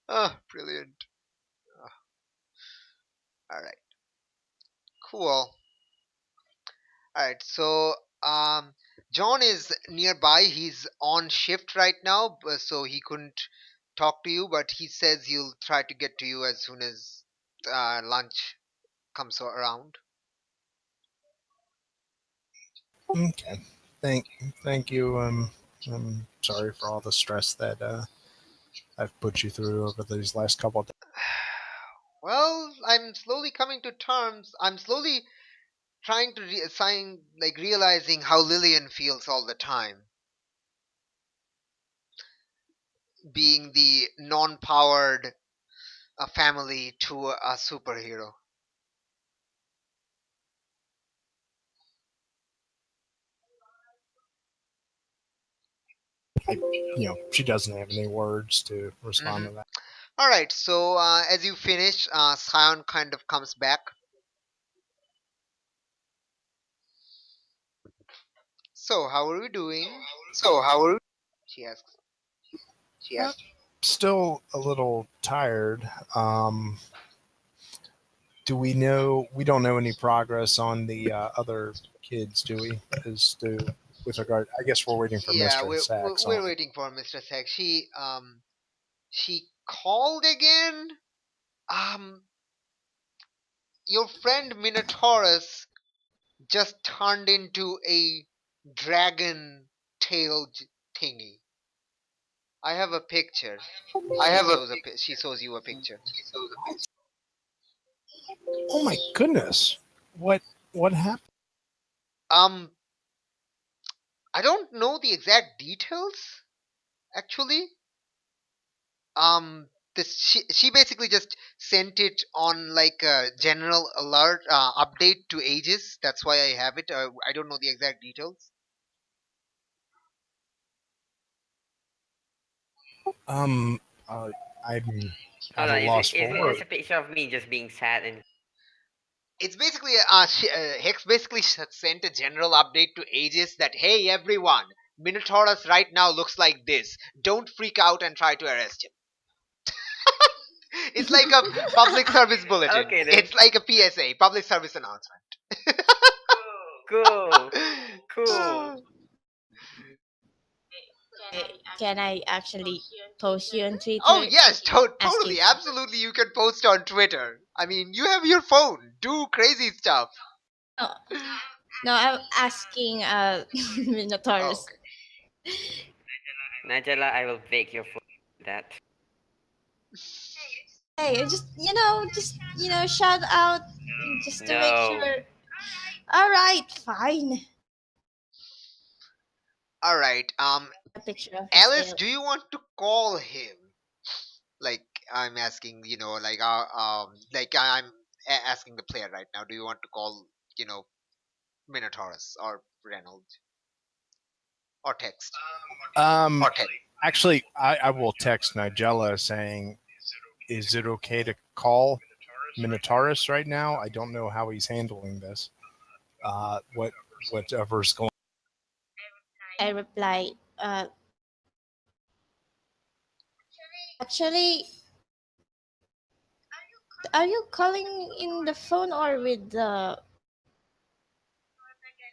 Oh, brilliant. Oh, all right, cool. All right, so John is nearby. He's on shift right now, so he couldn't talk to you. But he says he'll try to get to you as soon as lunch comes around. Okay. Thank thank you. I'm sorry for all the stress that I've put you through over these last couple of days. Well, I'm slowly coming to terms. I'm slowly trying to realizing how Lillian feels all the time, being the non-powered family to a superhero. She doesn't have any words to respond Hmm. to that. All right, so as you finish, Scion kind of comes back. So, how are we doing? So how are She asks. you? Still a little tired. Do we know? We don't know any progress on the other kids, do we? As to with regard, I guess we're waiting for Yeah, Mistress Sachs we're on. waiting for Mistress Hex. She called again. Um, your friend Minotaurus just turned into a dragon tailed thingy. I have a picture. I have a. She shows you a picture. Oh my goodness! What happened? Um, I don't know the exact details actually. This she basically just sent it on like a general alert update to Aegis. That's why I have it. I don't know the exact details. Um, I'm at Hold a on, loss for is it just words. a picture of me just being sad and It's basically Hex basically sent a general update to Aegis that hey everyone, Minotaurus right now looks like this. Don't freak out and try to arrest him. It's like a public service bulletin. okay then. It's like a PSA, public service announcement. Cool. Cool. Can I actually post you on Oh Twitter? yes, Asking. totally, absolutely. You can post on Twitter. I mean, you have your phone. Do crazy stuff. No, no, I'm asking Oh, Minotaurus. okay. Nigella, I will bake your food with that. Hey, just shout out just to make No. sure. All right, fine. All right. A picture of his Alice, tail. do you want to call him? Like I'm asking, asking the player right now. Do you want to call, Minotaurus or Reynolds or text? Um, Or text. actually, I will text Nigella saying, "Is it okay to call Minotaurus right now? I don't know how he's handling this. Whatever's going." I reply, actually, are you calling in the phone or with the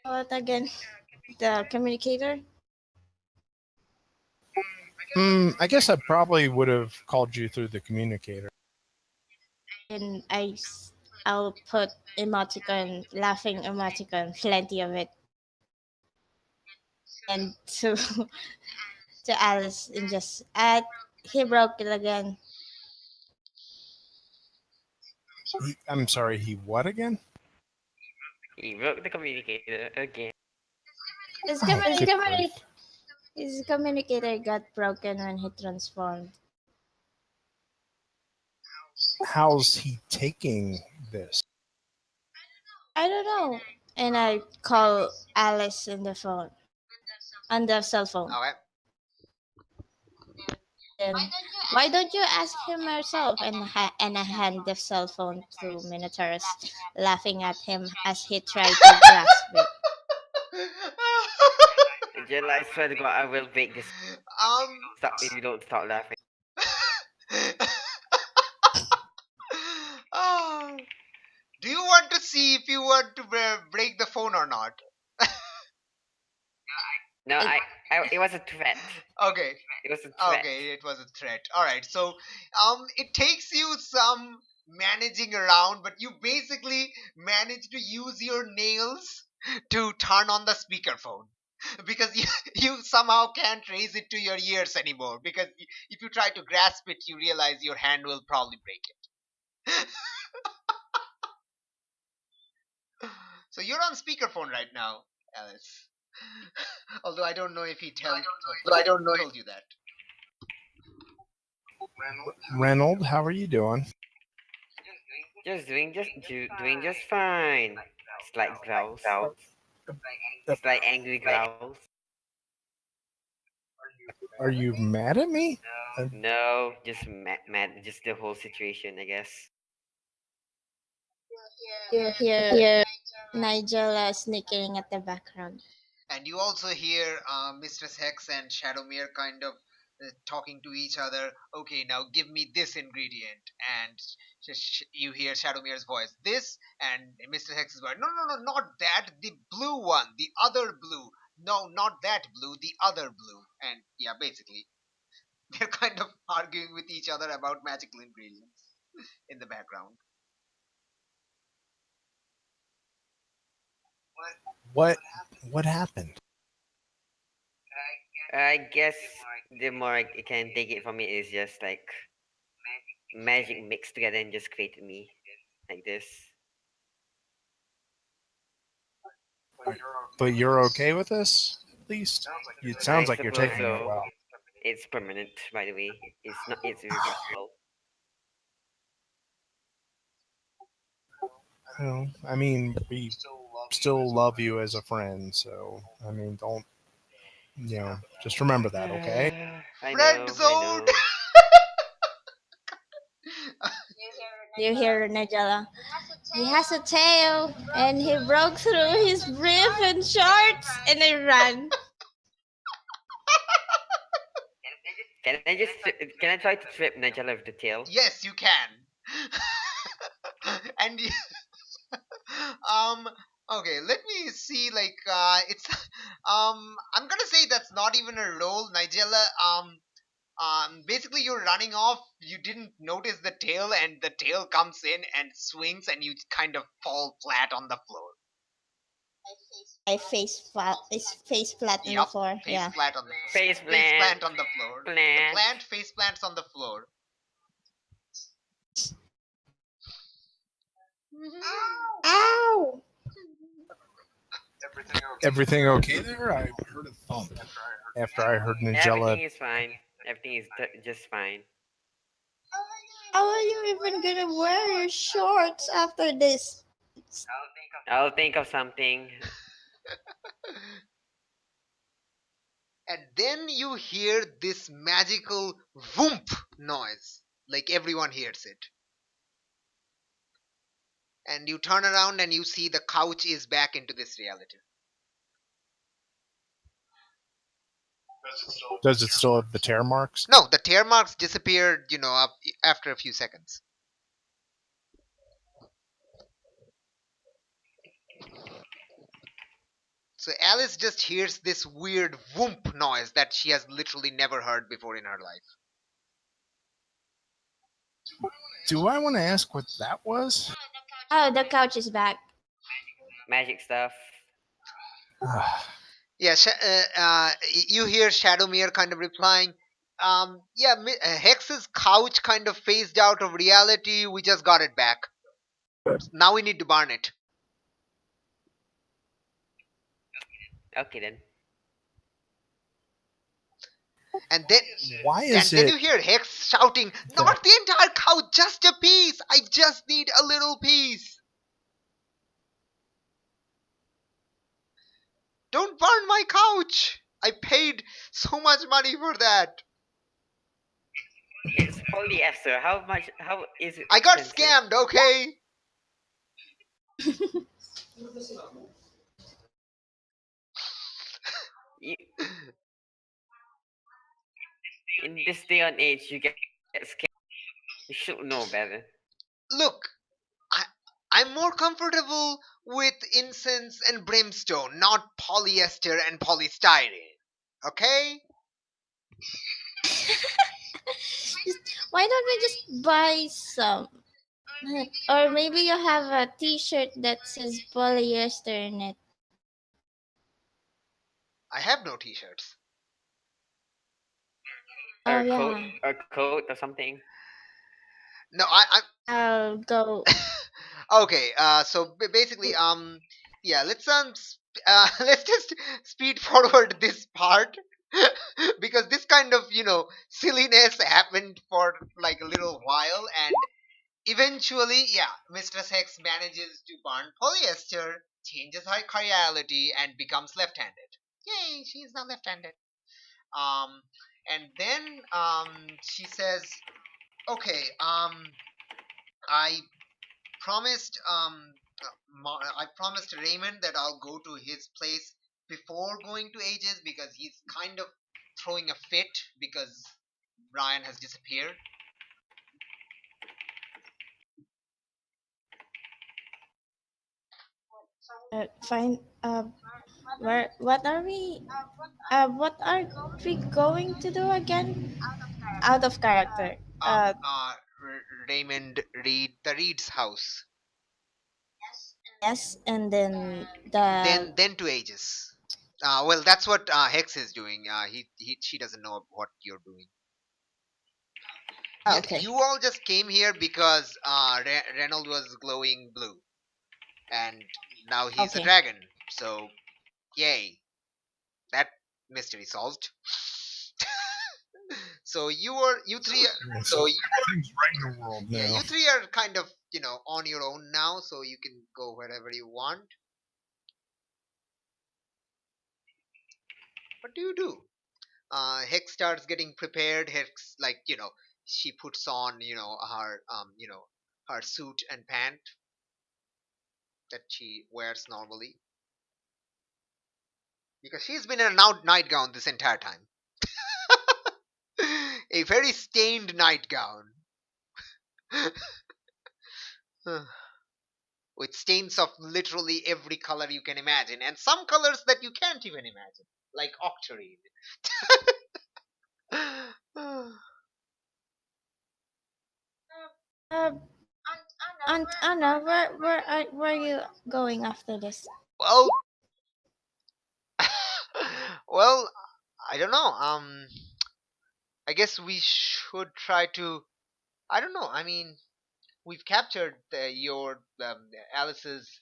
what again? The communicator? I guess I probably would have called you through the communicator. And I'll put emoticon, laughing emoticon, plenty of it, and to to Alice and just he broke it again. I'm sorry, he what again? He broke the communicator again. His Oh, good communicator, grief. his communicator got broken when he transformed. How's he taking this? I don't know. And I call Alice in the phone, on the cell phone. Okay. Then why don't you ask him yourself? And I hand the cell phone to Minotaurus, laughing at him as he tried to grasp it. Nigella, I swear to God, I will bake this. um. Stop if you don't stop laughing. Oh. Do you want to see if you want to break the phone or not? No, it was a threat. Okay. It was a threat. Okay, it was a threat. All right. So, it takes you some managing around, but you basically manage to use your nails to turn on the speakerphone. because you somehow can't raise it to your ears anymore. Because if you try to grasp it, you realize your hand will probably break it. So you're on speakerphone right now, Alice. Although I don't know if he told you that. Reynold, how are you doing? Doing just fine. Slight growls. Slight angry growls. Are you mad at me? No, just mad. Just the whole situation, I guess. You hear Nigel snickering at the background. And you also hear Mistress Hex and Shadowmere kind of talking to each other. Okay, now give me this ingredient, and you hear Shadowmere's voice. This, and Mistress Hex's voice. No, no, no, not that. The blue one, the other blue. No, not that blue, the other blue. And yeah, basically, they're kind of arguing with each other about magical ingredients in the background. What what happened? I guess the more I can take it from it is just like magic mixed together and just created me like this. But you're okay with this? At least it sounds I like you're suppose taking it so. well. It's permanent, by the way. It's not. It's reversible. Well, I mean, we still love you as a friend, so I mean, don't just remember that, okay? I Friend know. I zone! know. You hear Nigella. He has a tail, and he broke through his brief and shorts, and I ran. Can I try to trip Nigella with the tail? Yes, you can. And um okay, let me see, like it's I'm gonna say that's not even a roll, Nigella. Basically you're running off, you didn't notice the tail, and the tail comes in and swings, and you kind of fall flat on the floor. I face flat on the Yup, floor. face Yeah. flat on the Face face plant. plant on the floor. The Plant. plant face plants on the floor. Ow! Everything okay there? I heard a thump after I heard Nigella. Everything is fine. Everything is just fine. How are you even gonna wear your shorts after this? I'll think of something. And then you hear this magical whoomp noise, like everyone hears it. And you turn around and you see the couch is back into this reality. Does it still have the tear marks? No, the tear marks disappeared, after a few seconds. So Alice just hears this weird whoomp noise that she has literally never heard before in her life. Do I want to ask what that was? Oh, the couch is back. Magic stuff. Yeah, you hear Shadowmere kind of replying, yeah, Hex's couch kind of phased out of reality. We just got it back. Now we need to burn it. Okay then. And then, Why and is then it? you hear Hex shouting, "Not the entire couch, just a piece. I just need a little piece. Don't burn my couch. I paid so much money for that. It's polyester. How much? How is it? I got expensive? scammed, okay?" You, in this day and age, you get scammed. You should know better. Look, I'm more comfortable with incense and brimstone, not polyester and polystyrene. Okay? Why don't we just buy some? Or maybe you have a T-shirt that says polyester in it. I have no t-shirts. Oh Or coat, yeah. or coat or something. No, I'll go. okay. So basically, yeah. Let's just speed forward this part because this kind of silliness happened for like a little while, and eventually, yeah, Mistress Hex manages to burn polyester, changes her reality, and becomes left-handed. Yay, she is now left-handed. Um, and then she says, "Okay, I promised I promised Raymond that I'll go to his place before going to Ages because he's kind of throwing a fit because Brian has disappeared. Fine. Where? What are we? What are we going to do again? Out of character. Um, uh, Raymond Reed's house. Yes, and then the. Then to Ages. Well, that's what Hex is doing. She doesn't know what you're doing. Yeah, Okay. you all just came here because Reynold was glowing blue, and now he's a Okay. dragon. So, yay, that mystery solved. So you three, So everything's right in the world yeah, now. you three are kind of on your own now, so you can go wherever you want. What do you do? Hex starts getting prepared. Hex, like, she puts on, her suit and pant that she wears normally because she's been in a nightgown this entire time. A very stained nightgown with stains of literally every color you can imagine, and some colors that you can't even imagine, like octarine. Uh, Aunt Anna, where are you going after this? well, well, I don't know. I guess we should try to. I don't know. I mean, we've captured your Alice's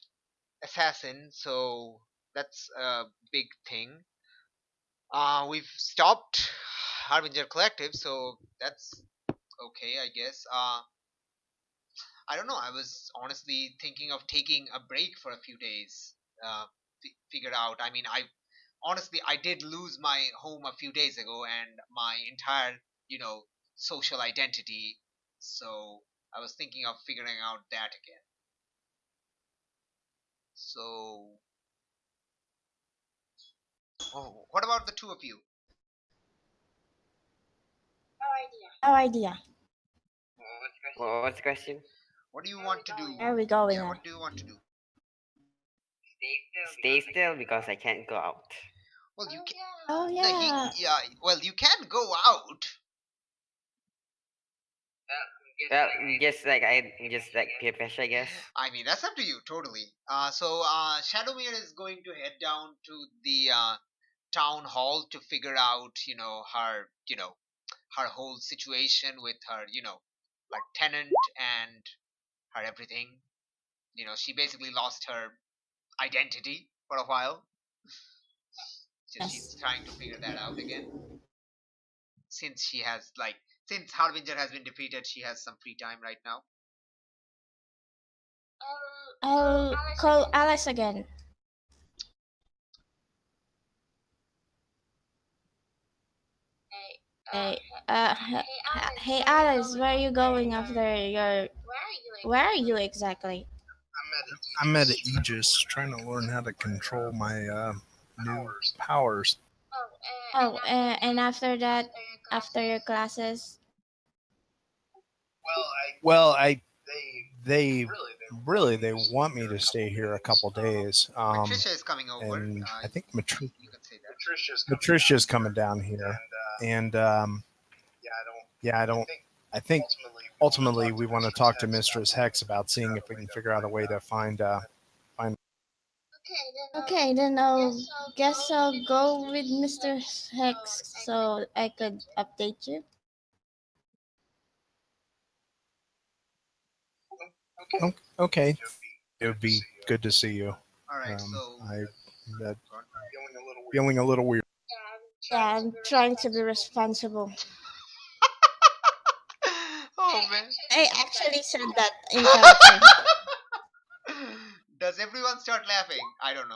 assassin, so that's a big thing. We've stopped Harbinger Collective, so that's okay, I guess. I don't know. I was honestly thinking of taking a break for a few days. Figure out. I mean, I did lose my home a few days ago and my entire, social identity. So I was thinking of figuring out that again. So, oh, what about the two of you? No idea. Well, what's the question? What do you want to do? Where are we going Yeah, now? what do you want to do? Stay still because I can't go out. Well, you can. Oh No, yeah. yeah. Well, you can go out. Well, just like peer pressure, I guess. I mean, that's up to you, totally. So Shadowmere is going to head down to the town hall to figure out, her whole situation with her, like tenant and her everything. She basically lost her identity for a while. So she's Yes. trying to figure that out again. Since she has since Harbinger has been defeated, she has some free time right now. I'll call Alice again. Hey, hey Alice, where are you going after your? Where are you exactly? I'm at Aegis trying to learn how to control my new powers. Oh, and after that, after your classes. Well, they really they want me to stay here a couple days. Patricia is coming over. And I think You can say that. Patricia's coming down here, and yeah, I don't. I think ultimately we want to talk to Mistress Hex about seeing if we can figure out a way to find. Okay, then I'll guess I'll go with Mr. Hex so I could update you. Okay, it would be good to see you. All right. So, I that go on. feeling a little weird. Yeah, I'm trying to be responsible. Oh man. I actually said that in character. Does everyone start laughing? I don't know.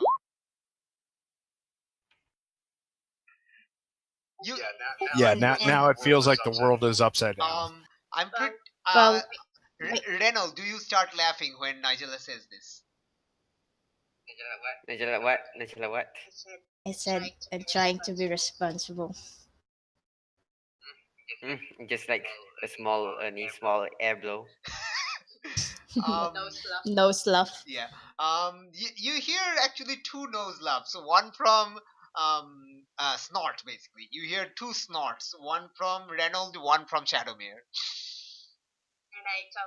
You. Yeah, now it feels like the world is upside down. I'm pretty. Well, wait, Renal, do you start laughing when Nigella says this? Najala what? Najala what? I said I'm trying to be responsible. Mm, just like a small air blow. Um, No slough. yeah. You hear actually two nose laughs. So one from Snort, basically. You hear two snorts. One from Reynolds, one from Shadowmere.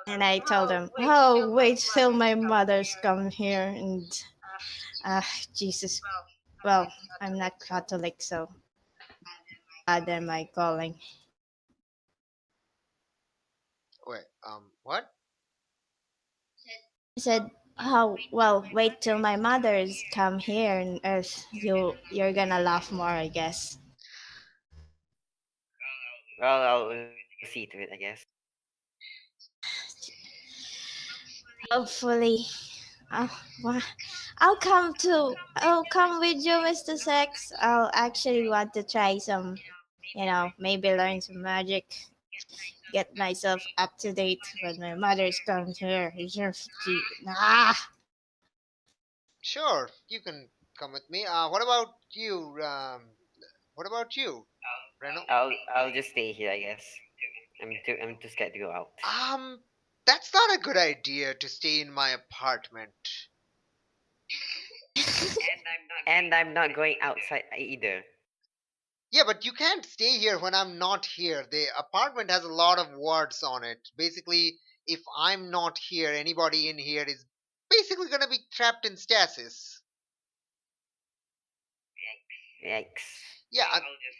And I told them, oh, wait till my mother's come here. And, ah, Jesus. Well, I'm not Catholic, so God am I calling. Wait. What? I said, oh, well, wait till my mother's come here and you're gonna laugh more, I guess. Well, I'll see to it, I guess. Hopefully, uh, wha- I'll come with you, Mr. Sex. I'll actually want to try some, maybe learn some magic, get myself up to date when my mother's comes here. Ah, Sure, you can come with me. What about you? What about you, Reno? I'll just stay here, I guess. I'm too scared to go out. Um, that's not a good idea to stay in my apartment. And I'm not going outside either. Yeah, but you can't stay here when I'm not here. The apartment has a lot of wards on it. Basically, if I'm not here, anybody in here is basically gonna be trapped in stasis. Yikes. Yeah,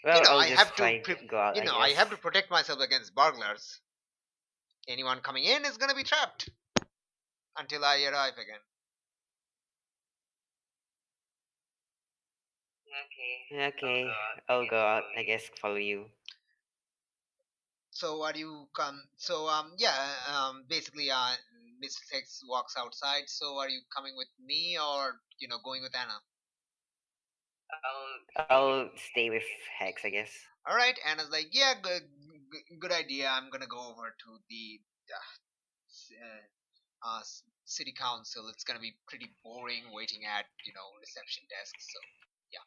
Well, I'll I just have to, try to go out, I I guess. have to protect myself against burglars. Anyone coming in is gonna be trapped until I arrive again. Okay, I'll go out, I guess, follow you. So are you come? So yeah, basically Mr. Six walks outside. So are you coming with me or going with Anna? I'll stay with Hex, I guess. All right, Anna's like, yeah, good idea. I'm gonna go over to the city council. It's gonna be pretty boring waiting at reception desks. So yeah.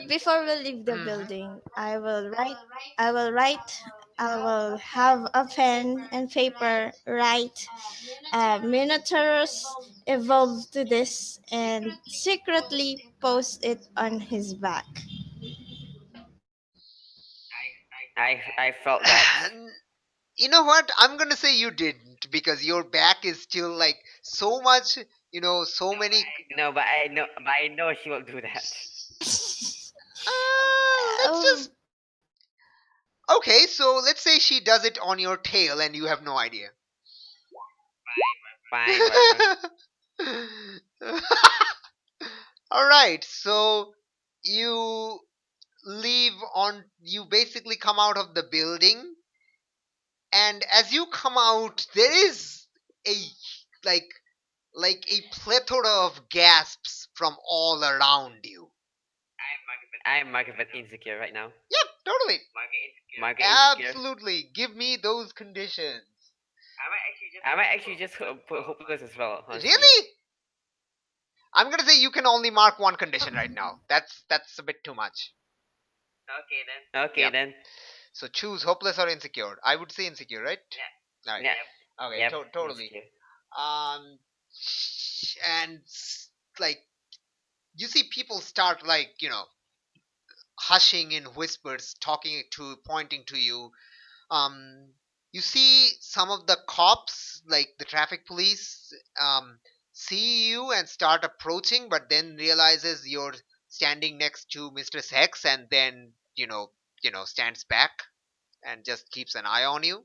before we leave the Mhm. building, I will write, I will have a pen and paper, write Minotaurus evolved to this and secretly post it on his back. I felt that. You know what? I'm gonna say you didn't because your back is still like so much. So many. No, but I know she will do that. Let's Oh, just okay. So let's say she does it on your tail and you have no idea. Fine, whatever. All right. So you leave on. You basically come out of the building, and as you come out, there is a like a plethora of gasps from all around you. I'm market but insecure right now. Yep, totally. Market insecure. Absolutely. Give me those conditions. I might actually just put hopeless as well, honestly. Really? I'm gonna say you can only mark one condition right now. That's a bit too much. Okay Yep. then. So choose hopeless or insecure. I would say insecure, right? All right. Yeah. Okay. Yep. Totally. Insecure. Um, and like you see people start like hushing in whispers, talking to, pointing to you. You see some of the cops, like the traffic police, see you and start approaching, but then realizes you're standing next to Mistress Hex, and then stands back and just keeps an eye on you.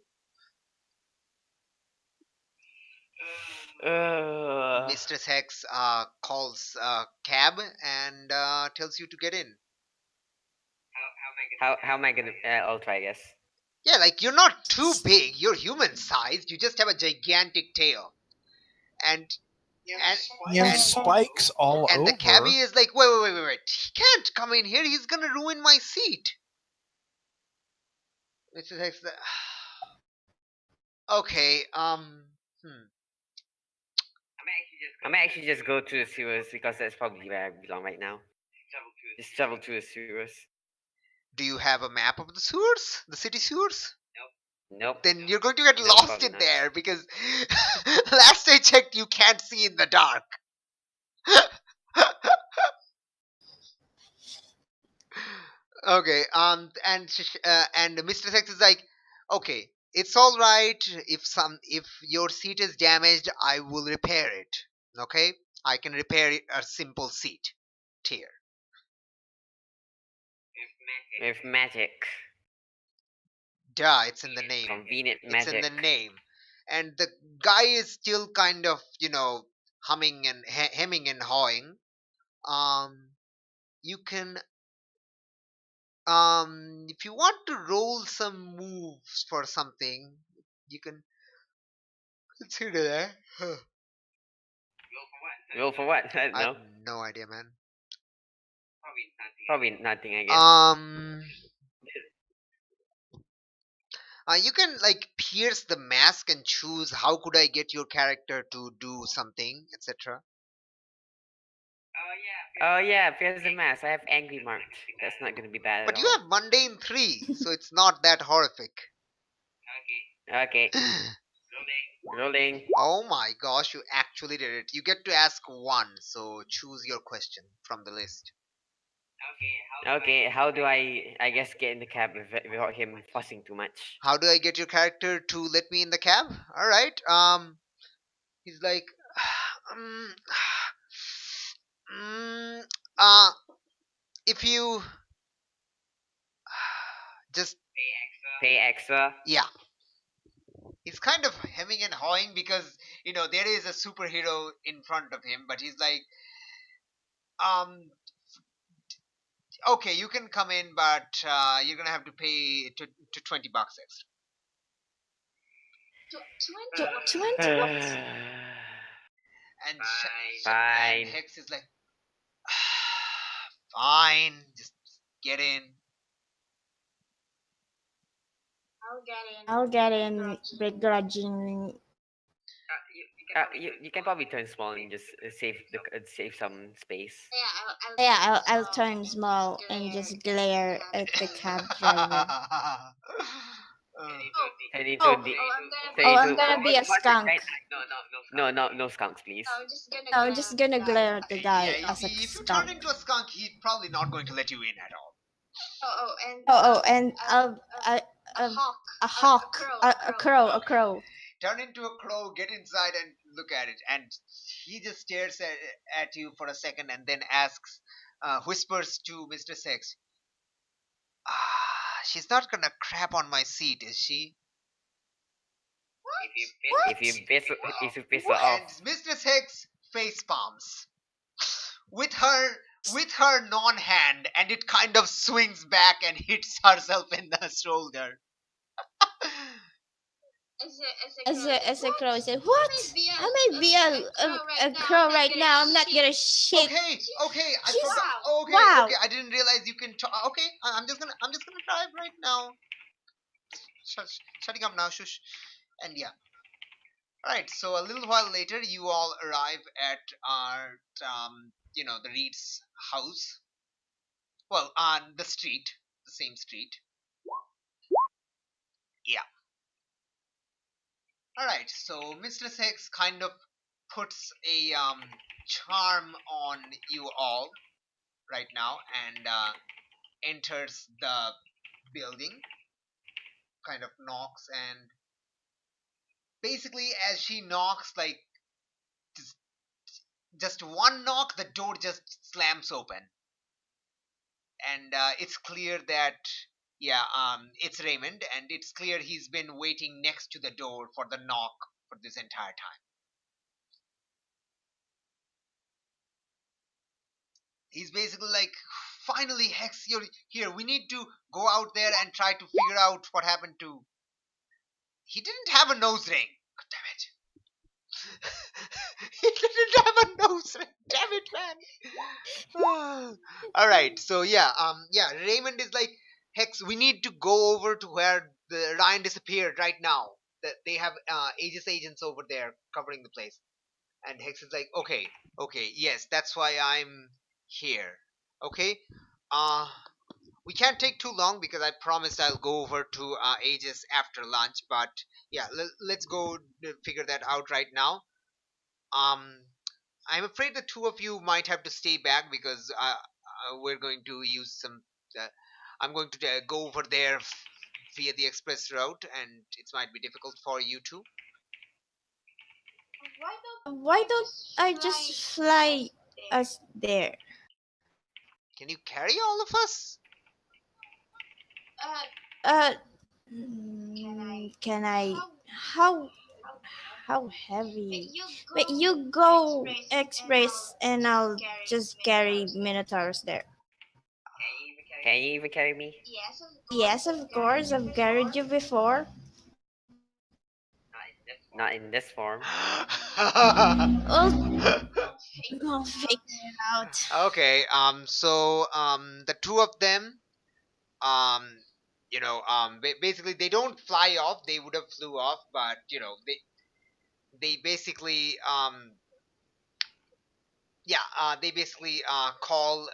Mistress Hex calls a cab and tells you to get in. How am I gonna? I'll try, I guess. Yeah, like you're not too big. You're human sized. You just have a gigantic tail, and and You have and spikes all and the over. cabbie is like, wait. He can't come in here. He's gonna ruin my seat. Mistress Hex, okay. I might actually just go to the sewers because that's probably where I belong right now. Just travel to the sewers. Do you have a map of the sewers? The city sewers? Nope. Then you're going to get No, lost probably in not. there because last I checked, you can't see in the dark. Okay. And Mr. Sex is like, okay, it's all right. If your seat is damaged, I will repair it. Okay, I can repair a simple seat tier. With magic. Duh, it's in the name. Convenient It's magic. in the name. And the guy is still kind of, humming and hemming and hawing. You can, if you want to roll some moves for something, you can consider that. Roll for what? I don't I have know. no idea, man. Probably nothing, I guess. You can like pierce the mask and choose how could I get your character to do something, etc. Oh yeah, here's the mask. I have angry marked. That's not gonna be bad But at you all. have mundane 3, so it's not that horrific. Okay. Rolling. Oh my gosh, you actually did it. You get to ask one, so choose your question from the list. Okay, how do I guess get in the cab without him fussing too much? How do I get your character to let me in the cab? All right. He's like, um, mm, uh, if you just Pay extra. yeah. He's kind of hemming and hawing because there is a superhero in front of him, but he's like, um, okay, you can come in, but you're gonna have to pay to $20 extra. 20 bucks? And Fine. and Hex is like, fine, just get in. I'll get in begrudgingly. You can probably turn small and just save some space. Yeah, I'll turn small and just glare at the cab driver. Turn into Oh. the. I'm gonna be a skunk. No skunks, please. No, I'm just gonna glare at the guy Yeah, you as a see, if you turn skunk. into a skunk, he's probably not going to let you in at all. And a hawk, a crow. Turn into a crow, get inside and look at it. And he just stares at you for a second and then asks, whispers to Mr. Sex, she's not gonna crap on my seat, is she? If you piss her off. And Mr. Sex face palms with her non-hand, and it kind of swings back and hits herself in the shoulder. As a crow, I say, what? I may be a crow right now. I'm not gonna shit. Okay, I Jeez. forgot. Okay, Wow. okay, I didn't realize you can. Okay, I'm just gonna drive right now. Shutting up now, shush. And yeah. Alright, so a little while later, you all arrive at our, the Reed's house. Well, on the street, the same street. Yeah. Alright, so Mr. Sex kind of puts a charm on you all right now and enters the building, kind of knocks, and basically as she knocks, like just one knock, the door just slams open, and it's clear that yeah, it's Raymond, and it's clear he's been waiting next to the door for the knock for this entire time. He's basically like, finally, Hex, you're here. We need to go out there and try to figure out what happened to. He didn't have a nose ring. God damn it. He didn't have a nose ring. Damn it, man. All right. So yeah. Raymond is like, Hex, we need to go over to where the Ryan disappeared right now. That they have Aegis agents over there covering the place. And Hex is like, okay, yes, that's why I'm here. Okay. Uh, we can't take too long because I promised I'll go over to Aegis after lunch. But yeah, let's go figure that out right now. Um, I'm afraid the two of you might have to stay back because we're going to use some. Uh, I'm going to go over there via the express route, and it might be difficult for you two. Why don't I just fly us there? Can you carry all of us? Uh, can I? How how heavy? Wait, you go express, and I'll just carry Minotaurs there. Can you even carry me? Yes, of course. I've carried you before. Not in this form. We'll figure it out. Okay. So the two of them, um, basically they don't fly off. They would have flew off, but they basically they basically call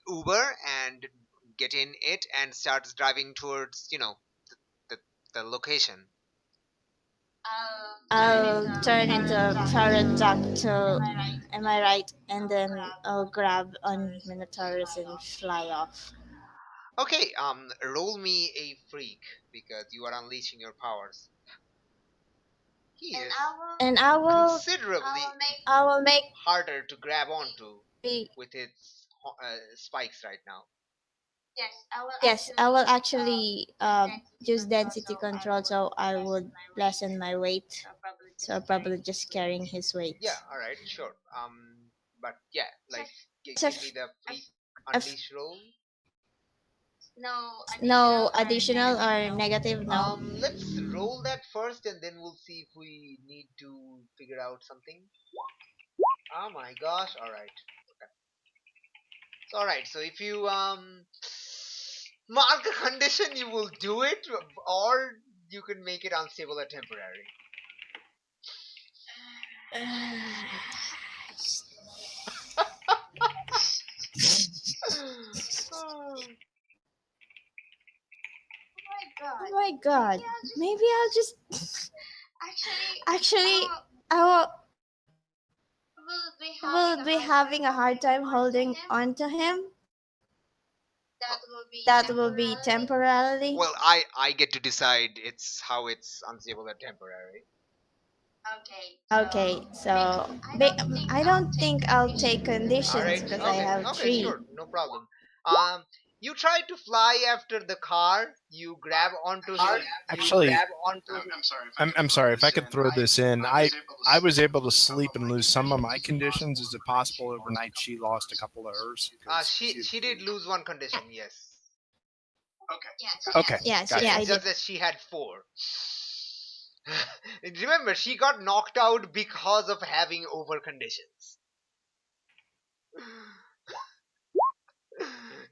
Uber and get in it and starts driving towards the the location. I'll turn into a parrot duck to, am I right? And then I'll grab on Minotaurus and fly off. Okay. Roll me a freak because you are unleashing your powers. He is And considerably I will make harder to grab onto the, with its spikes right now. yes, I will actually use density control, so I would lessen my weight. So probably just carrying his weight. Yeah, all right, sure. But yeah, like So give me the freak if unleash roll. no additional or negative, no. Let's roll that first, and then we'll see if we need to figure out something. Oh my gosh! All right. Okay. So all right. So if you mark a condition, you will do it, or you can make it unstable or temporary. Oh my god. Maybe I'll just actually I will be having a hard time holding on to him. That will be temporarily. Well, I get to decide it's how it's unstable or temporary. Okay, so I don't think I'll take All conditions right. because I have Okay. three. Sure. No problem. You try to fly after the car. You grab onto him. Actually, I'm sorry. If I could throw this in, I was able to sleep and lose some of my conditions. Is it possible overnight she lost a couple of hers? She did lose one condition. Yes. Okay. Yes, Gotcha. yeah, I It's just did. that she had 4. Remember, she got knocked out because of having over conditions.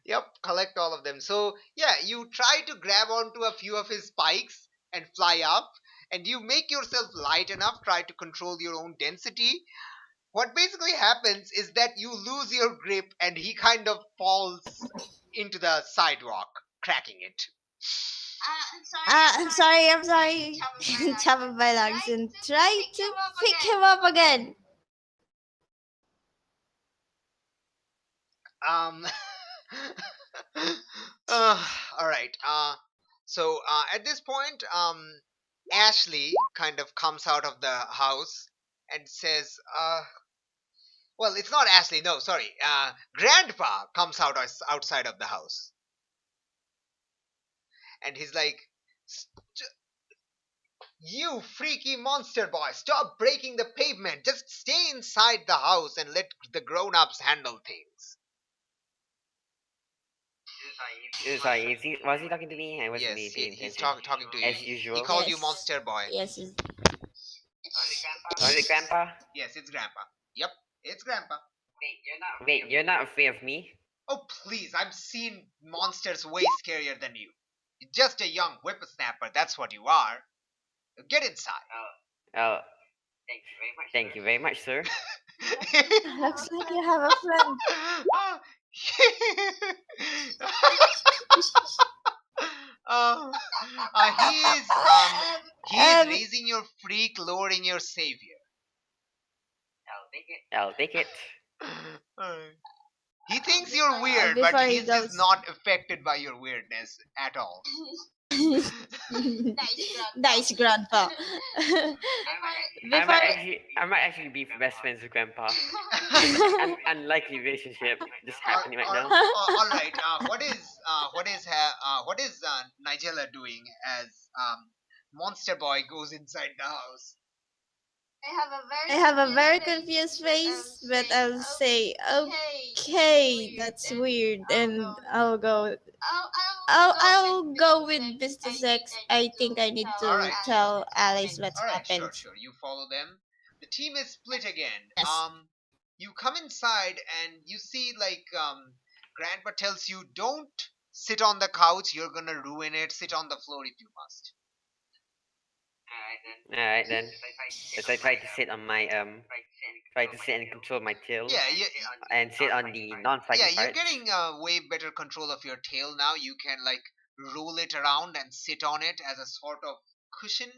Yep, collect all of them. So, yeah, you try to grab onto a few of his spikes and fly up, and you make yourself light enough, try to control your own density. What basically happens is that you lose your grip, and he kind of falls into the sidewalk, cracking it. I'm sorry. Top of my lungs and try to pick him up again. Um. All right. So at this point, Ashley kind of comes out of the house and says, Well, it's not Ashley. No, sorry. Grandpa comes out outside of the house, and he's like, "You freaky monster boy! Stop breaking the pavement. Just stay inside the house and let the grown-ups handle things." Sorry, was he talking to me? I wasn't Yes, really paying he's attention. talking to you. As He usual. called you Yes. monster boy. Yes. Was it Grandpa? Yes, it's Grandpa. Yep, it's Grandpa. Wait, you're not afraid of me? Oh, please, I've seen monsters way scarier than you. You're just a young whippersnapper, that's what you are. Get inside. Oh, thank you very much, sir. Looks like you have a friend. uh, he is Um, raising your freak, lowering your savior. I'll take it. He thinks you're weird, but before he he's just goes. not affected by your weirdness at all. Nice, Grandpa. I Before might actually be best friends with Grandpa. An unlikely relationship just happening right now. All right. What is Nigella doing as Monster Boy goes inside the house? I have a very confused face, but I'll say, okay, that's weird, and I'll go with Mr. Sex. I think I need to Alright. tell Alice what's All right, happened. sure. You follow them. The team is split again. Yes. You come inside and you see Grandpa tells you, "Don't sit on the couch. You're gonna ruin it. Sit on the floor if you must." Alright then. As I try to sit on my try to sit and control my tail. Yeah, And sit on the non-fighting yeah. You're parts. getting way better control of your tail now. You can roll it around and sit on it as a sort of cushion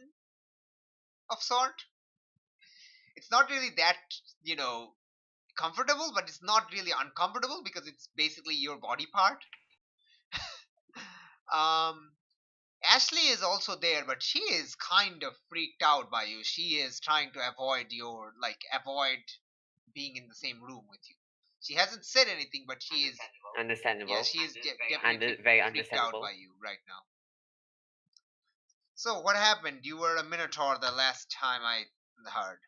of sort. It's not really that comfortable, but it's not really uncomfortable because it's basically your body part. um Ashley is also there, but she is kind of freaked out by you. She is trying to avoid being in the same room with you. She hasn't said anything, but she is Understandable. yeah, she is definitely Very freaked out understandable. by you right now. So what happened? You were a minotaur the last time I heard.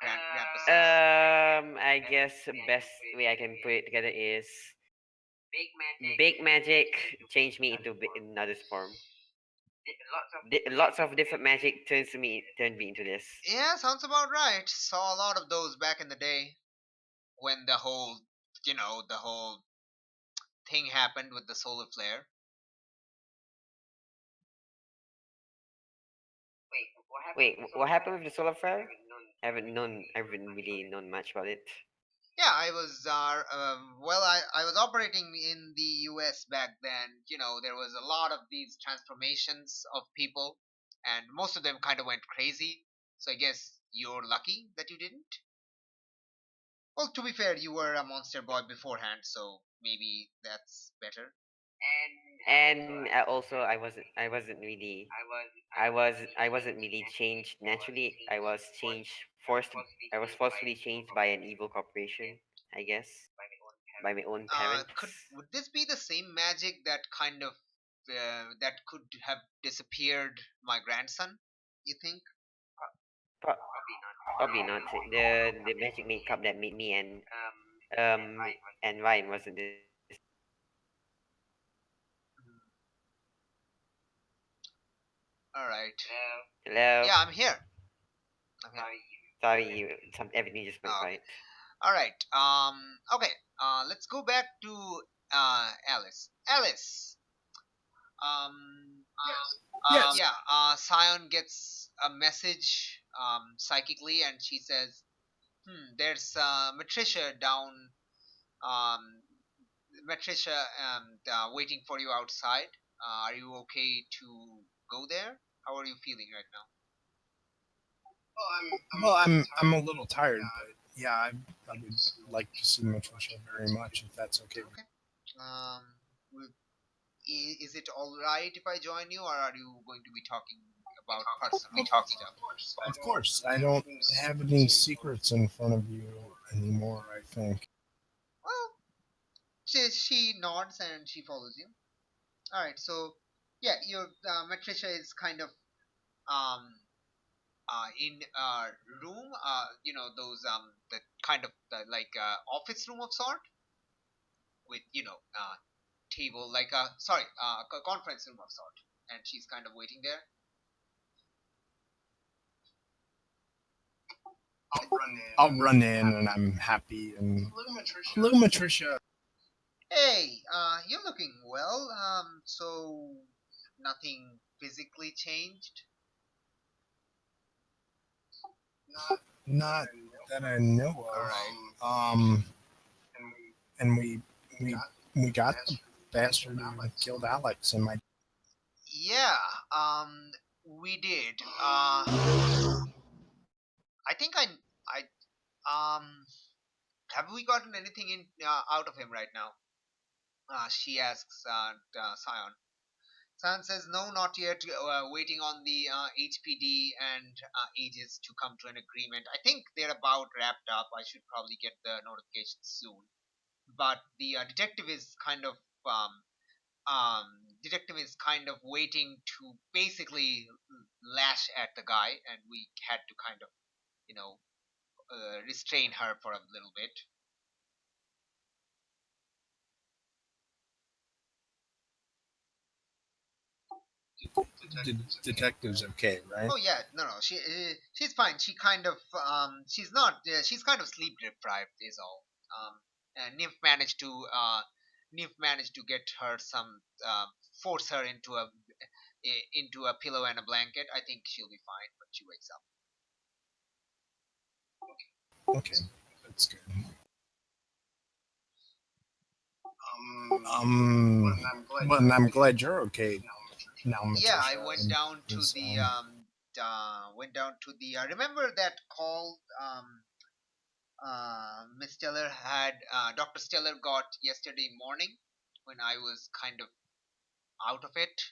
Grandpa says. I guess the best way I can put it together is big magic changed me into another form. Lots of different magic turned me into this. Yeah, sounds about right. Saw a lot of those back in the day when the whole thing happened with the solar flare. Wait, what happened with the solar flare? I haven't really known much about it. Yeah, I was I was operating in the US back then. There was a lot of these transformations of people, and most of them kind of went crazy. So I guess you're lucky that you didn't. Well, to be fair, you were a monster boy beforehand, so maybe that's better. And also I wasn't really changed naturally. I was forcefully changed by an evil corporation, I guess, by my own parents. Would this be the same magic that that could have disappeared my grandson? You think? Pro- Probably not. The magic makeup that made me um and Ryan wasn't this. All right. Hello. Yeah, I'm here. I'm here. Sorry, everything just went Oh, quiet. all right. Okay. Let's go back to Alice. Alice. Um. Yes. Yeah. Scion gets a message psychically, and she says, There's Matricia down. Um. Matricia waiting for you outside. Are you okay to go there? How are you feeling right now? Well, I'm a little tired, but yeah, I would like to see Matricia very much if that's okay. Okay. Um. Is it all right if I join you, or are you going to be talking about personally talk stuff. Of course, I don't have any secrets in front of you anymore, I think. Well, she nods and she follows you. All right, so yeah, your Matricia is kind of um in a room, those the kind of like office room of sort with table like a sorry conference room of sort, and she's kind of waiting there. I'll run in and I'm happy and hello, Matricia. Hey, you're looking well. So nothing physically changed. Not that I know All right. of. And we got the bastard who killed Alex and my. Yeah. We did. I think I have we gotten anything in out of him right now? She asks Sion. Sion says no, not yet. Waiting on the HPD and Aegis to come to an agreement. I think they're about wrapped up. I should probably get the notification soon. But the um, detective is kind of waiting to basically lash at the guy, and we had to kind of you know restrain her for a little bit. Detective's okay, right? Oh yeah, no, no, she's fine. She kind of she's not she's kind of sleep deprived is all. And Nymph managed to get her some force her into a pillow and a blanket. I think she'll be fine when she wakes up. Okay, that's good. Um, well, and I'm glad you're okay now, Yeah, I Matricia. went And down to is, remember that call Miss Stellar had Dr. Stellar got yesterday morning when I was kind of out of it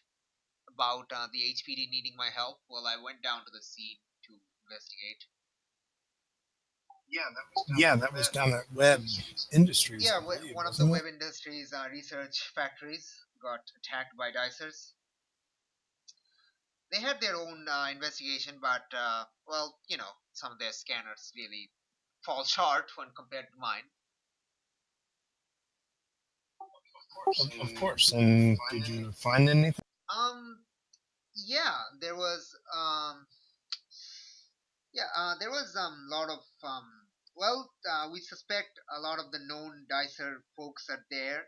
about the HPD needing my help. Well, I went down to the scene to investigate. yeah, that was down at Web Industries, Yeah, I believe, one of the wasn't web it? industries research factories got attacked by dicers. They had their own investigation, but well, some of their scanners really fall short when compared to mine. Of course. And did you find anything? Um, yeah, there was lot of we suspect a lot of the known dicer folks are there.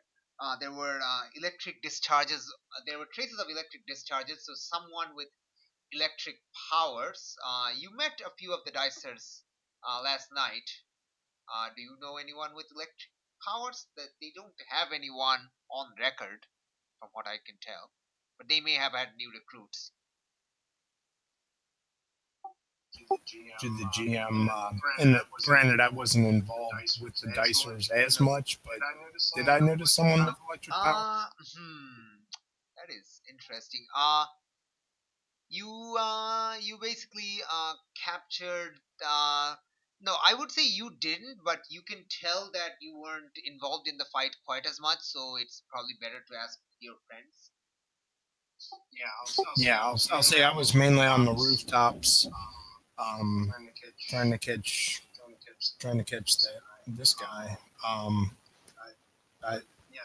There were electric discharges. There were traces of electric discharges. So someone with electric powers. You met a few of the dicers last night. Do you know anyone with electric powers? That they don't have anyone on record, from what I can tell, but they may have had new recruits. To the GM? And granted, I wasn't involved with the Dicers as much, but did I notice someone with electric power? That is interesting. You basically captured. No, I would say you didn't, but you can tell that you weren't involved in the fight quite as much. So it's probably better to ask your friends. Yeah, I'll say I was mainly on the rooftops, um, trying to catch this guy. I,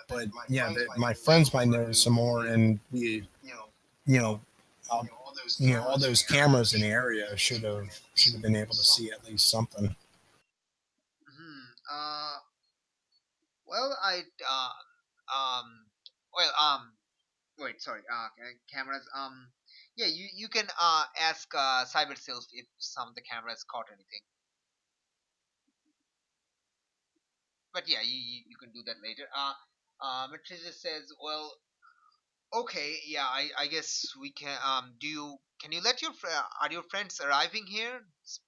but yeah, my friends might notice some more, and you know, I'll, all those cameras in the area should have been able to see at least something. Hmm. Well, I. Um. Well. Wait. Sorry. Cameras. Yeah. You can ask CyberSilf if some of the cameras caught anything. But yeah, you can do that later. Matriza says, well, okay, yeah, I guess we can. Can you let are your friends arriving here?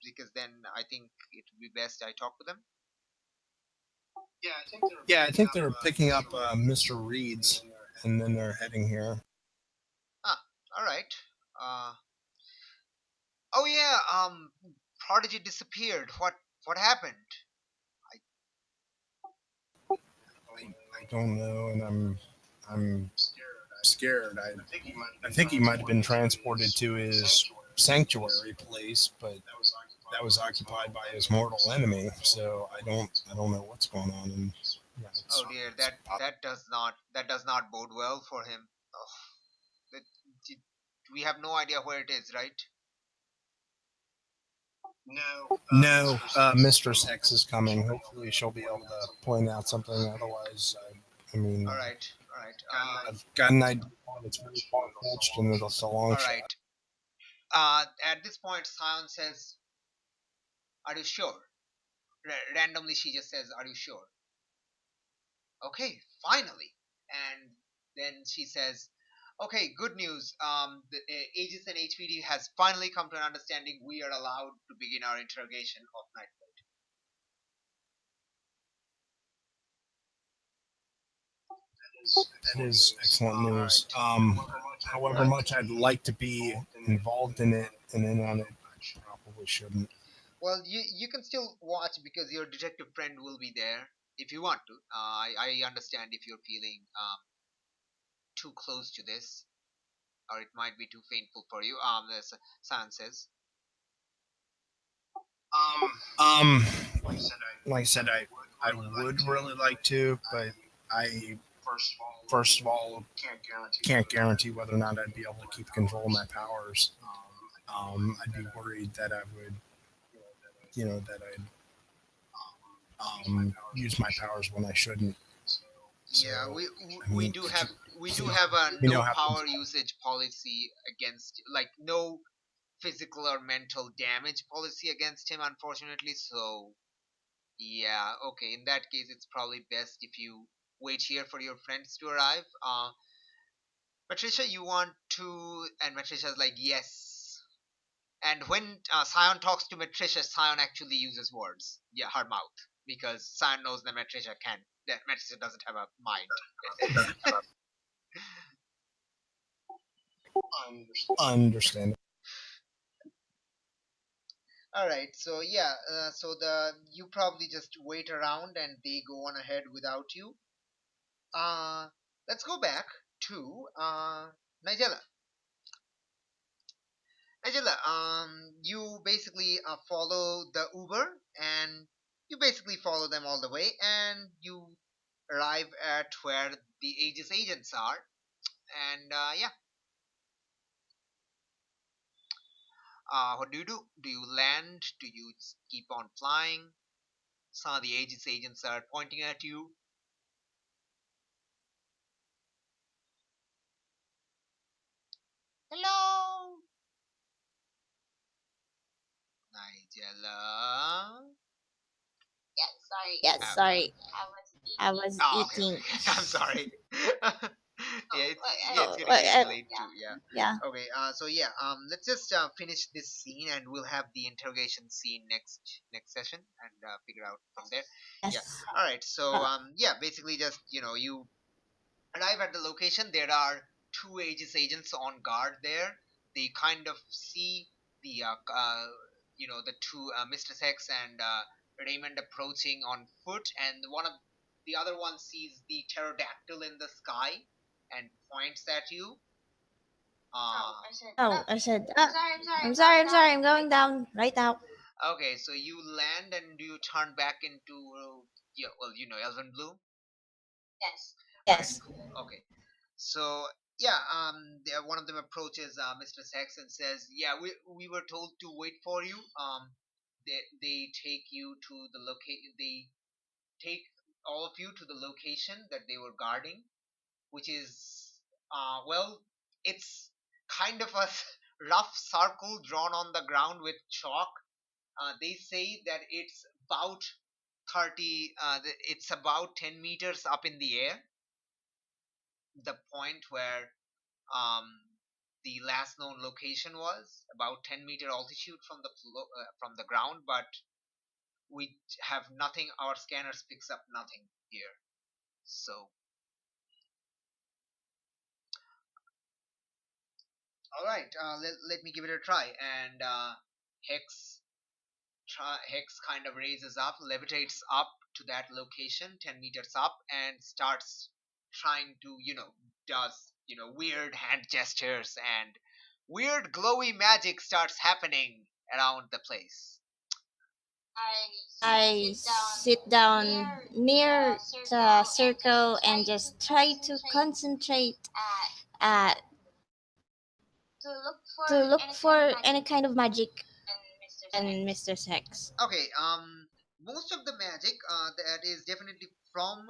Because then I think it would be best I talk to them. Yeah, I think they're picking up Mr. Reed's, and then they're heading here. Ah, all right. Uh, Oh yeah, Prodigy disappeared. What happened? I don't know, and I'm scared. I think he might have been transported to his sanctuary place, but that was occupied by his mortal enemy. So I don't know what's going on. And yeah, Oh dear, it's that does not bode well for him. Oh, that, we have no idea where it is, right? no. Mistress Hex is coming. Hopefully, she'll be able to point out something. Otherwise, I mean, All right, all right, I've got an idea. It's very far fetched, and it's a long all shot. right. At this point, Sion says, "Are you sure?" Randomly, she just says, "Are you sure?" Okay, finally. And then she says, "Okay, good news. The Aegis and HPD has finally come to an understanding. We are allowed to begin our interrogation of Nightblood." That is excellent news. However much I'd like to be involved in it and in on it, I probably shouldn't. Well, you can still watch because your detective friend will be there if you want to. I understand if you're feeling too close to this, or it might be too painful for you. As San says. Um, like I said, I would really like to, but I first of all can't guarantee whether or not I'd be able to keep control of my powers. I'd be worried that I would, that I'd use my powers when I shouldn't. So, Yeah, I we mean, do have we you do know, have a you know no how things power usage policy against, like, no physical or mental damage policy against him, unfortunately. So yeah, okay. In that case, it's probably best if you wait here for your friends to arrive. Patricia, you want to? And Patricia's like, yes. And when Sion talks to Matricia, Sion actually uses words. Yeah, her mouth, because Sion knows that Matricia can. That Matricia doesn't have a mind. understand. All right, so yeah, so the you probably just wait around and they go on ahead without you. Uh, let's go back to Nigella. Nigella, you basically follow the Uber, and you basically follow them all the way, and you arrive at where the Aegis agents are. And yeah, what do you do? Do you land? Do you keep on flying? Some of the Aegis agents are pointing at you. Hello, Nigella. Yes, Uh, sorry. I was oh, okay, eating. okay. I'm sorry. Yeah, it's Oh, getting getting late too. Yeah. yeah. Okay. So yeah. Let's just finish this scene, and we'll have the interrogation scene next session, and figure out from there. Yeah. Yes. All right. So Uh, yeah, basically just you arrive at the location. There are two Aegis agents on guard there. They kind of see the the two Mr. Sex and Raymond approaching on foot, and the other one sees the pterodactyl in the sky and points at you. oh, I said, I'm going down right now. Okay, so you land and you turn back into yeah, well, Elven Blue. All right, Yes. cool. Okay. So yeah, one of them approaches Mr. Sachs and says, "Yeah, we were told to wait for you. They take you to the location. They take all of you to the location that they were guarding, which is well, it's kind of a rough circle drawn on the ground with chalk. They say that it's about 30. It's about 10 meters up in the air. The point where the last known location was about 10-meter altitude from from the ground, but we have nothing. Our scanners picks up nothing here. So All right, let me give it a try. And Hex Hex kind of raises up, levitates up to that location, 10 meters up, and starts trying to, does, weird hand gestures and weird glowy magic starts happening around the place. I sit down near the circle and just try to concentrate uh, to look for any kind of magic on Mr. Sex. Okay, most of the magic that is definitely from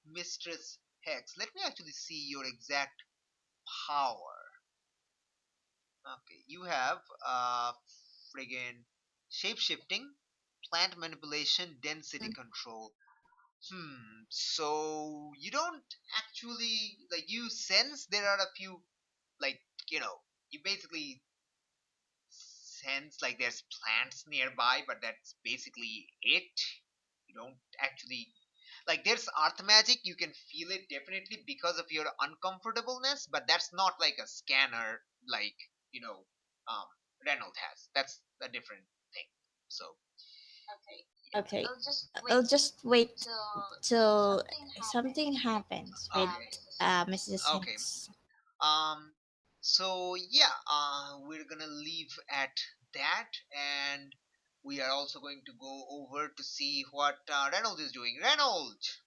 Mistress Hex. Let me actually see your exact power. Okay, you have friggin' shape shifting, plant manipulation, density control. So you don't actually like you sense there are a few like you know you basically sense like there's plants nearby, but that's basically it. You don't actually like there's earth magic, you can feel it definitely because of your uncomfortableness, but that's not like a scanner like you know um Reynolds has. That's a different thing. So Okay, I'll just wait till something happens with okay, Mrs. okay. Hanks. Um, so yeah, we're gonna leave at that, and we are also going to go over to see what Reynolds is doing. Reynolds,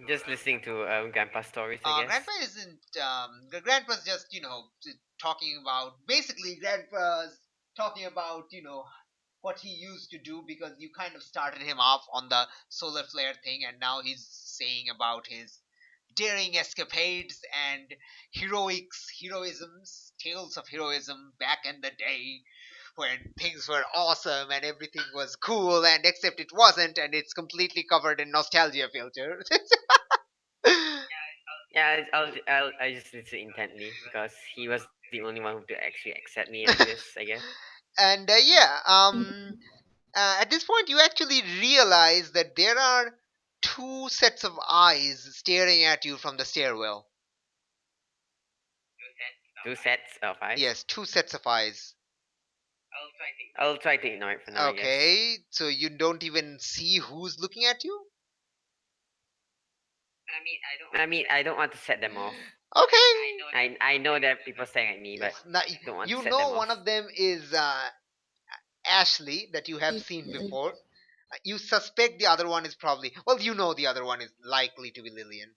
Just listening to grandpa stories, I guess. Grandpa isn't. Grandpa's just talking about basically Grandpa's talking about what he used to do because you kind of started him off on the solar flare thing, and now he's saying about his daring escapades and heroisms, tales of heroism back in the day when things were awesome and everything was cool, and except it wasn't, and it's completely covered in nostalgia filter. Yeah, I just listen intently because he was the only one who to actually accept me into this, I guess. And at this point, you actually realize that there are two sets of eyes staring at you from the stairwell. Two sets of eyes. Yes, two sets of eyes. I'll try to ignore it for now, I guess. Okay, so you don't even see who's looking at you? I don't want to set them off. Okay. I know there are people staring at me, but Yes. Now, don't want to you set them know off. one of them is Ashley that you have seen before. You suspect the other one is probably, well, you know the other one is likely to be Lillian.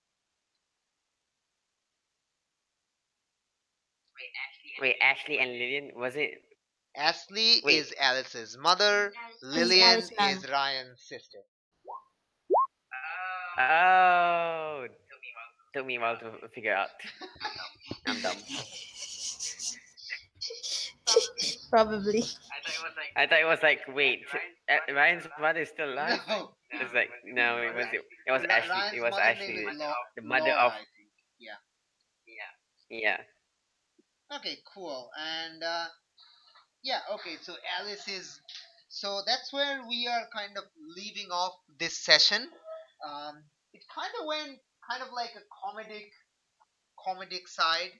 Wait, Ashley and Lillian, was it? Ashley Wait. is Alice's mother, Is Lillian Alice mom. is Ryan's sister. Oh, took me a while to figure out. I'm dumb. Probably. I thought it was like, wait, Ryan's mother is still alive? No. It's like, no, it was Ashley. It Ryan's was mother name Ashley, is the mother Laura, of, I think. Yeah. yeah. Okay, cool. And yeah, okay, so Alice is. So that's where we are kind of leaving off this session. It kind of went kind of like a comedic side,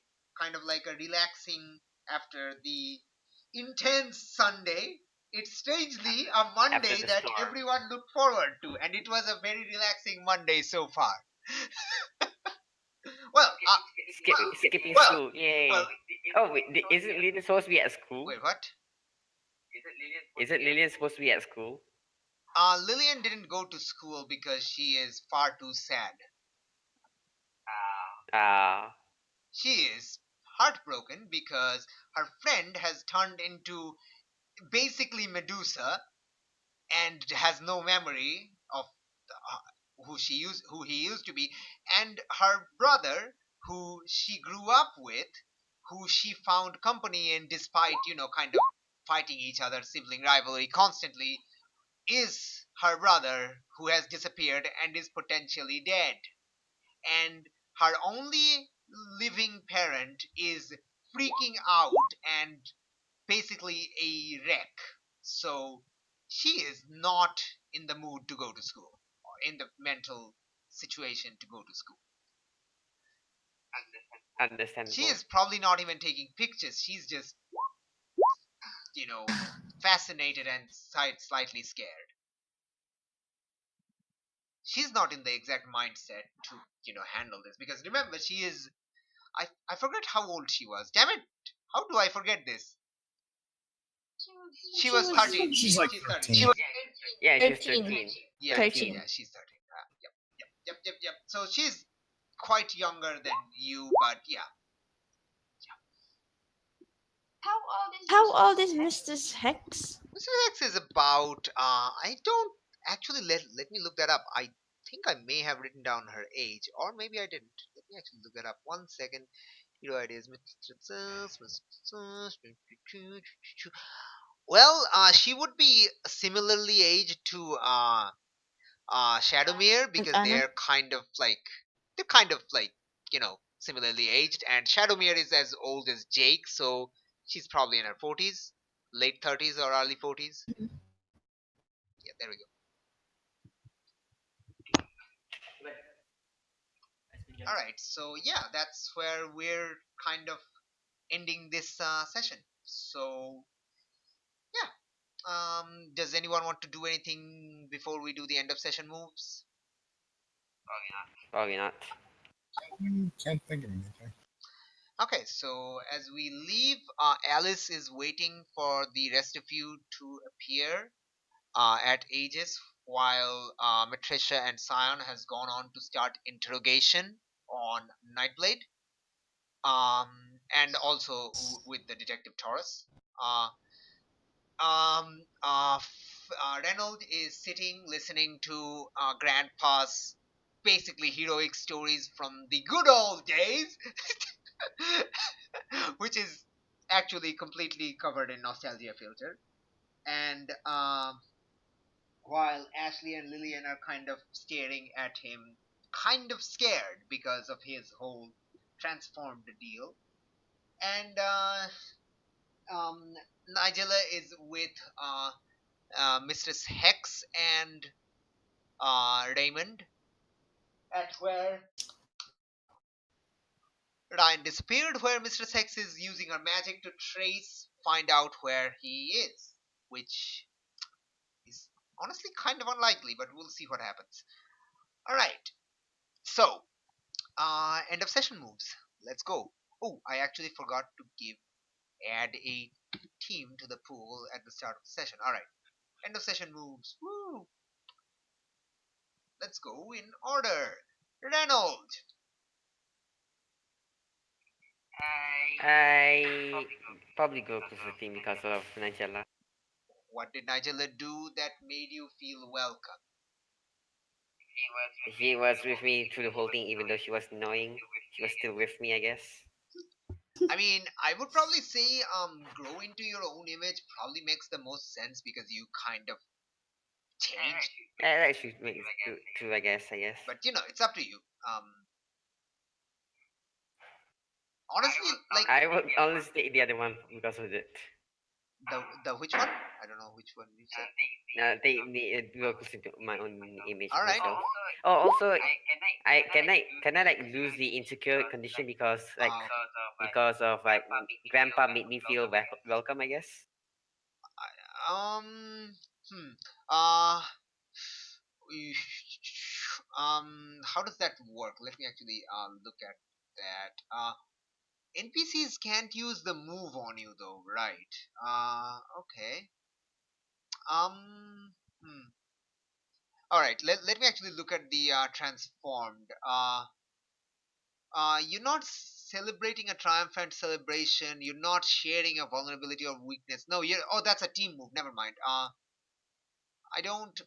kind of like a relaxing after the intense Sunday. It's strangely a After Monday the that storm. everyone looked forward to, and it was a very relaxing Monday so far. Well, Skipping well, school, yay. well, Oh, wait, isn't Lillian supposed to be at school? wait, what? Isn't Lillian supposed to be at school? Lillian didn't go to school because she is far too sad. Ah, She is heartbroken because her friend has turned into basically Medusa and has no memory of who he used to be, and her brother who she grew up with, who she found company in despite kind of fighting each other, sibling rivalry constantly, is her brother who has disappeared and is potentially dead, and her only living parent is freaking out and basically a wreck. So she is not in the mood to go to school or in the mental situation to go to school. She Understandable. is probably not even taking pictures. She's just, you know, fascinated and slightly scared. She's not in the exact mindset to, handle this because remember, she is. I forget how old she was. Damn it! How do I forget this? She She was was 13. She's like She's 13. 13. Yeah, she's 13. 13. Yeah, 13. yeah, she's 13. Yep. So she's quite younger than you, but yeah. How old is Mrs. Hex? Mr. X is about. I don't actually let me look that up. I think I may have written down her age, or maybe I didn't. Let me actually look that up. 1 second. Hero ideas. Well, she would be similarly aged to Shadowmere And because Anna? they're kind of like similarly aged, and Shadowmere is as old as Jake, so she's probably in her 40s, late 30s or early 40s. Yeah, there we go. All right, so yeah, that's where we're kind of ending this session. So yeah, does anyone want to do anything before we do the end of session moves? Probably not. Can't think of anything. Okay, so as we leave, Alice is waiting for the rest of you to appear at Aegis, while Matricia and Scion has gone on to start interrogation on Nightblade, and also with the detective Taurus. Uh, Reynold is sitting listening to Grandpa's basically heroic stories from the good old days, which is actually completely covered in nostalgia filter. And while Ashley and Lillian are kind of staring at him, kind of scared because of his whole transformed deal. And Nigella is with Mistress Hex and Raymond, at where Ryan disappeared, where Mistress Hex is using her magic to find out where he is, which is honestly kind of unlikely, but we'll see what happens. All right, so end of session moves. Let's go. Oh, I actually forgot to add a team to the pool at the start of the session. All right, end of session moves. Woo! Let's go in order. Reynolds. I probably go to the team because of Nigella. What did Nigella do that made you feel welcome? She was with me through the whole thing, even though she was annoying. She was still with me, I guess. I mean, I would probably say grow into your own image probably makes the most sense because you kind of change. That actually makes true, I guess. But it's up to you. Honestly, like I would honestly take the other one because of it. the which one? I don't know which one you said. Take the focus into my own image of All right. myself. Oh, also, I like lose the insecure condition because of grandpa made me feel welcome, I guess. Um. Hmm. Uh. How does that work? Let me actually look at that. NPCs can't use the move on you though, right? Okay. Hmm. All right. Let me actually look at the transformed. You're not celebrating a triumphant celebration. You're not sharing a vulnerability or weakness. No, you're. Oh, that's a team move. Never mind. I don't.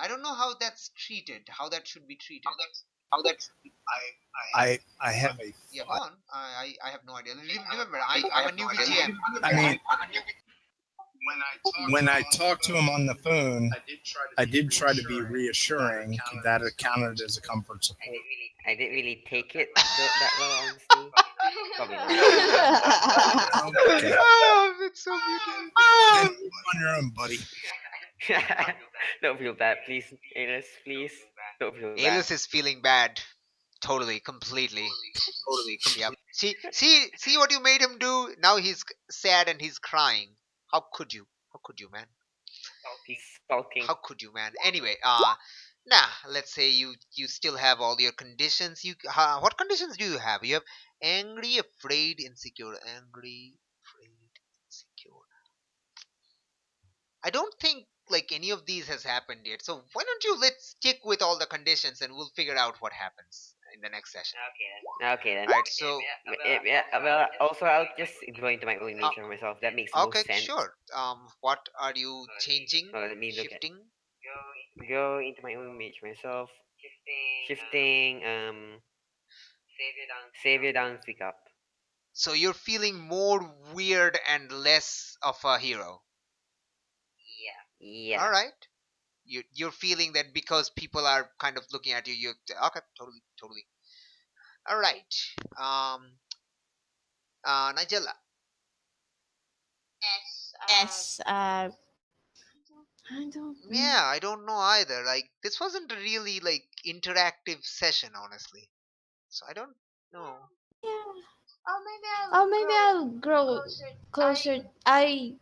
I don't know how that's treated. How that should be treated. How that I have a Yeah, go thought. on. I have no idea. Remember, I'm a new VGM. I mean, when I talked to him on the phone, I did try to be reassuring that it counted as a comfort support. I didn't really take it that well, honestly. Probably not. Okay. Oh, it's so beautiful. Then move on your own, buddy. Don't feel bad, please, Alice. Please don't feel bad. Alice is feeling bad. Totally, completely. Yep. See what you made him do. Now he's sad and he's crying. How could you? How could you, man? He's sulking. How could you, man? Anyway, nah. Let's say you still have all your conditions. What conditions do you have? You have angry, afraid, insecure. Angry, afraid, insecure. I don't think like any of these has happened yet. So why don't you let's stick with all the conditions and we'll figure out what happens in the next session. Okay then. Alright, so Yeah, well, also I'll just go into my own nature myself. That makes most okay, sense. sure. What are you changing? Let me look at Shifting? go into my own image myself. Shifting. Savior down, speak up. So you're feeling more weird and less of a hero. Yeah. All right. You're feeling that because people are kind of looking at you. You okay? Totally, totally. All right. Nigella. Yes. I don't know. Yeah, I don't know either. Like this wasn't a really like interactive session, honestly. So I don't know. Yeah. Oh, maybe I'll grow closer. I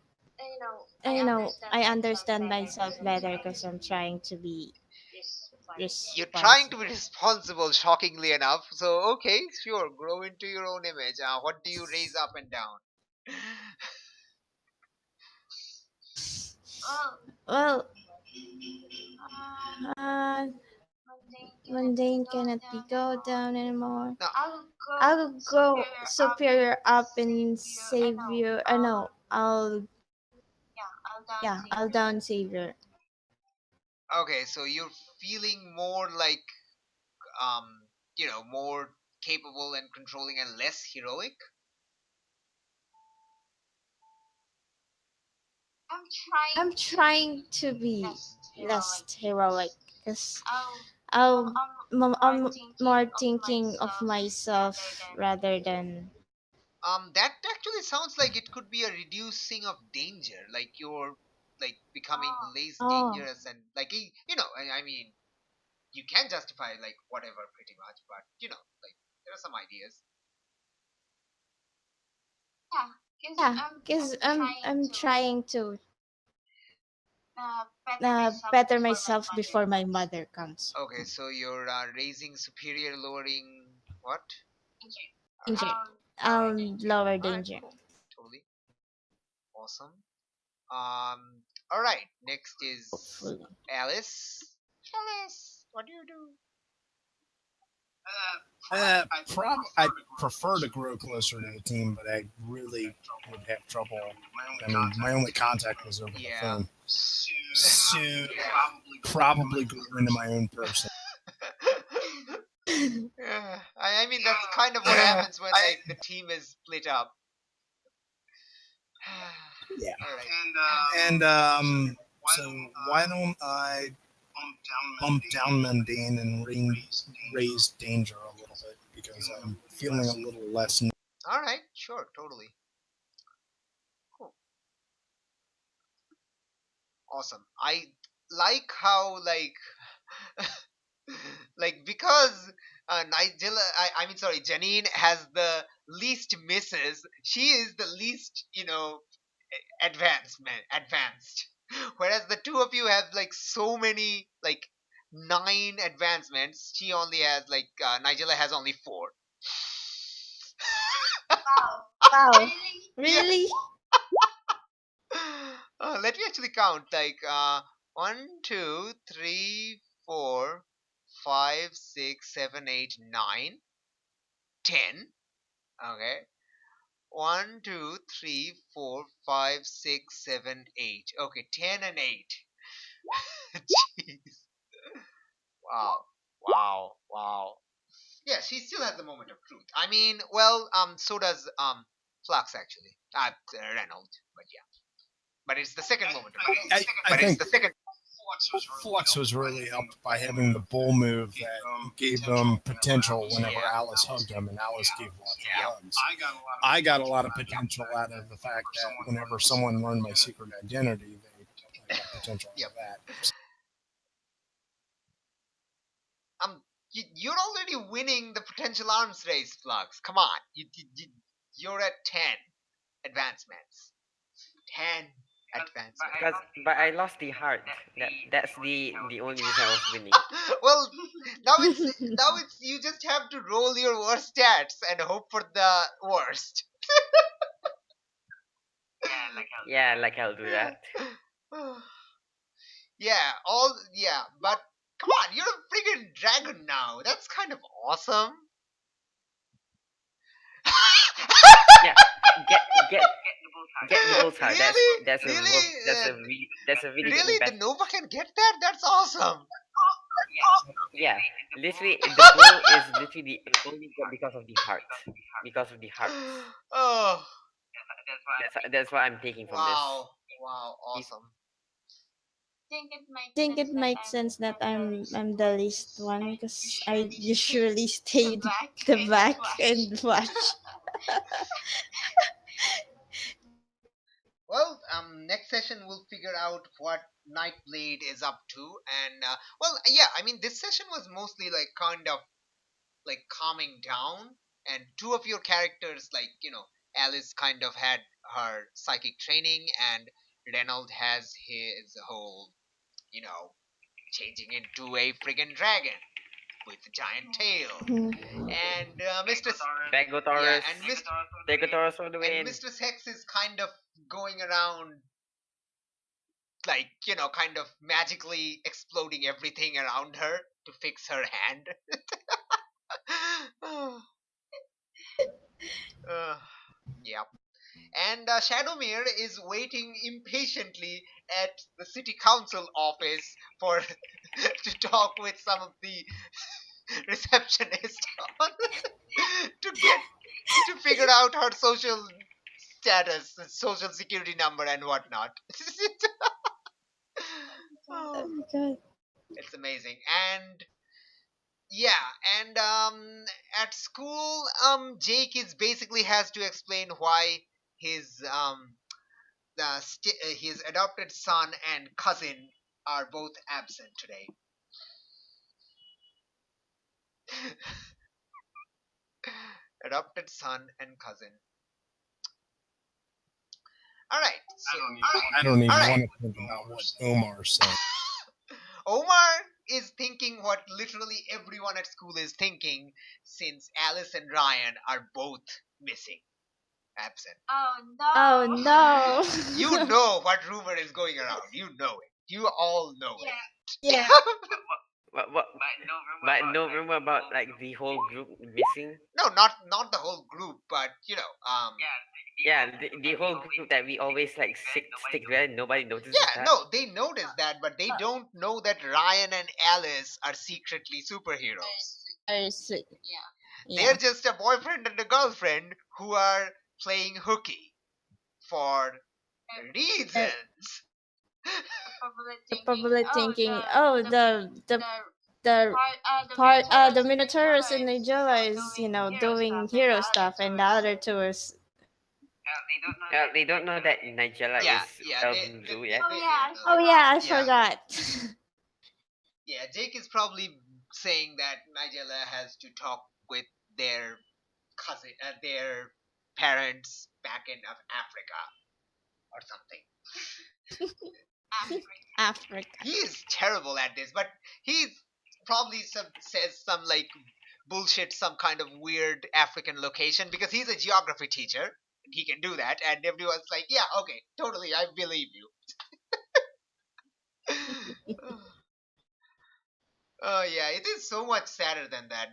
understand myself better because I'm trying to be You're trying to responsible. be responsible, shockingly enough. So okay, sure, grow into your own image. What do you raise up and down? Well, uh, mundane cannot be go down anymore. Now, I'll go superior up and savior. No, I'll down savior. okay, so you're feeling more like more capable and controlling and less heroic. I'm trying to be less heroic because I'm more thinking of myself rather than. That actually sounds like it could be a reducing of danger. Like you're like becoming less Oh, dangerous and like I mean, you can justify like whatever pretty much, but like there are some ideas. yeah, because I'm trying to better myself before my mother comes. Okay, so you're raising superior, lowering what? All Danger. right, Lower all right, danger. cool, totally awesome. All right, next is Hopefully. Alice. Alice, what do you do? I prefer to grow closer to the team, but I really would have trouble. I mean, my only contact was over the Yeah. phone. So probably grow into my own person. Yeah, I mean that's kind of what happens when like the team is split up. Yeah. All right. And so why don't I bump down mundane and raise danger a little bit because I'm feeling a little less. All right. Sure. Totally. Cool. Awesome. I like how like because Nigella, I mean sorry, Janine has the least misses. She is the least advanced. Whereas the two of you have like so many like 9 advancements. She only has like Nigella has only 4. Wow. Yeah. Really? Let me actually count. Like 1, 2, 3, 4, 5, 6, 7, 8, 9, 10. Okay. 1, 2, 3, 4, 5, 6, 7, 8. Okay, 10 and 8. Jeez. Wow. Wow. Wow. Yeah, she still has the moment of truth. I mean, well, so does Flux actually. Reynolds, but yeah. But it's the second moment of truth. I think Flux was really helped by having the bull move that gave them potential whenever Yeah. Alice hugged him, and Alice gave lots of Yeah. hugs. I got a lot of potential out of the fact that whenever someone learned my secret identity, I got potential out Yep. of that. you're already winning the potential arms race, Flux. Come on, you're at 10 advancements. 10 advancements. But I lost the heart. That's the only reason I was winning. Well, now it's you just have to roll your worst stats and hope for the worst. Yeah, like I'll do that. Yeah, but come on, you're a friggin' dragon now. That's kind of awesome. Yeah, get get the bull's heart. Really? That's a Really? that's a really good Really? The investment. Nova can get that? That's awesome. Yeah, literally the bull is literally the only god because of the heart. Because of the heart. Oh, That's what I'm taking from this. wow, awesome. I think it makes sense that I'm the least one because I usually stay the back and watch. Well, next session we'll figure out what Nightblade is up to, and well, yeah, I mean this session was mostly like kind of like calming down, and two of your characters, like Alice kind of had her psychic training, and Reynald has his whole, you know, changing into a friggin' dragon with a giant tail, Mhm. and Mr. Begotaurus. And Mr. Begotaurus for the And win. Mistress Hex is kind of going around, like, kind of magically exploding everything around her to fix her hand. uh, yeah. And Shadowmere is waiting impatiently at the city council office for to talk with some of the receptionists to figure out her social status, social security number, and whatnot. Oh Oh, my god. it's amazing. And yeah, and at school, Jake is basically has to explain why his his adopted son and cousin are both absent today. Adopted son and cousin. All right. So, I don't even all right. want to think about what Omar said. Omar is thinking what literally everyone at school is thinking, since Alice and Ryan are both missing, absent. Oh no. You know what rumor is going around. You know it. You all know it. Yeah. What? But no rumor about like the whole group missing. No, not the whole group, but Yeah, the whole group that we always like stick together. Nobody notices yeah, that. no, they notice that, but they don't know that Ryan and Alice are secretly superheroes. They're Yeah. just a boyfriend and a girlfriend who are playing hooky for reasons. You're probably thinking, oh, the part the Minotaurus in Nigeria is doing hero stuff, and the other two is They don't know that Nigella Yeah, is yeah, Elven Blue yet. oh yeah, I Yeah. forgot. Yeah, Jake is probably saying that Nigella has to talk with their cousin, their parents back in Africa or something. Africa. He is terrible at this, but he probably says some like bullshit, some kind of weird African location because he's a geography teacher. And he can do that, and everyone's like, "Yeah, okay, totally, I believe you." Oh yeah, it is so much sadder than that.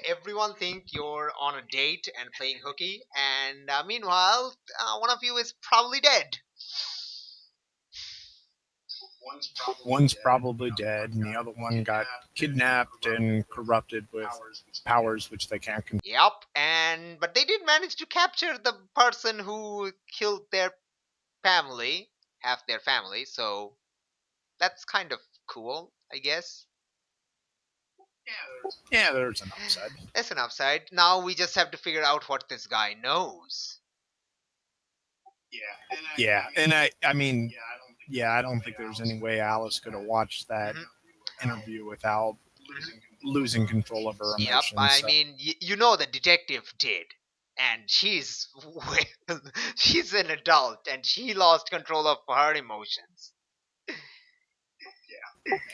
Everyone think you're on a date and playing hooky, and meanwhile, one of you is probably dead. One's probably dead, and the other one got kidnapped and corrupted with powers which they can't control. Yep, but they did manage to capture the person who killed their family, half their family. So that's kind of cool, I guess. Yeah, there's an upside. That's an upside. Now we just have to figure out what this guy knows. Yeah, and I mean, yeah, I don't think there's any way Alice could have watched that Mhm. interview without losing control of her Yep, emotions. I So, mean, you know the detective did, and she's she's an adult, and she lost control of her emotions.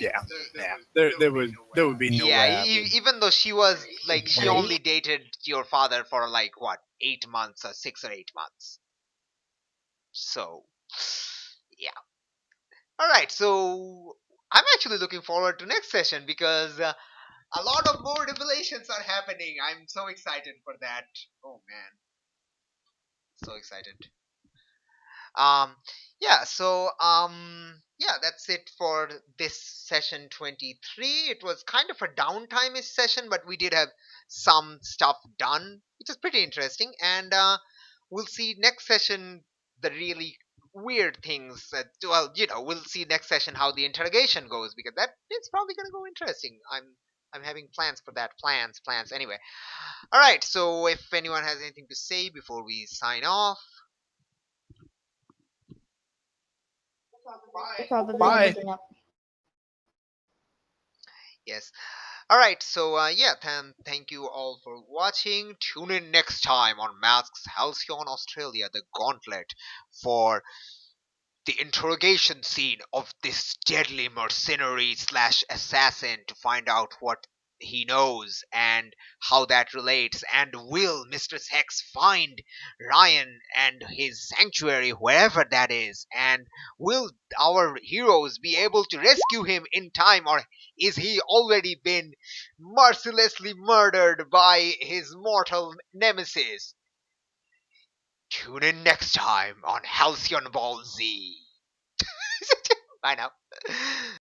yeah, yeah. There would be no Yeah, way I would. even though she was like she Really? only dated your father for like what 8 months or 6 or 8 months. So, yeah. All right, so I'm actually looking forward to next session because a lot of more revelations are happening. I'm so excited for that. Oh man, so excited. Um, yeah, so yeah, that's it for this session 23. It was kind of a downtime session, but we did have some stuff done, which is pretty interesting. And we'll see next session the really weird things. Well, we'll see next session how the interrogation goes because that it's probably gonna go interesting. I'm having plans for that. Plans. Anyway, all right. So if anyone has anything to say before we sign off, Probably Bye. ending up. yes. All right, so yeah, thank you all for watching. Tune in next time on Masks Halcyon Australia, the Gauntlet, for the interrogation scene of this deadly mercenary slash assassin to find out what he knows and how that relates. And will Mistress Hex find Ryan and his sanctuary, wherever that is? And will our heroes be able to rescue him in time, or is he already been mercilessly murdered by his mortal nemesis? Tune in next time on Halcyon Ball Z. Bye now.